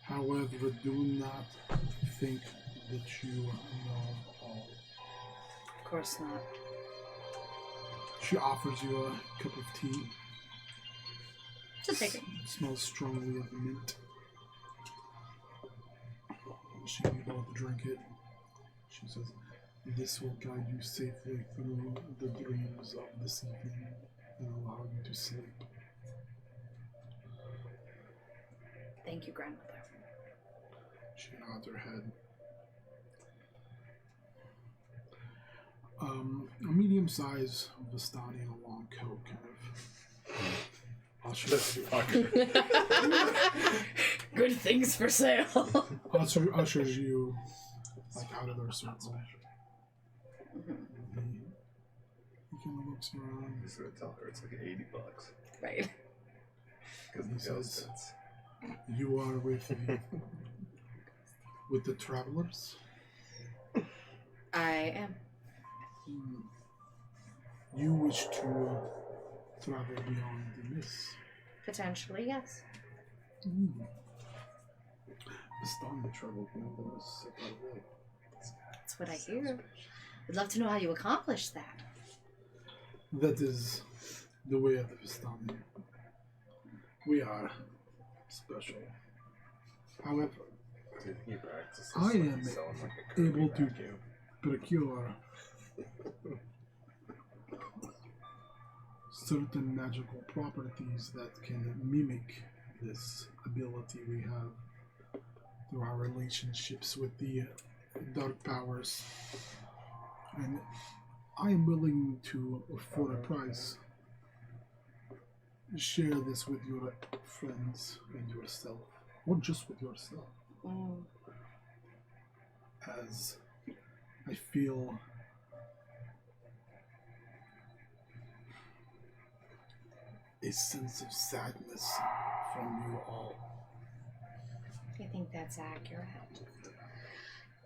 However, do not think that you know all. Of course not. She offers you a cup of tea. Just take it. Smells strongly of mint. She will both drink it. She says, "This will guide you safely through the dreams of this evening and allow you to sleep." Thank you, grandmother. She nods her head. A medium-sized Vistani in a long coat, kind of. Good things for sale. Ushers you like out of their circle. He kind of looks around. I'm just gonna tell her it's like $80. Right. Because He the says- sense. You are with the travelers. I am. You wish to travel beyond the mist. Potentially, yes. Vistani traveled beyond the mist. That's what I hear. I'd love to know how you accomplished that. That is the way of the Vistani. We are special. However, He practices I like am he's selling like a Kirby able to vacuum. procure certain magical properties that can mimic this ability we have through our relationships with the dark powers And I am willing to, for a price, share this with your friends and yourself, or just with yourself, as I feel a sense of sadness from you all. I think that's accurate.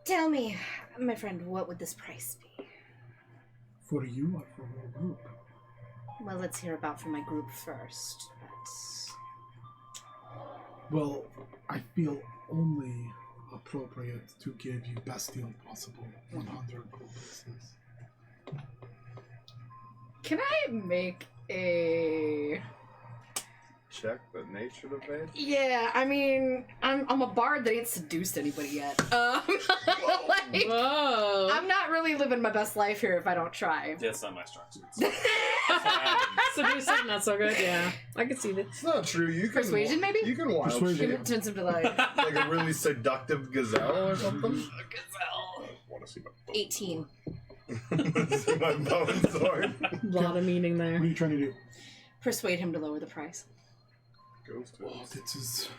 Tell me, my friend, what would this price be? For you or for your group? Well, let's hear about from my group first. Well, I feel only appropriate to give you best deal possible, 100 gold pieces. Can I make a... Check the nature of it. Yeah, I mean, I'm a bard that ain't seduced anybody yet. Like, Whoa. I'm not really living my best life here if I don't try. That's not my strong suit. Seducing, not so good, yeah. I can see that. It's not true. You can Persuasion, maybe? You can wild Persuasion. shape Turns him to like like a really seductive gazelle or something. gazelle. I want to see my bow. 18. See my bow and sword. A lot of meaning What there. are you trying to do? Persuade him to lower the price. Ghost Oh, titties. this is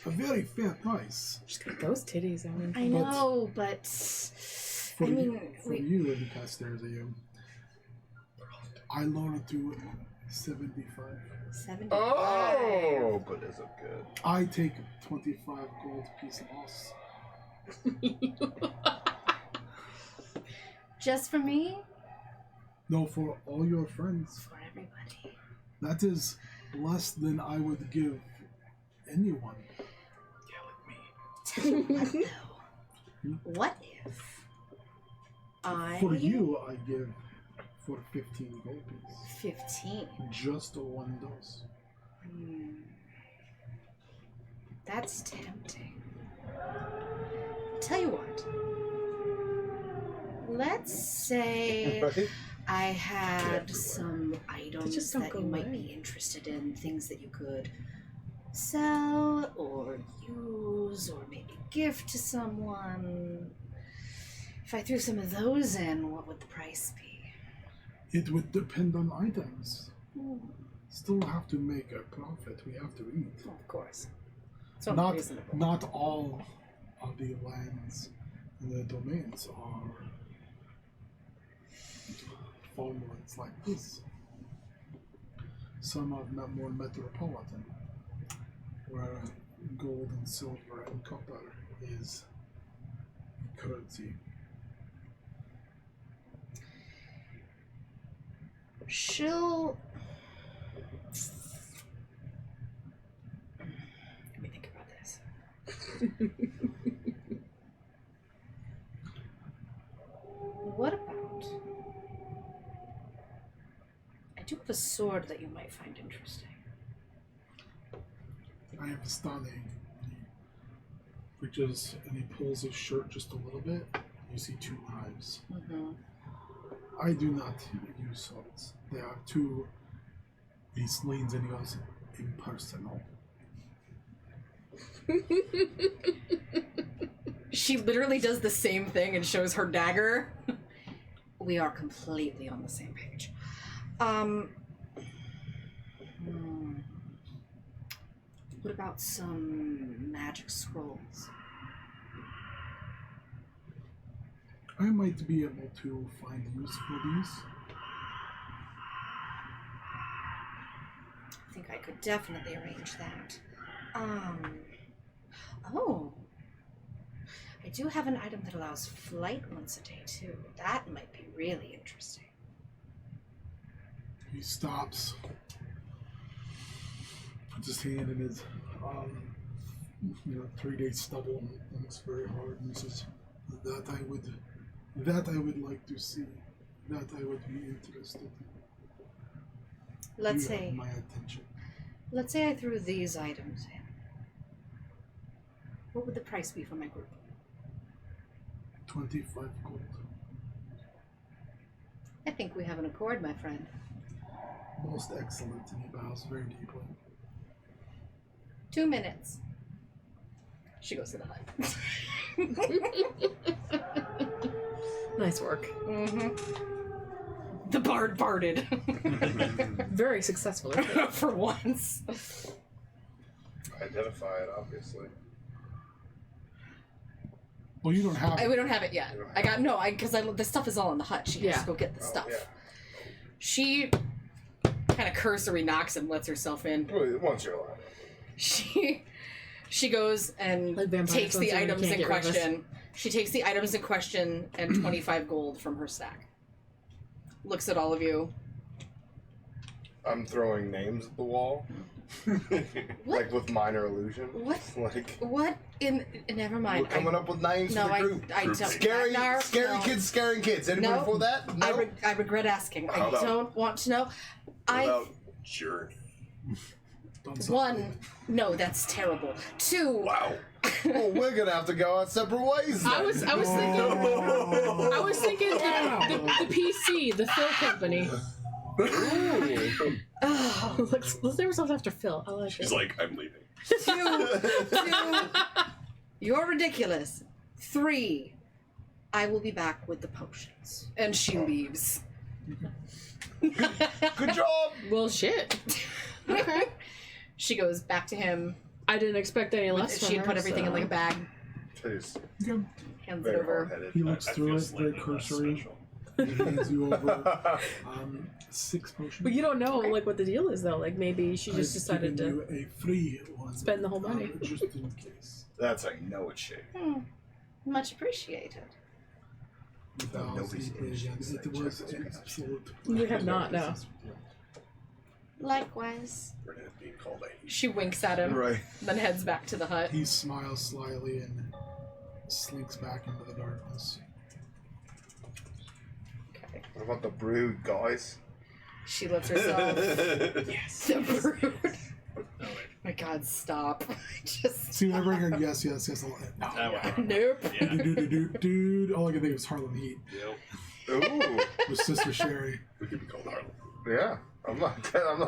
a very fair price. Just got those titties, I mean. I know, but For I mean, you, for we- you, and he kind of stares at you. I lower it to 75. 75. Oh, but is it good? I take 25 gold piece loss. Just for me? No, for all your friends. For everybody. That is less than I would give anyone. Tell you what, though. What if I... For you, I give for 15 gold piece. 15. Just one dose. That's tempting. Tell you what. Let's say Right? I had some items just don't that go you might away. be interested in, things that you could sell or use or maybe gift to someone. If I threw some of those in, what would the price be? It would depend on items. Still have to make a profit. We have to eat. Well, of course. So Not, reasonable. not all of the lands and the domains are farmlands like this. Some are more metropolitan, where gold and silver and copper is currency. She'll... Let me think about this. What about... I do have a sword that you might find interesting. I have stunning. He reaches and he pulls his shirt just a little bit. You see two knives. I do not use swords. They are too. He leans and he goes, impersonal. She literally does the same thing and shows her dagger. We are completely on the same page. What about some magic scrolls? I might be able to find use for these. I think I could definitely arrange that. Oh. I do have an item that allows flight once a day, too. That might be really interesting. He stops, puts his hand in his, 3-day stubble and looks very hard and says, that I would like to see. That I would be interested in. Let's You have say my attention. I threw these items in. What would the price be for my group? 25 gold. I think we have an accord, my friend. Most excellent, and he bows very deeply. 2 minutes. She goes to the hut. Nice work. Mm-hmm. The bard barded. Very successful. For once. Identify it, obviously. Well, you don't have it. We don't have it yet. Because the stuff is all in the hut. She has to go get the stuff. Yeah. She kind of cursory knocks and lets herself in. Well, once you're alive. She goes and Like vampires, takes the once you're in, you items can't in get rid of us. question. She takes the items in question and 25 gold from her stack. Looks at all of you. I'm throwing names at the wall. Like with minor illusion. What? Like What in? Never mind. we're coming up with names No, for the group. I don't. Scary No, kids scaring kids. Anybody No. for that? No. I regret asking. How I about- don't want to know. What about journey? One, no, that's terrible. Two, Wow. Well, we're gonna have to go our separate ways. I then. was thinking the PC, the Phil company. oh, Let's name ourselves after Phil. I like She's it. like, I'm leaving. two, you're ridiculous. 3, I will be back with the potions. And she leaves. Good job. Well, shit. Okay. She goes back to him. I didn't expect any less from She her, put everything in like a bag, Please. hands it Very over. hard-headed. He looks I through feel it very slightly less cursory. special. He hands you over 6 potions. But you don't know like what the deal is though. Like maybe she just I've decided given to you a free one. spend the whole money. Just in case. That's like no it's shade. Much appreciated. Without Nobody's sleeping again. interested. It was an absolute. You have not, no. Likewise. We're not being called a She winks at him, Right. then heads back to the hut. He smiles slyly and slinks back into the darkness. Okay. What about the brood, guys? She lets herself. Yes. The brood. No, wait. My God, stop! Just See, whenever I hear yes, yes, yes, no. That one. nope. Yeah. Dude. All I can think of is Harlem Heat Yep. Ooh. with Sister Sherry. We could be called Harlem. Yeah. I'm not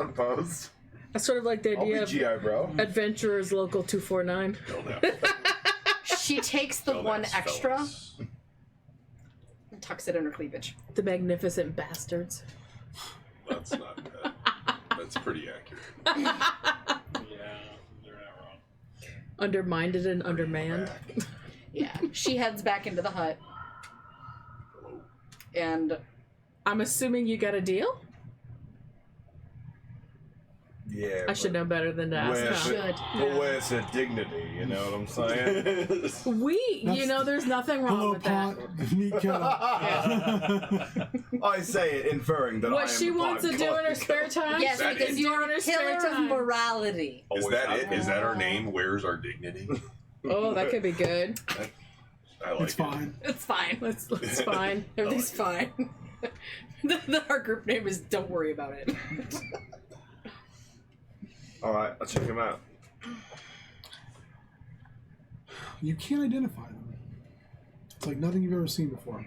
opposed. I sort of like the I'll be idea of GI bro. Adventurers Local 249. Tell them. She takes the Tell one them, extra fellas. and tucks it in her cleavage. The Magnificent Bastards. That's not bad. That's pretty accurate. Yeah, they're not wrong. Undermined and undermanned. Yeah. She heads back into the hut, and I'm assuming you got a deal? Yeah. I should know better than to ask. Where's huh? should. But where's the dignity? You know what I'm saying? There's nothing wrong Hello, with that. pot. Meat kettle. I say it, inferring that I What am she the wants to pot do in her collector. spare time? yes, that because it? you're in her a spare killer of time. morality. Is that it? Is that our name? Where's our dignity? Oh, that could be good. I like It's fine. It's fine. It's fine. Everything's fine. Our group name is "Don't worry about it." All right, I'll check him out. You can't identify them. It's like nothing you've ever seen before.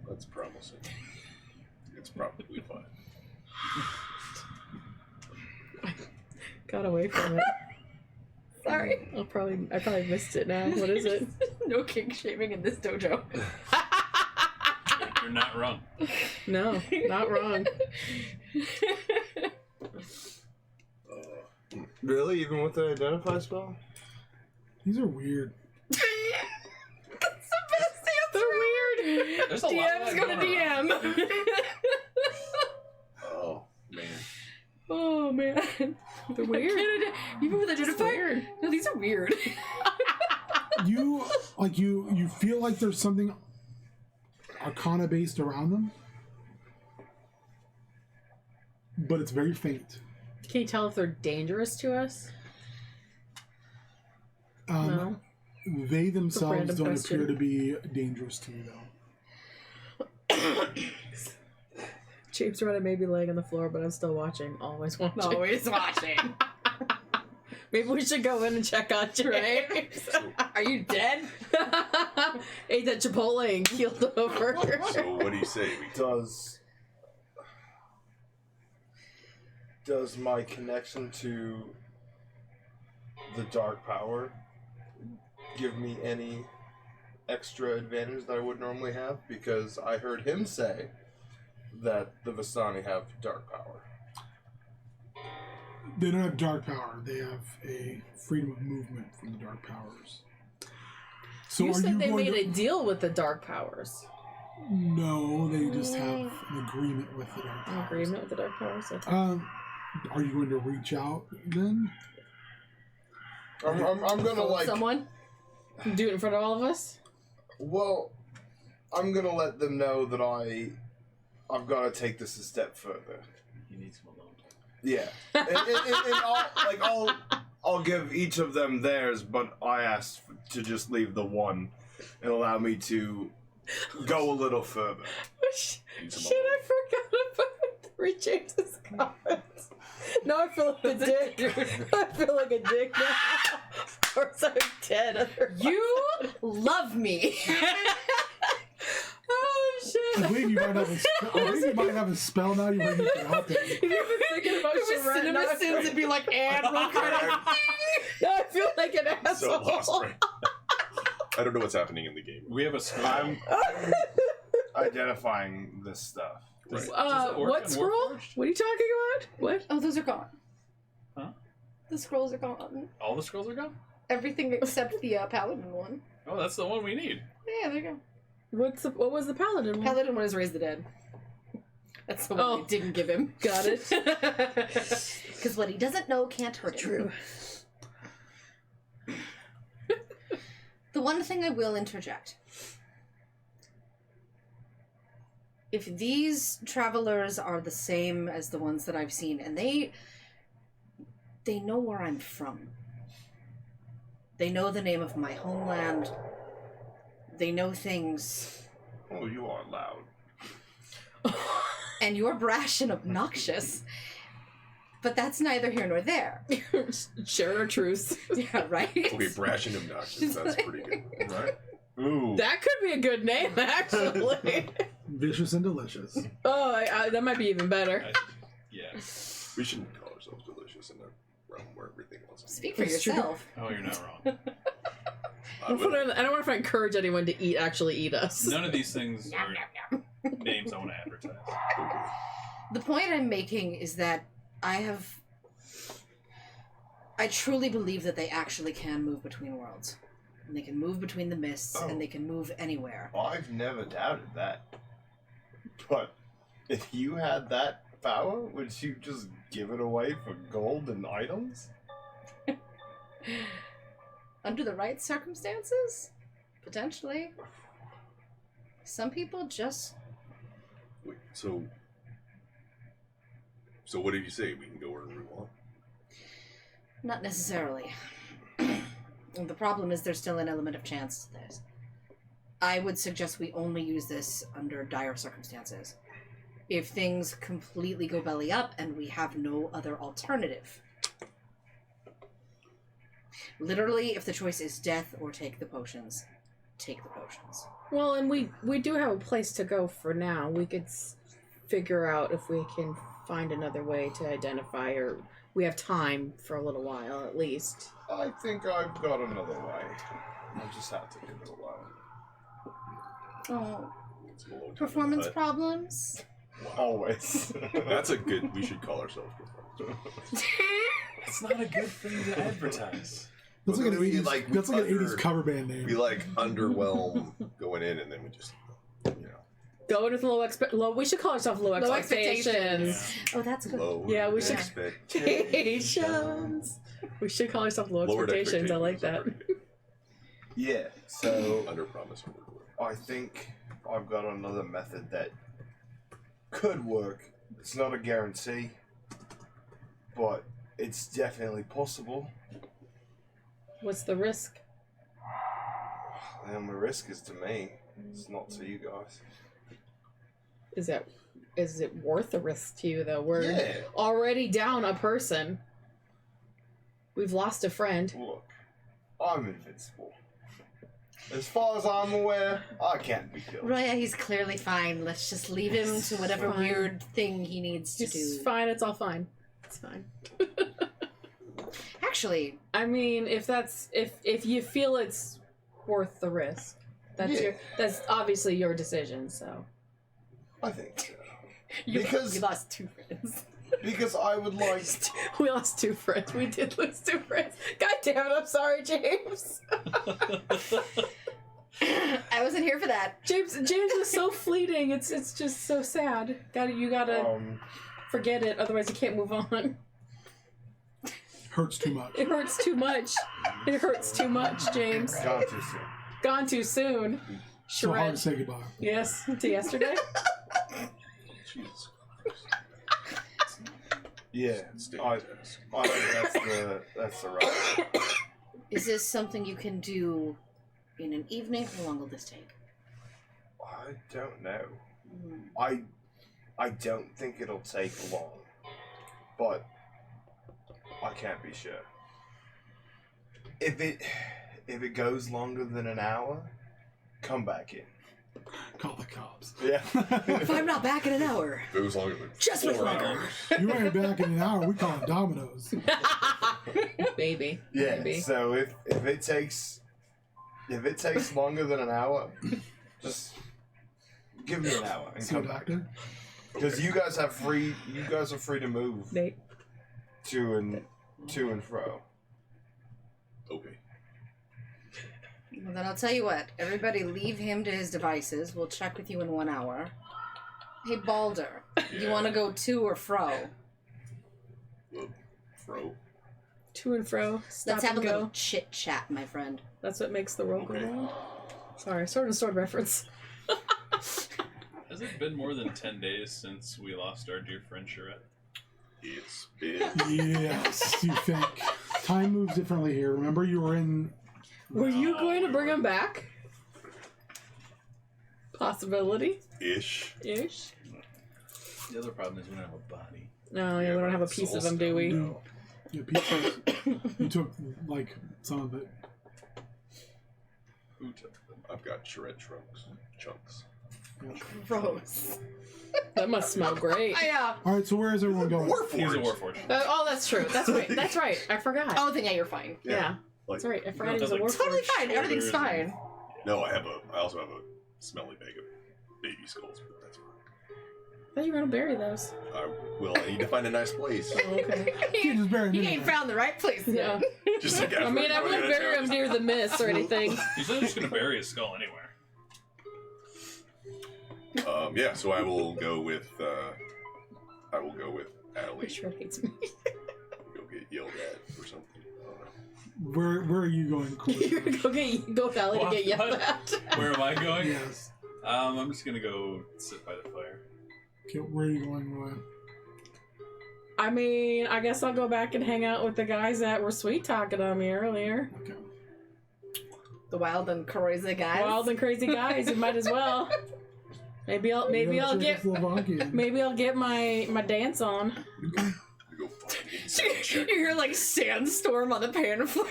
That's promising. It's probably fine. Got away from it. Sorry. I probably missed it now. What is it? No king shaming in this dojo. You're not wrong. No, not wrong. Really? Even with the identify spell? These are weird. That's the best answer. They're weird. There's a lot of DM's that gonna going on. DM. Oh, man. Oh man. They're weird. Even with identify? weird. No, these are weird. You feel like there's something arcana based around them, but it's very faint. Can you tell if they're dangerous to us? No. They themselves random don't question. appear to be dangerous to you, though. James Reddit may be laying on the floor, but I'm still watching. Always watching. Always watching. Maybe we should go in and check on James. Right? Are you dead? Ate that Chipotle and keeled over. So what do you say? Does my connection to the dark power give me any extra advantage that I would normally have because I heard him say that the Vistani have dark power. They don't have dark power. They have a freedom of movement from the dark powers. So You are said you they going made to... a deal with the dark powers. No, they just have an agreement with the dark An powers. agreement with the dark powers. Okay. Are you going to reach out then? I'm gonna Phone like. someone. Do it in front of all of us. Well, I'm gonna let them know that I've got to take this a step further. He needs some alone time. Yeah, and I'll give each of them theirs, but I asked to just leave the one and allow me to go a little further. Shit, I forgot about three James's comments. Now I feel like a dick. I feel like a dick now. Or so I'm dead. You love me. Oh shit. I believe you might have a spell. I think you might have a spell now. You might need to help it. If you've been thinking about If it was Charette, now Cinema I feel- Sins, it'd be like, and roll credit. now I feel like an So asshole. lost, right? I don't know what's happening in the game. We have a scroll. I'm identifying this stuff. Right. Does the orc What and scroll? Warforged? What are you talking about? What? Oh, those are gone. Huh? The scrolls are gone. All the scrolls are gone? Everything except the paladin one. Oh, that's the one we need. Yeah, there you go. What was the paladin one? Paladin one is raise the dead. That's the one Oh. I didn't give him. Got it. Because what he doesn't know can't hurt him. True. The one thing I will interject. If these travelers are the same as the ones that I've seen, and they know where I'm from. They know the name of my homeland. They know things. Oh, you are loud. And you're brash and obnoxious. But that's neither here nor there. Share our truths. Yeah, right? Okay, brash and obnoxious. That's pretty good. Right? Ooh. That could be a good name, actually. Vicious and delicious. Oh, that might be even better. Yeah. We shouldn't call ourselves delicious in a realm where everything else is. Speak for It's true. yourself. Oh, you're not wrong. I don't want to encourage anyone to actually eat us. None of these things are names I want to advertise. The point I'm making is that I truly believe that they actually can move between worlds. And they can move between the mists, and they can move anywhere. I've never doubted that. But if you had that power, would you just give it away for gold and items? Under the right circumstances? Potentially. Some people just... Wait, so what did you say? We can go wherever we want? Not necessarily. The problem is there's still an element of chance to this. I would suggest we only use this under dire circumstances. If things completely go belly up and we have no other alternative. Literally, if the choice is death or take the potions, take the potions. Well, and we do have a place to go for now. We could figure out if we can find another way to identify, or we have time for a little while at least. I think I've got another way. I'll just have to give it a while. Oh, It's a little performance time, problems? Always. but That's a good. We should call ourselves performance. It's not a good thing to advertise. That's like an We, 80s. like, That's like an under- 80s cover band name. We like underwhelm going in, and then we just, Go with low. We should call ourselves low expectations. Oh, that's good. low. Yeah, we should- expectations. We should call ourselves low Lowered expectations. I like that. expectations Yeah, so Under promise, over deliver. I think I've got another method that could work. It's not a guarantee, but it's definitely possible. What's the risk? And the risk is to me. It's not to you guys. Is it worth the risk to you though? We're Yeah. already down a person. We've lost a friend. Look, I'm invincible. As far as I'm aware, I can't be killed. Roya, he's clearly fine. Let's just leave him to whatever Fine. weird thing he needs to It's do. fine. It's all fine. It's fine. Actually, I mean, if you feel it's worth the risk. That's obviously your decision. So I think so. You Because- lost 2 friends. Because I would like. we lost 2 friends. We did lose 2 friends. God damn it! I'm sorry, James. I wasn't here for that. James is so fleeting. It's just so sad. You gotta forget it, otherwise you can't move on. Hurts too much. It hurts too much. It hurts too much, James. Gone too soon. Gone too soon. So hard Shred. to say goodbye. Yes, to yesterday. Jesus. Yeah, Stay I task. think that's the right. Is this something you can do in an evening? How long will this take? I don't know. I don't think it'll take long, but I can't be sure. If it goes longer than an hour, come back in. Call the cops. Yeah. If I'm not back in an hour, If it was longer than just wait 4 longer. hours. You ain't back in an hour. We call it Domino's. Baby. Yeah. Baby. So if it takes longer than an hour, just give me an hour and See a come back. doctor? Because you guys are free to move Nate. to and fro. Okay. Well, then I'll tell you what. Everybody leave him to his devices. We'll check with you in 1 hour. Hey, Balder, you want to go to or fro? Fro. To and fro. Stop Let's have a and little go. chit chat, my friend. That's what makes the world go Okay. round. Sorry, sword and sword reference. Has it been more than 10 days since we lost our dear friend Charette? It's been. Yes, you think. Time moves differently here. Remember, you were in. Were you going to bring him back? Possibility? Ish. Ish. The other problem is we don't have a body. No, yeah, we don't have a piece of him, do we? No. Yeah, pieces. You took, like, some of it. Who took them? I've got shred chunks. Gross. That must smell great. Yeah. Alright, so where is everyone going? He's a warforged. Oh, that's true. That's right. That's right. I forgot. Oh, then yeah, you're fine. yeah. Like, That's right. I forgot he it was a does, like, warforged. Totally fine. Everything's Shoulders fine. no, I also have a smelly bag of baby skulls, but that's fine. I thought you were gonna bury those. I need to find a nice place. Oh, okay. You can't just bury him You in ain't there. found the right place Yeah. yet. Just like I mean, I wouldn't bury him near the mist or anything. He's not just gonna bury his skull anywhere. Yeah, so I will go with Allie. Sure hates me. Go get yelled at or something. I don't know. Where are you going, You're Corey? gonna go with Allie to get yelled What? at. Where am I going? Yes. I'm just gonna go sit by the fire. Okay, where are you going with? I mean, I guess I'll go back and hang out with the guys that were sweet talking on me earlier. Okay. The wild and crazy guys. Wild and crazy guys. You might as well. Maybe I'll get my dance on. We go find inside check. You hear like sandstorm on the pan flute.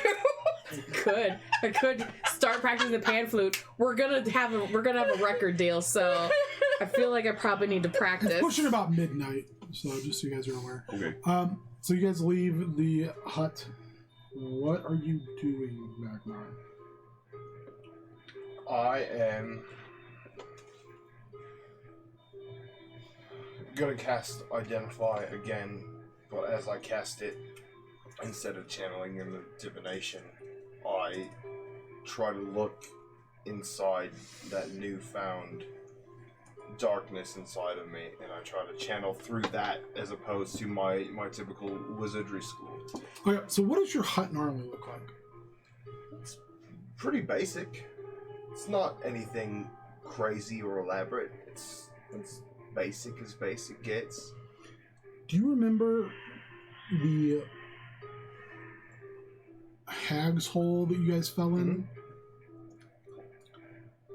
I could start practicing the pan flute. We're gonna have a record deal, so I feel like I probably need to It's practice. pushing about midnight, so just so you guys are aware. Okay. So you guys leave the hut. What are you doing, Magnar? I am gonna cast Identify again, but as I cast it, instead of channeling in the divination, I try to look inside that newfound darkness inside of me, and I try to channel through that as opposed to my typical wizardry school. Okay, so what does your hut normally look like? It's pretty basic. It's not anything crazy or elaborate. It's basic as basic gets. Do you remember the hag's hole that you guys fell in?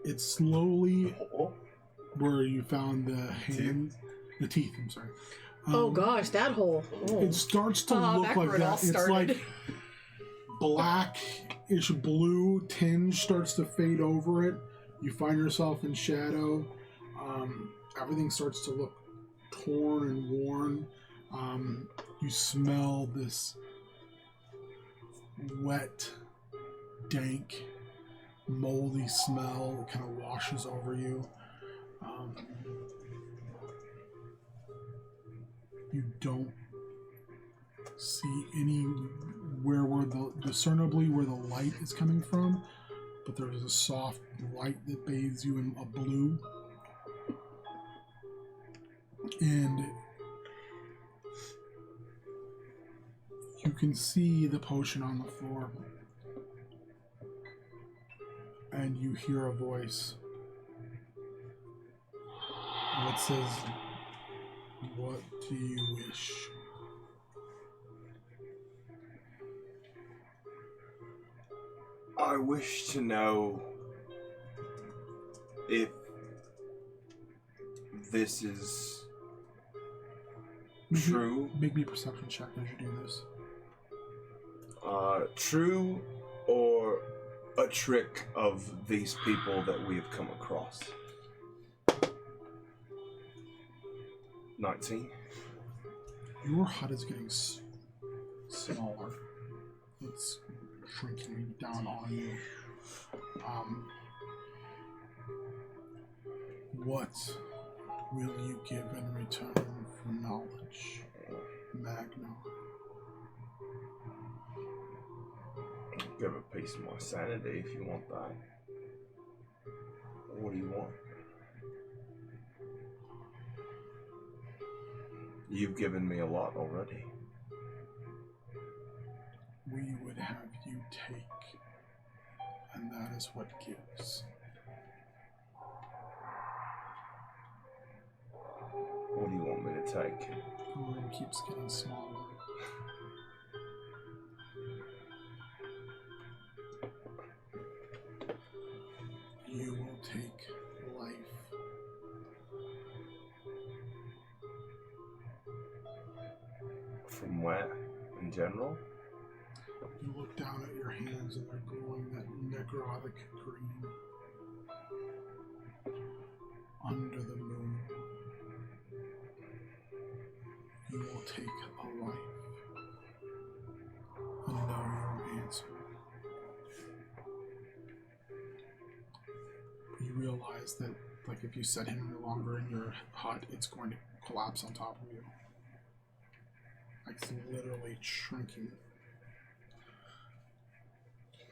It's slowly Oh, where you found the hand, the teeth. I'm sorry. Oh gosh, that hole. Oh. It starts to Oh, look back like where it all that. It's started. like blackish blue tinge starts to fade over it. You find yourself in shadow. Everything starts to look torn and worn. You smell this wet, dank moldy smell that kind of washes over you. You don't see anywhere where discernibly where the light is coming from, but there's a soft light that bathes you in a blue. And you can see the potion on the floor. And you hear a voice. And it says, "What do you wish?" I wish to know if this is true. Make me a perception check as you do this. True or a trick of these people that we have come across. 19. Your hut is getting smaller. It's shrinking down on you. What will you give in return for knowledge, Magna? Give a piece of my sanity if you want that. What do you want? You've given me a lot already. We would have you take, and that is what gives. What do you want me to take? The room keeps getting smaller. You will take life. From where? In general? You look down at your hands and they're glowing that necrotic green. Under the moon, you will take a life. And know your answer. You realize that, like, if you set him no longer in your hut, it's going to collapse on top of you. Like, it's literally shrinking.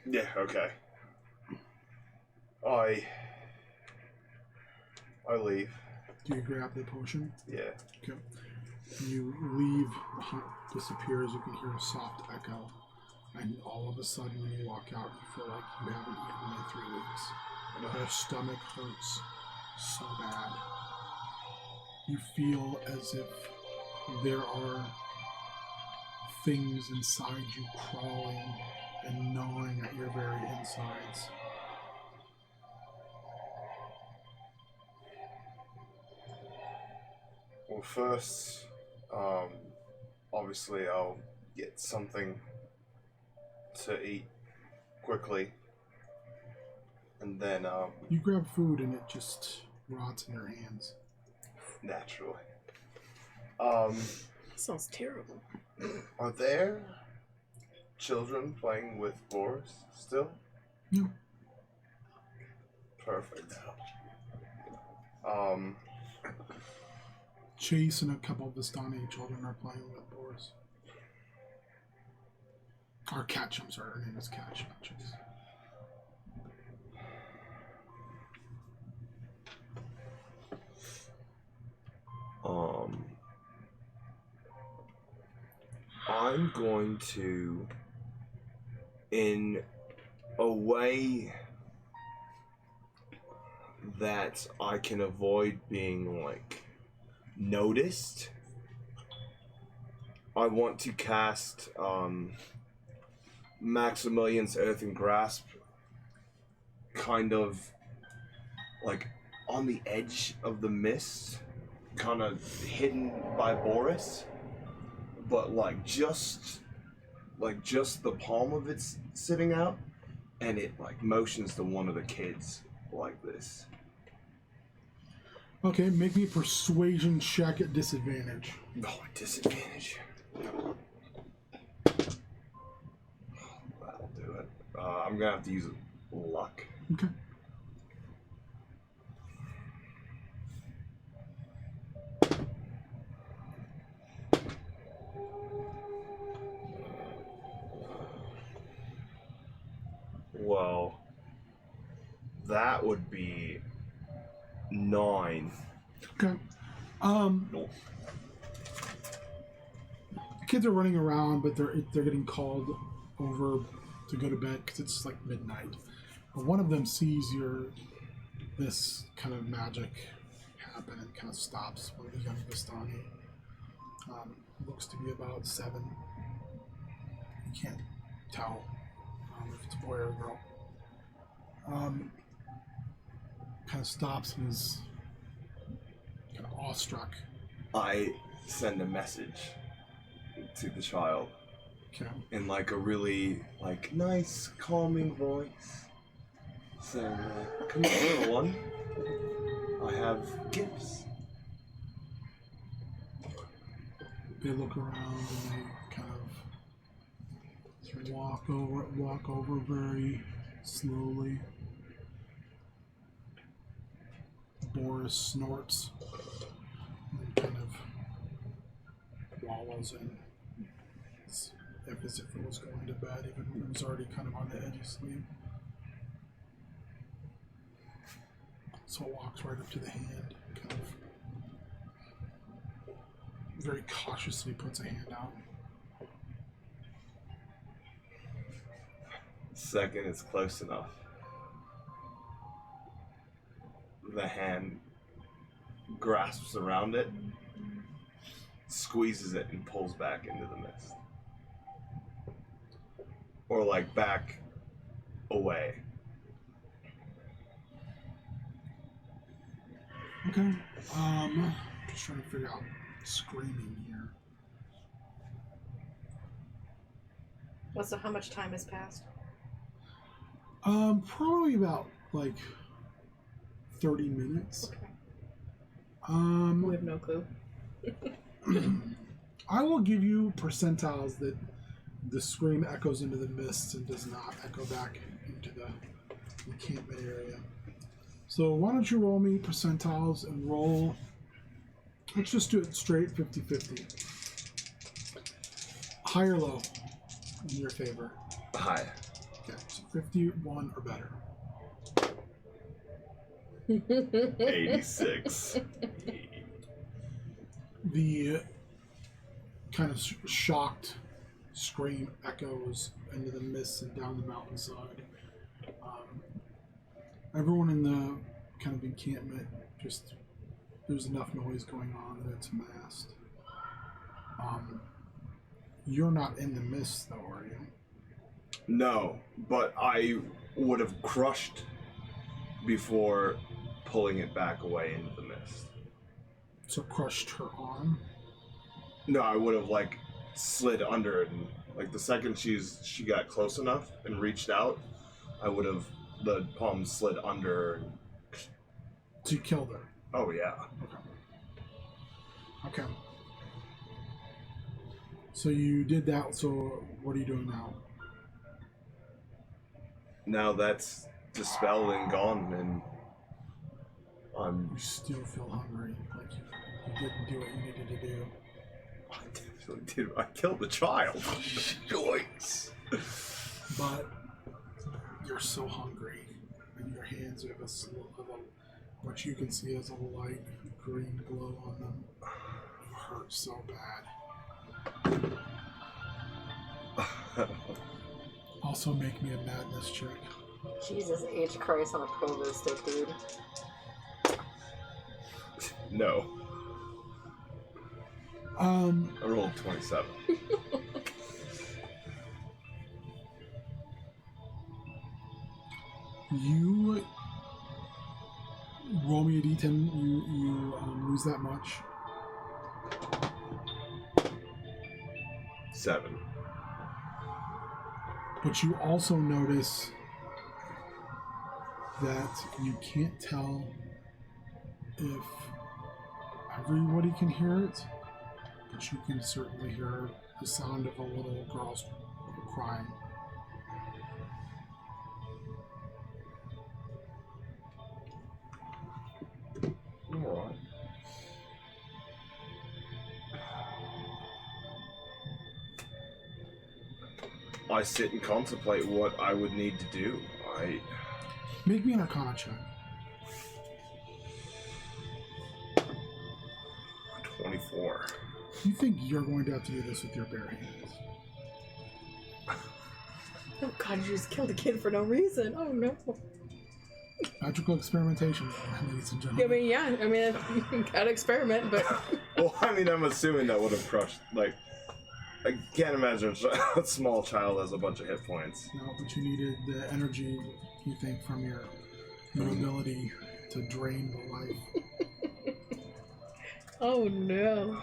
Yeah, okay. I leave. Do you grab the potion? Yeah. Okay. You leave, the hut disappears, you can hear a soft echo, and all of a sudden when you walk out, you feel like you haven't eaten in 3 weeks. Your stomach hurts so bad. You feel as if there are things inside you crawling and gnawing at your very insides. Well, first, obviously I'll get something to eat quickly. And then, You grab food and it just rots in your hands. naturally. Sounds terrible. Are there children playing with Boris still? No. Perfect. Chase and a couple of Vistani children are playing with Boris. Or Catch, I'm sorry, her name is Catch, not Chase. I'm going to, in a way that I can avoid being, like, noticed, I want to cast Maximilian's Earthen Grasp kind of, like, on the edge of the mist, kind of hidden by Boris, but just the palm of it's sitting out, and it like motions to one of the kids like this. Okay, make me a persuasion check at disadvantage. Oh, disadvantage. That'll do it. I'm gonna have to use luck. Okay. Well, that would be 9. Okay. No. The kids are running around, but they're getting called over to go to bed because it's like midnight. But one of them sees this kind of magic happen and kind of stops. One of the young Vistani looks to be about 7. You can't tell if it's a boy or a girl. Kind of stops and is kind of awestruck. I send a message to the child Okay. in like a really like nice, calming voice. So, come on, little one. I have gifts. They look around and they kind of walk over very slowly. Boris snorts and kind of wallows in as if it was going to bed, even when it was already kind of on the edge of sleep. So it walks right up to the hand, kind of very cautiously puts a hand out. Second is close enough. The hand grasps around it, squeezes it, and pulls back into the mist. Or like back away. Okay. Just trying to figure out screaming here. So how much time has passed? Probably about like 30 minutes. We have no clue. I will give you percentiles that the scream echoes into the mist and does not echo back into the encampment area. So why don't you roll me percentiles and roll, let's just do it straight 50-50. High or low in your favor? Hi. Okay, so 51 or better. 86. The kind of shocked scream echoes into the mist and down the mountainside. Everyone in the kind of encampment, just there's enough noise going on that it's massed. You're not in the mist though, are you? No, but I would have crushed before pulling it back away into the mist. So crushed her arm? No, I would have like slid under it, and like the second she got close enough and reached out, I would have the palm slid under her. And, So you killed her? oh yeah. Okay. So you did that, so what are you doing now? Now that's dispelled and gone, and I'm You still feel hungry, like you didn't do what you needed to do. I definitely did. I killed the child. Joyce. But you're so hungry, and your hands have what you can see as a light green glow on them. You hurt so bad. Also, make me a madness check. Jesus H. Christ on a pogo stick, dude. No. I rolled 27. You roll me a d10. You lose that much. 7. But you also notice that you can't tell if everybody can hear it, but you can certainly hear the sound of a little girl's crying. I sit and contemplate what I would need to do. Make me an Arcana check. 24. You think you're going to have to do this with your bare hands? Oh god, you just killed a kid for no reason. Oh no. Magical experimentation, ladies and gentlemen. I mean, you gotta experiment, but Well, I mean, I'm assuming that would have crushed, like, I can't imagine a small child has a bunch of hit points. No, but you needed the energy, you think, from your ability to drain the life. oh no.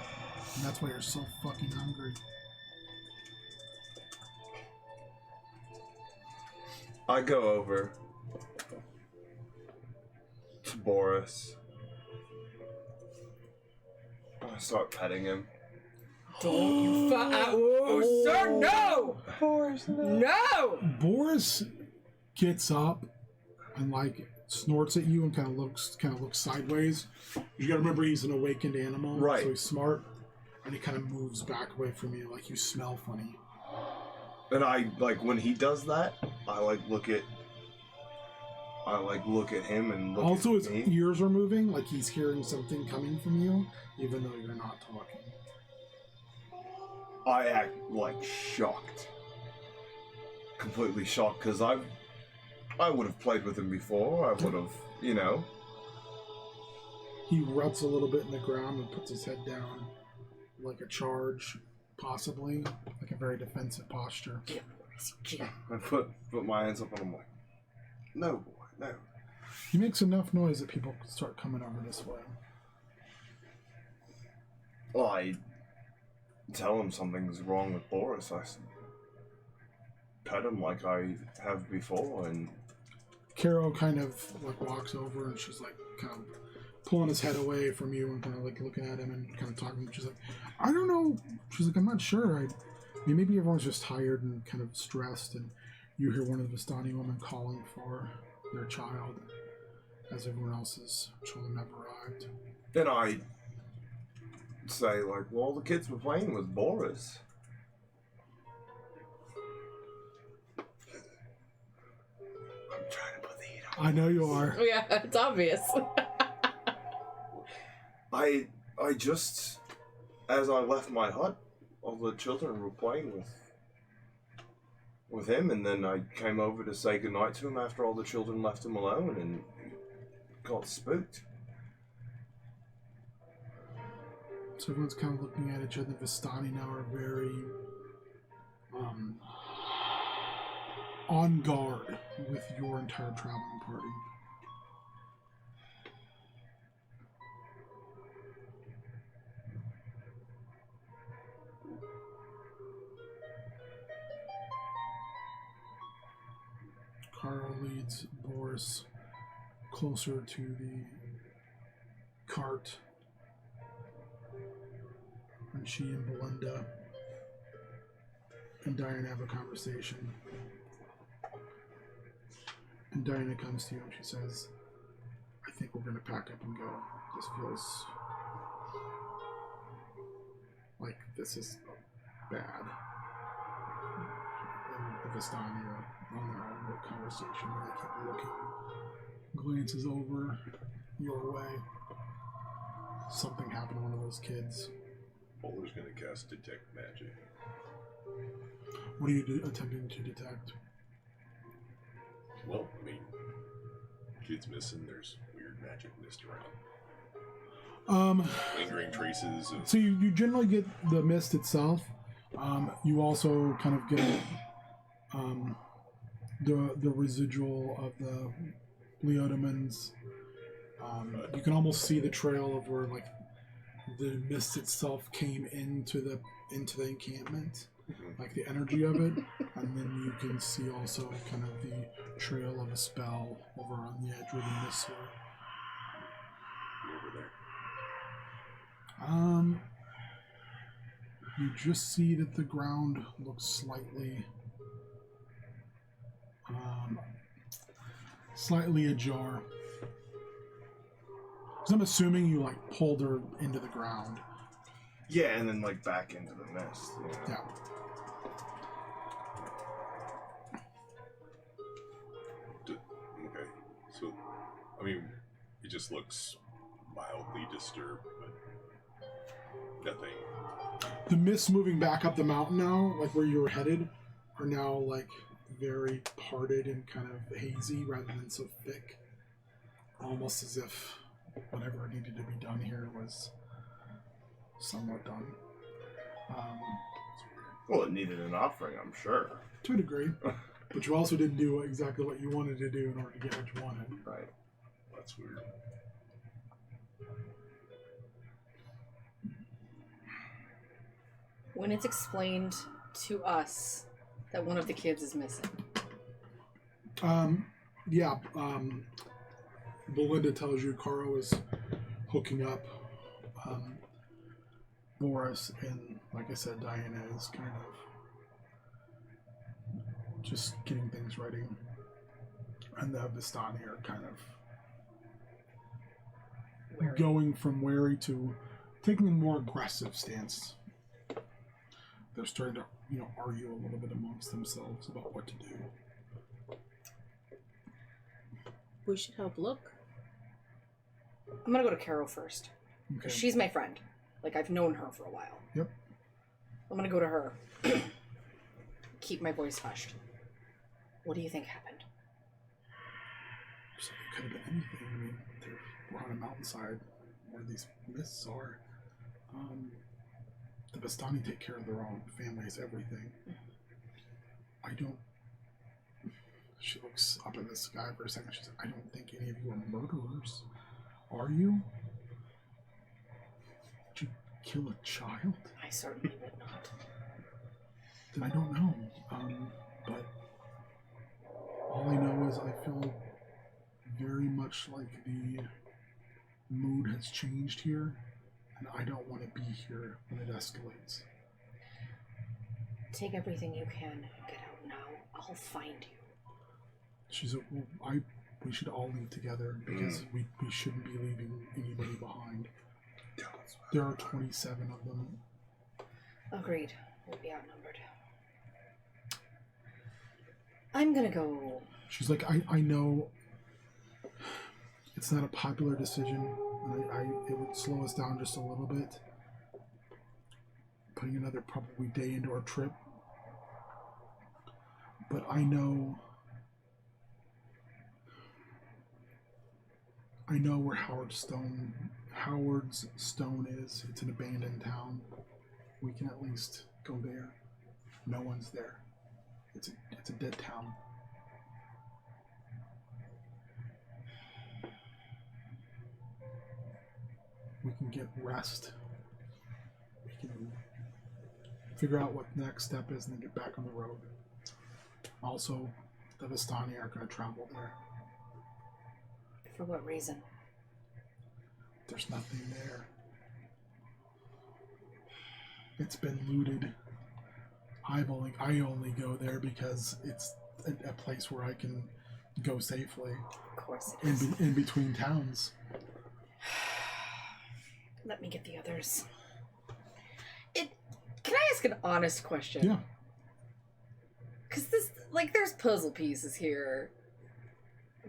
And that's why you're so fucking hungry. I go over to Boris. I start petting him. Don't you oh, sir, no! Boris, No! Boris gets up and like snorts at you and kind of looks sideways. You gotta remember he's an awakened animal, Right. So he's smart, and he kind of moves back away from you like you smell funny. And I, like, when he does that, I look at him and look Also, at his me. ears are moving, like he's hearing something coming from you, even though you're not talking. I act, like, shocked. Completely shocked, because I would have played with him before. I would have, you know. He ruts a little bit in the ground and puts his head down, like a charge, possibly, like a very defensive posture. I put my hands up and I'm like, no, boy, no. He makes enough noise that people start coming over this way. Well, I tell him something's wrong with Boris. I pet him like I have before, and Carol kind of like walks over and she's like kind of pulling his head away from you and kind of like looking at him and kind of talking. She's like, I don't know. She's like, I'm not sure. I mean, maybe everyone's just tired and kind of stressed, and you hear one of the Vistani women calling for their child as everyone else's children have arrived. then I say, like, well, the kids were playing with Boris. I'm trying to put the heat on. I know you are. Oh yeah, it's obvious. I just, as I left my hut, all the children were playing with him, and then I came over to say goodnight to him after all the children left him alone, and got spooked. So everyone's kind of looking at each other. The Vistani now are very on guard with your entire traveling party. Carl leads Boris closer to the cart, and she and Belinda and Diana have a conversation. And Diana comes to you and she says, I think we're going to pack up and go. This feels like this is bad. And the Vistani are on their own little conversation where they keep looking, glances over your way. Something happened to one of those kids. Bowler's gonna cast Detect Magic. What are you attempting to detect? Well, I mean, kid's missing, there's weird magic mist around. Lingering traces of... So you generally get the mist itself. You also kind of get the residual of the Leodamans. You can almost see the trail of where like the mist itself came into the encampment, like the energy of it, and then you can see also kind of the trail of a spell over on the edge where the mists were. over there. You just see that the ground looks slightly ajar. Because I'm assuming you like pulled her into the ground. Yeah, and then like back into the mist. You know? Yeah. mean, it just looks mildly disturbed, but nothing. The mists moving back up the mountain now, like where you were headed, are now like very parted and kind of hazy rather than so thick. Almost as if whatever needed to be done here was somewhat done. Well, it needed an offering, I'm sure. To a degree. But you also didn't do exactly what you wanted to do in order to get what you wanted. Right. That's weird. When it's explained to us that one of the kids is missing. Belinda tells you Caro is hooking up Boris, and like I said, Diana is kind of just getting things ready. And the Vistani are kind of going from wary to taking a more aggressive stance. They're starting to, argue a little bit amongst themselves about what to do. We should help look. I'm gonna go to Carol first. Okay. She's my friend. Like, I've known her for a while. Yep. I'm gonna go to her. Keep my voice hushed. What do you think happened? So it could have been anything. I mean, we're on a mountainside where these mists are. The Vistani take care of their own families, everything. She looks up in the sky for a second. She says, I don't think any of you are murderers. Are you? Did you kill a child? I certainly would not. Then I don't know. But all I know is I feel very much like the mood has changed here, and I don't want to be here when it escalates. Take everything you can and get out now. I'll find you. She said, well, we should all leave together because we shouldn't be leaving anybody behind. There are 27 of them. Agreed. We'll be outnumbered. I'm gonna go. She's like, I know it's not a popular decision, and it would slow us down just a little bit. Putting another probably day into our trip. But I know where Howard's Stone is. It's an abandoned town. We can at least go there. No one's there. It's a dead town. We can get rest. We can figure out what the next step is and then get back on the road. Also, the Vistani are going to travel there. For what reason? There's nothing there. It's been looted. I only go there because it's a place where I can go safely. Of course it is. In between towns. Let me get the others. Can I ask an honest question? Yeah. Because there's puzzle pieces here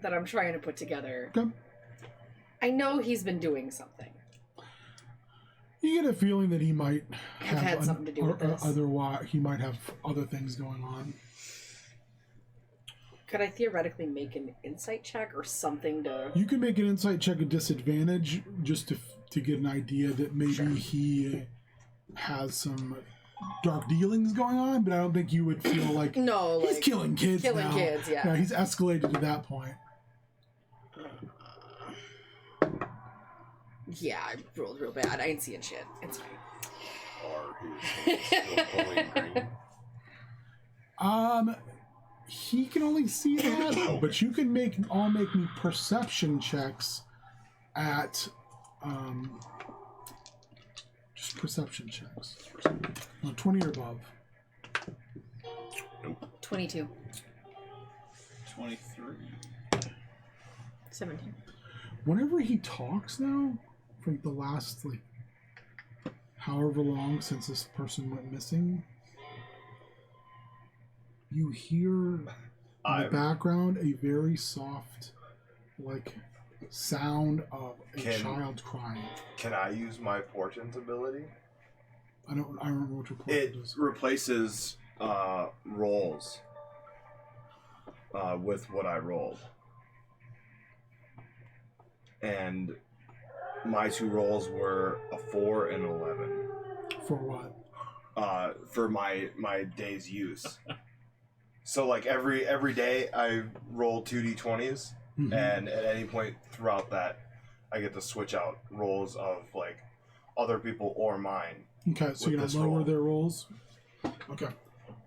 that I'm trying to put together. Okay. I know he's been doing something. You get a feeling that he might Have had something to do with this. Otherwise, he might have other things going on. Could I theoretically make an insight check or something to... You can make an insight check at disadvantage just to get an idea that maybe he has some dark dealings going on, but I don't think you would feel like No, he's killing kids now. Kids, yeah. Yeah, he's escalated to that point. Yeah, I rolled real bad. I ain't seeing shit. It's fine. Are his still pulling green? He can only see that, but you can all make me perception checks at just perception checks. 20 or above. 22. 23. 17. Whenever he talks now, from the last however long since this person went missing, you hear in the background a very soft, sound of a Can- child crying. Can I use my portent ability? I don't remember what your It portent is. replaces rolls with what I rolled. And my 2 rolls were a 4 and 11. For what? For my day's use. So like every day I roll 2d20s, Mhm. and at any point throughout that, I get to switch out rolls of like other people or mine. Okay, so you're with gonna this lower roll. their rolls. Okay,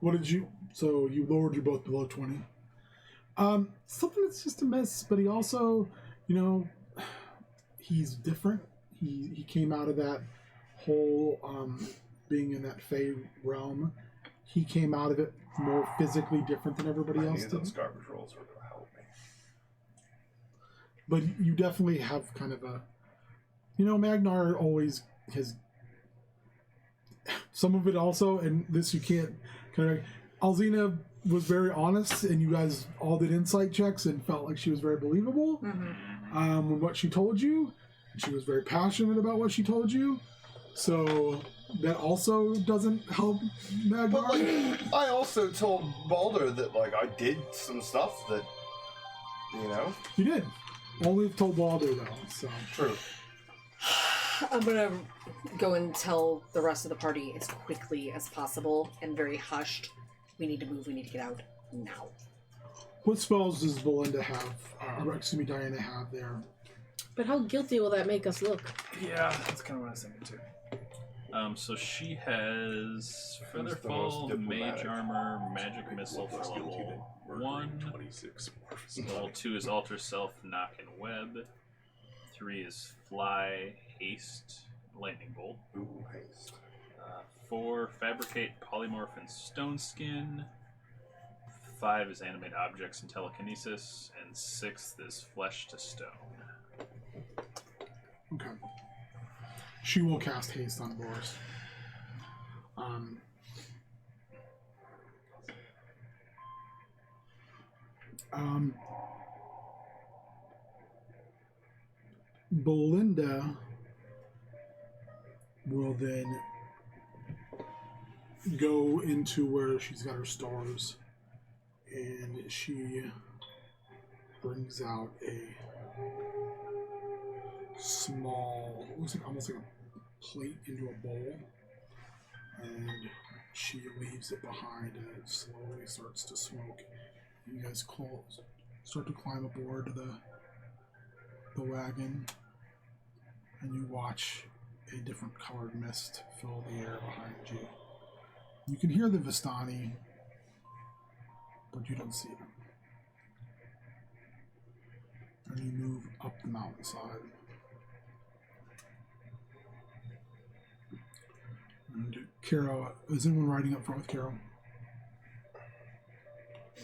what did you? So you lowered you both below 20. Something that's just a miss, but he also, he's different. He came out of that whole being in that Fey realm. He came out of it more physically different than everybody I else knew did. those garbage rolls were gonna help me. But you definitely have kind of a, Magnar always has some of it also, and this you can't kind of. Alzina was very honest, and you guys all did insight checks and felt like she was very believable Mm-hmm. with what she told you. She was very passionate about what she told you, so that also doesn't help But Magnar. like, I also told Balder that like I did some stuff that, You did. Only told Balder though, so. True. I'm gonna go and tell the rest of the party as quickly as possible and very hushed. We need to move. We need to get out now. What spells does Belinda have? Diana have there? But how guilty will that make us look? Yeah, that's kind of what I was thinking too. So she has Who's the Featherfall, most diplomatic? Mage Armor, Magic Make Missile for less guilty level than 1. 26 Level 2 is Alter Self, Knock and Web. 3 is Fly, Haste, Lightning Bolt. Ooh, haste. 4, Fabricate, Polymorph, and Stone Skin. 5 is Animate Objects and Telekinesis. And 6th is Flesh to Stone. Okay. She will cast haste on Boris. Belinda will then go into where she's got her stars, and she brings out a small, looks like almost like a plate into a bowl, and she leaves it behind, and it slowly starts to smoke. You guys start to climb aboard the wagon, and you watch a different colored mist fill the air behind you. You can hear the Vistani, but you don't see them. And you move up the mountainside. And Carol, is anyone riding up front with Carol?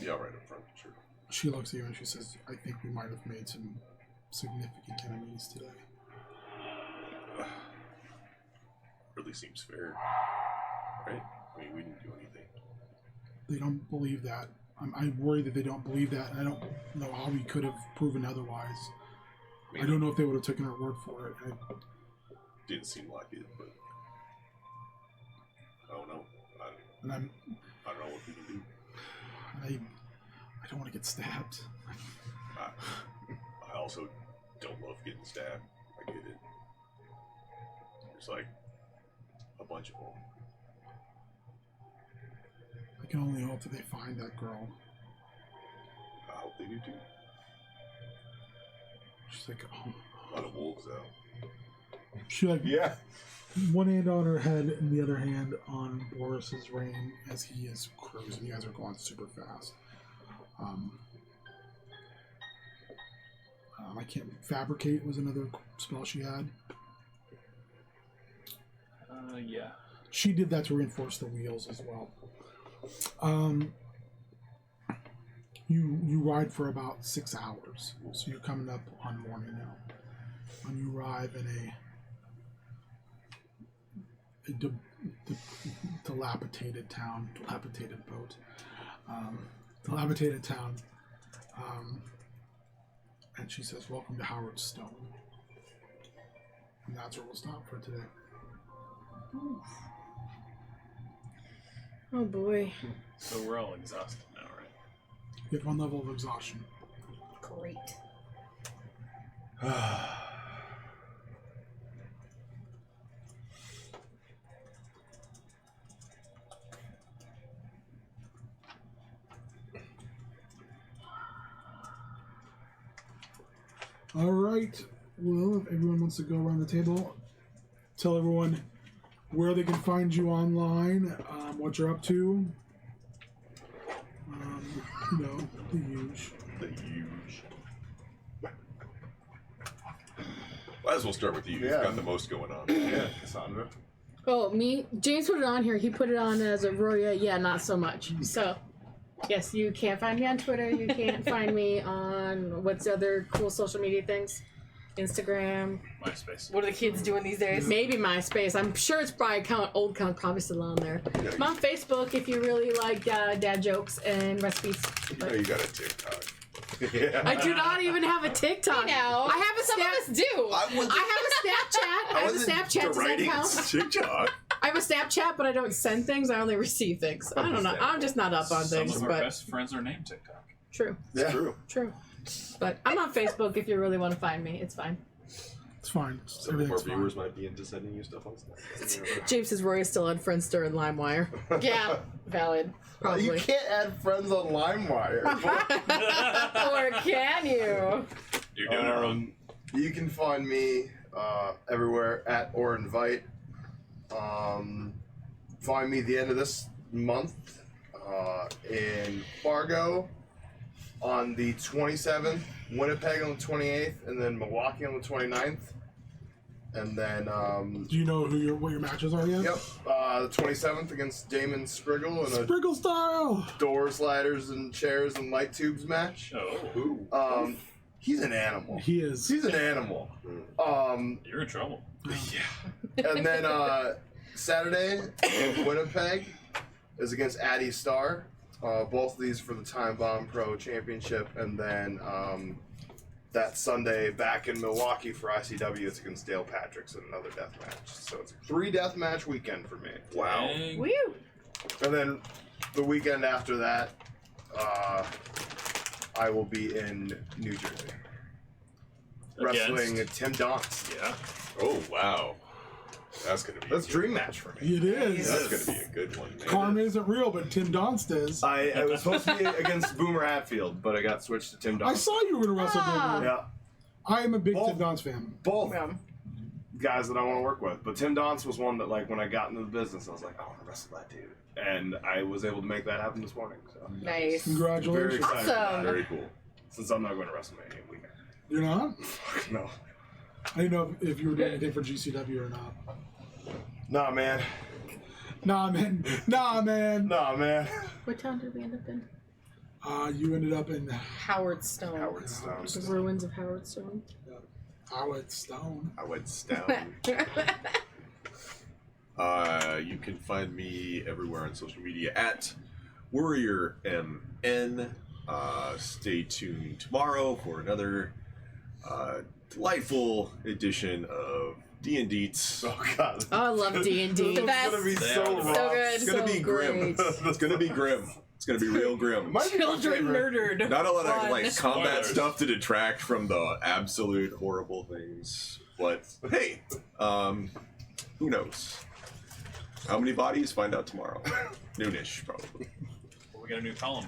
Yeah, right up front, sure. She looks at you and she says, I think we might have made some significant enemies today. Really seems fair. Right? I mean, we didn't do anything. They don't believe that. I worry that they don't believe that, and I don't know how we could have proven otherwise. I don't know if they would have taken our word for it. Didn't seem like it, but I don't know. And I don't know what we can do. I don't want to get stabbed. I also don't love getting stabbed. I get it. There's like a bunch of them. I can only hope that they find that girl. I hope they do too. She's like, oh. A lot of wolves out. She like Yeah. one hand on her head and the other hand on Boris's rein as he is cruising. You guys are going super fast. I can't. Fabricate was another spell she had. Yeah. She did that to reinforce the wheels as well. You ride for about 6 hours, so you're coming up on morning now. When you arrive in a dilapidated town, dilapidated boat, dilapidated town, And she says, "Welcome to Howard Stone." And that's where we'll stop for today. Oh boy. So we're all exhausted now, right? You have 1 level of exhaustion. Great. All right. Well, if everyone wants to go around the table, tell everyone where they can find you online, what you're up to. You know, the huge. The huge. Might as well start with you. You've Yeah. got the most going on. Yeah, Cassandra. Oh, me? James put it on here. He put it on as a Roya. Yeah, not so much. So, yes, you can't find me on Twitter. You can't find me on what's the other cool social media things? Instagram. MySpace. What are the kids doing these days? Maybe MySpace. I'm sure it's probably old count, probably still on there. I'm on Facebook if you really like dad jokes and recipes. You know you got a TikTok. Yeah. I do not even have a TikTok. I know. I have a Some of us do. I have a Snapchat. Does that count? TikTok. I have a Snapchat, but I don't send things. I only receive things. I don't know. I'm just not up on Some things. of our But best friends are named TikTok. true, Yeah. True. But I'm on Facebook if you really want to find me. It's fine. It's fine. Some of our Everything's fine. viewers might be into sending you stuff on Snapchat. James says Roy is still on Friendster and LimeWire. Yeah, valid. Probably. You can't add friends on LimeWire. Or can you? You're doing it wrong. You can find me everywhere at or invite. Find me the end of this month in Fargo on the 27th, Winnipeg on the 28th, and then Milwaukee on the 29th. And then, Do you know what your matches are yet? yep, the 27th against Damon Spriggle in a Spriggle style. doors, ladders, and chairs and light tubes match. Oh, He's an animal. He is. He's an animal. you're in trouble. And then Saturday, Winnipeg is against Addie Starr. Both of these for the Time Bomb Pro Championship. And then that Sunday back in Milwaukee for ICW, it's against Dale Patricks in another death match. So it's a 3 death match weekend for me. Wow. Dang. Woo! And then the weekend after that, I will be in New Jersey. Wrestling Tim Donst. Yeah. Oh, wow. That's going to be That's a dream match for me. It is. That's going to be a good one, man. Karma isn't real, but Tim Donst is. I was supposed to be against Boomer Hatfield, but I got switched to Tim Donst. I saw you were going to wrestle Boomer. Yeah, I am a big Both. Tim Donst fan. both Yeah. guys that I want to work with. But Tim Donst was one that, like, when I got into the business, I was like, I want to wrestle that dude. And I was able to make that happen this morning. So Nice. very Congratulations. excited. Awesome. Very cool. Since I'm not going to WrestleMania weekend. You're not? No. I didn't know if you were doing anything for GCW or not. Nah, man. Nah, man. Nah, man. Nah, man. What town did we end up in? You ended up in Howard Stone. Howard Stone. The ruins of Howard Stone. Howard Stone. I went down. You can find me everywhere on social media at WarriorMN. Stay tuned tomorrow for another delightful edition of D&ddt. Oh, God. Oh, I love D&D. The best. It's going to be They so are the rough. best. So good. It's gonna be grim. great. It's gonna be grim. It's gonna be real grim. Might be my Children favorite. murdered. Not a lot of Fun. like combat Spoilers. stuff to detract from the absolute horrible things. But hey, who knows? How many bodies? Find out tomorrow. Noonish, probably. Well, we got a new column.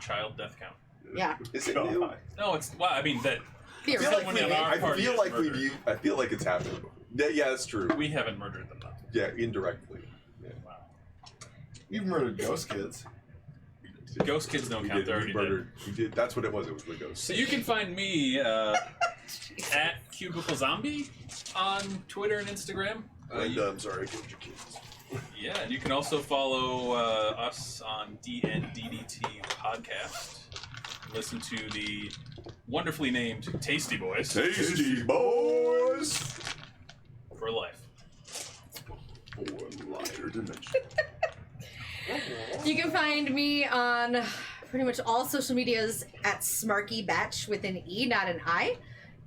Child death count. Yeah. Is it new? No, it's well. I mean that I feel Theoretically. like Someone in our I party feel is like murdered. I feel like it's happened. Yeah, that's true. we haven't murdered them. Though. Yeah, indirectly. Wow. You've murdered ghost kids. Ghost kids don't We count. did. They We already did. murdered. We did. That's what it was. It was the ghost. So you can find me at Cubicle Zombie on Twitter and Instagram. And I'm sorry, I killed your kids. Yeah, and you can also follow us on D&ddt podcast. Listen to the wonderfully named Tasty Boys Tasty boys. for life. For lighter dimension. You can find me on pretty much all social medias at Smarky Batch with an E, not an I.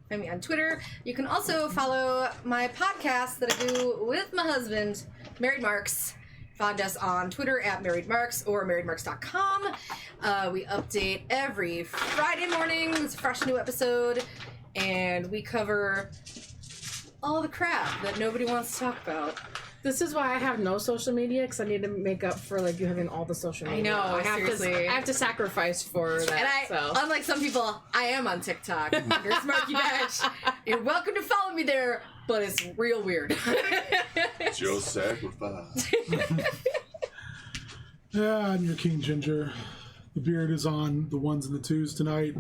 Find me on Twitter. You can also follow my podcast that I do with my husband, Married Marks. Find us on Twitter at MarriedMarks or MarriedMarks.com. We update every Friday morning. It's a fresh new episode. And we cover all the crap that nobody wants to talk about. This is why I have no social media, because I need to make up for like you having all the social media. I know, seriously. I have to sacrifice for that. And unlike some people, I am on TikTok under Smarky Batch. You're welcome to follow me there, but it's real weird. Just sacrifice. Yeah, I'm your King Ginger. The beard is on the ones and the twos tonight.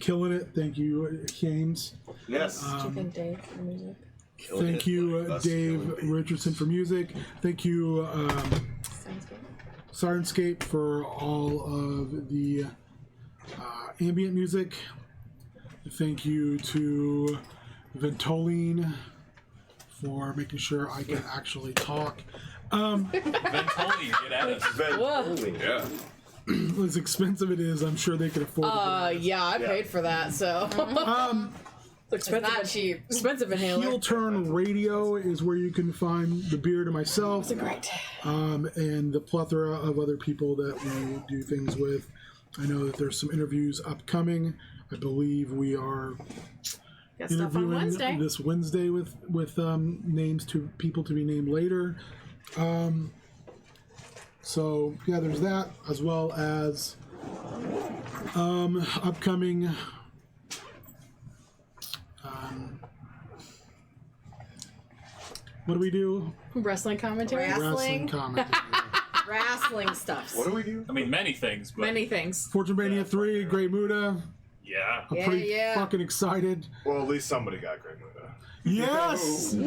Killing it. Thank you, James. Yes. What do you think, Dave, for music? Thank you, Dave Richardson, for music. Thank you, Sirenscape, for all of the ambient music. Thank you to Ventoline for making sure I can actually talk. Ventoline, get at us. Ventoline. Yeah. As expensive it is, I'm sure they can afford it. Yeah, I paid for that, so. It's not cheap. Expensive inhaler. HeelTurnRadio is where you can find the beard of myself. It's great. And the plethora of other people that we do things with. I know that there's some interviews upcoming. I believe we are Got stuff on interviewing Wednesday. this Wednesday with names to people to be named later. So yeah, there's that, as well as upcoming what do we do? Wrestling commentary. Wrestling comedy. Wrestling stuff. What do we do? I mean, many things, but Many things. Fortune Mania 3, Great Muda. yeah. I'm Yeah, pretty yeah. fucking excited. Well, at least somebody got Great Muda. Yes! I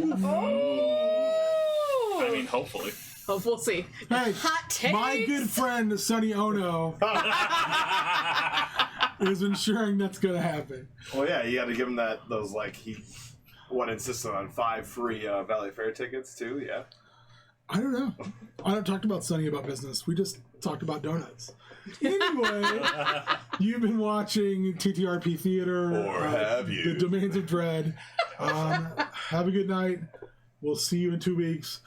mean, hopefully. Oh, we'll see. Hey, Hot takes. my good friend Sonny Ono is ensuring that's gonna happen. Well, yeah, you got to give him those like he insisted on 5 free Valley Fair tickets too. Yeah. I don't know. I don't talk about Sonny about business. We just talked about donuts. Anyway, you've been watching TTRP Theater. Or have you? The Domains of Dread. Have a good night. We'll see you in 2 weeks.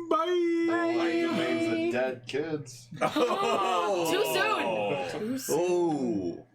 Bye. Like the names of dead kids. Too soon. Oh.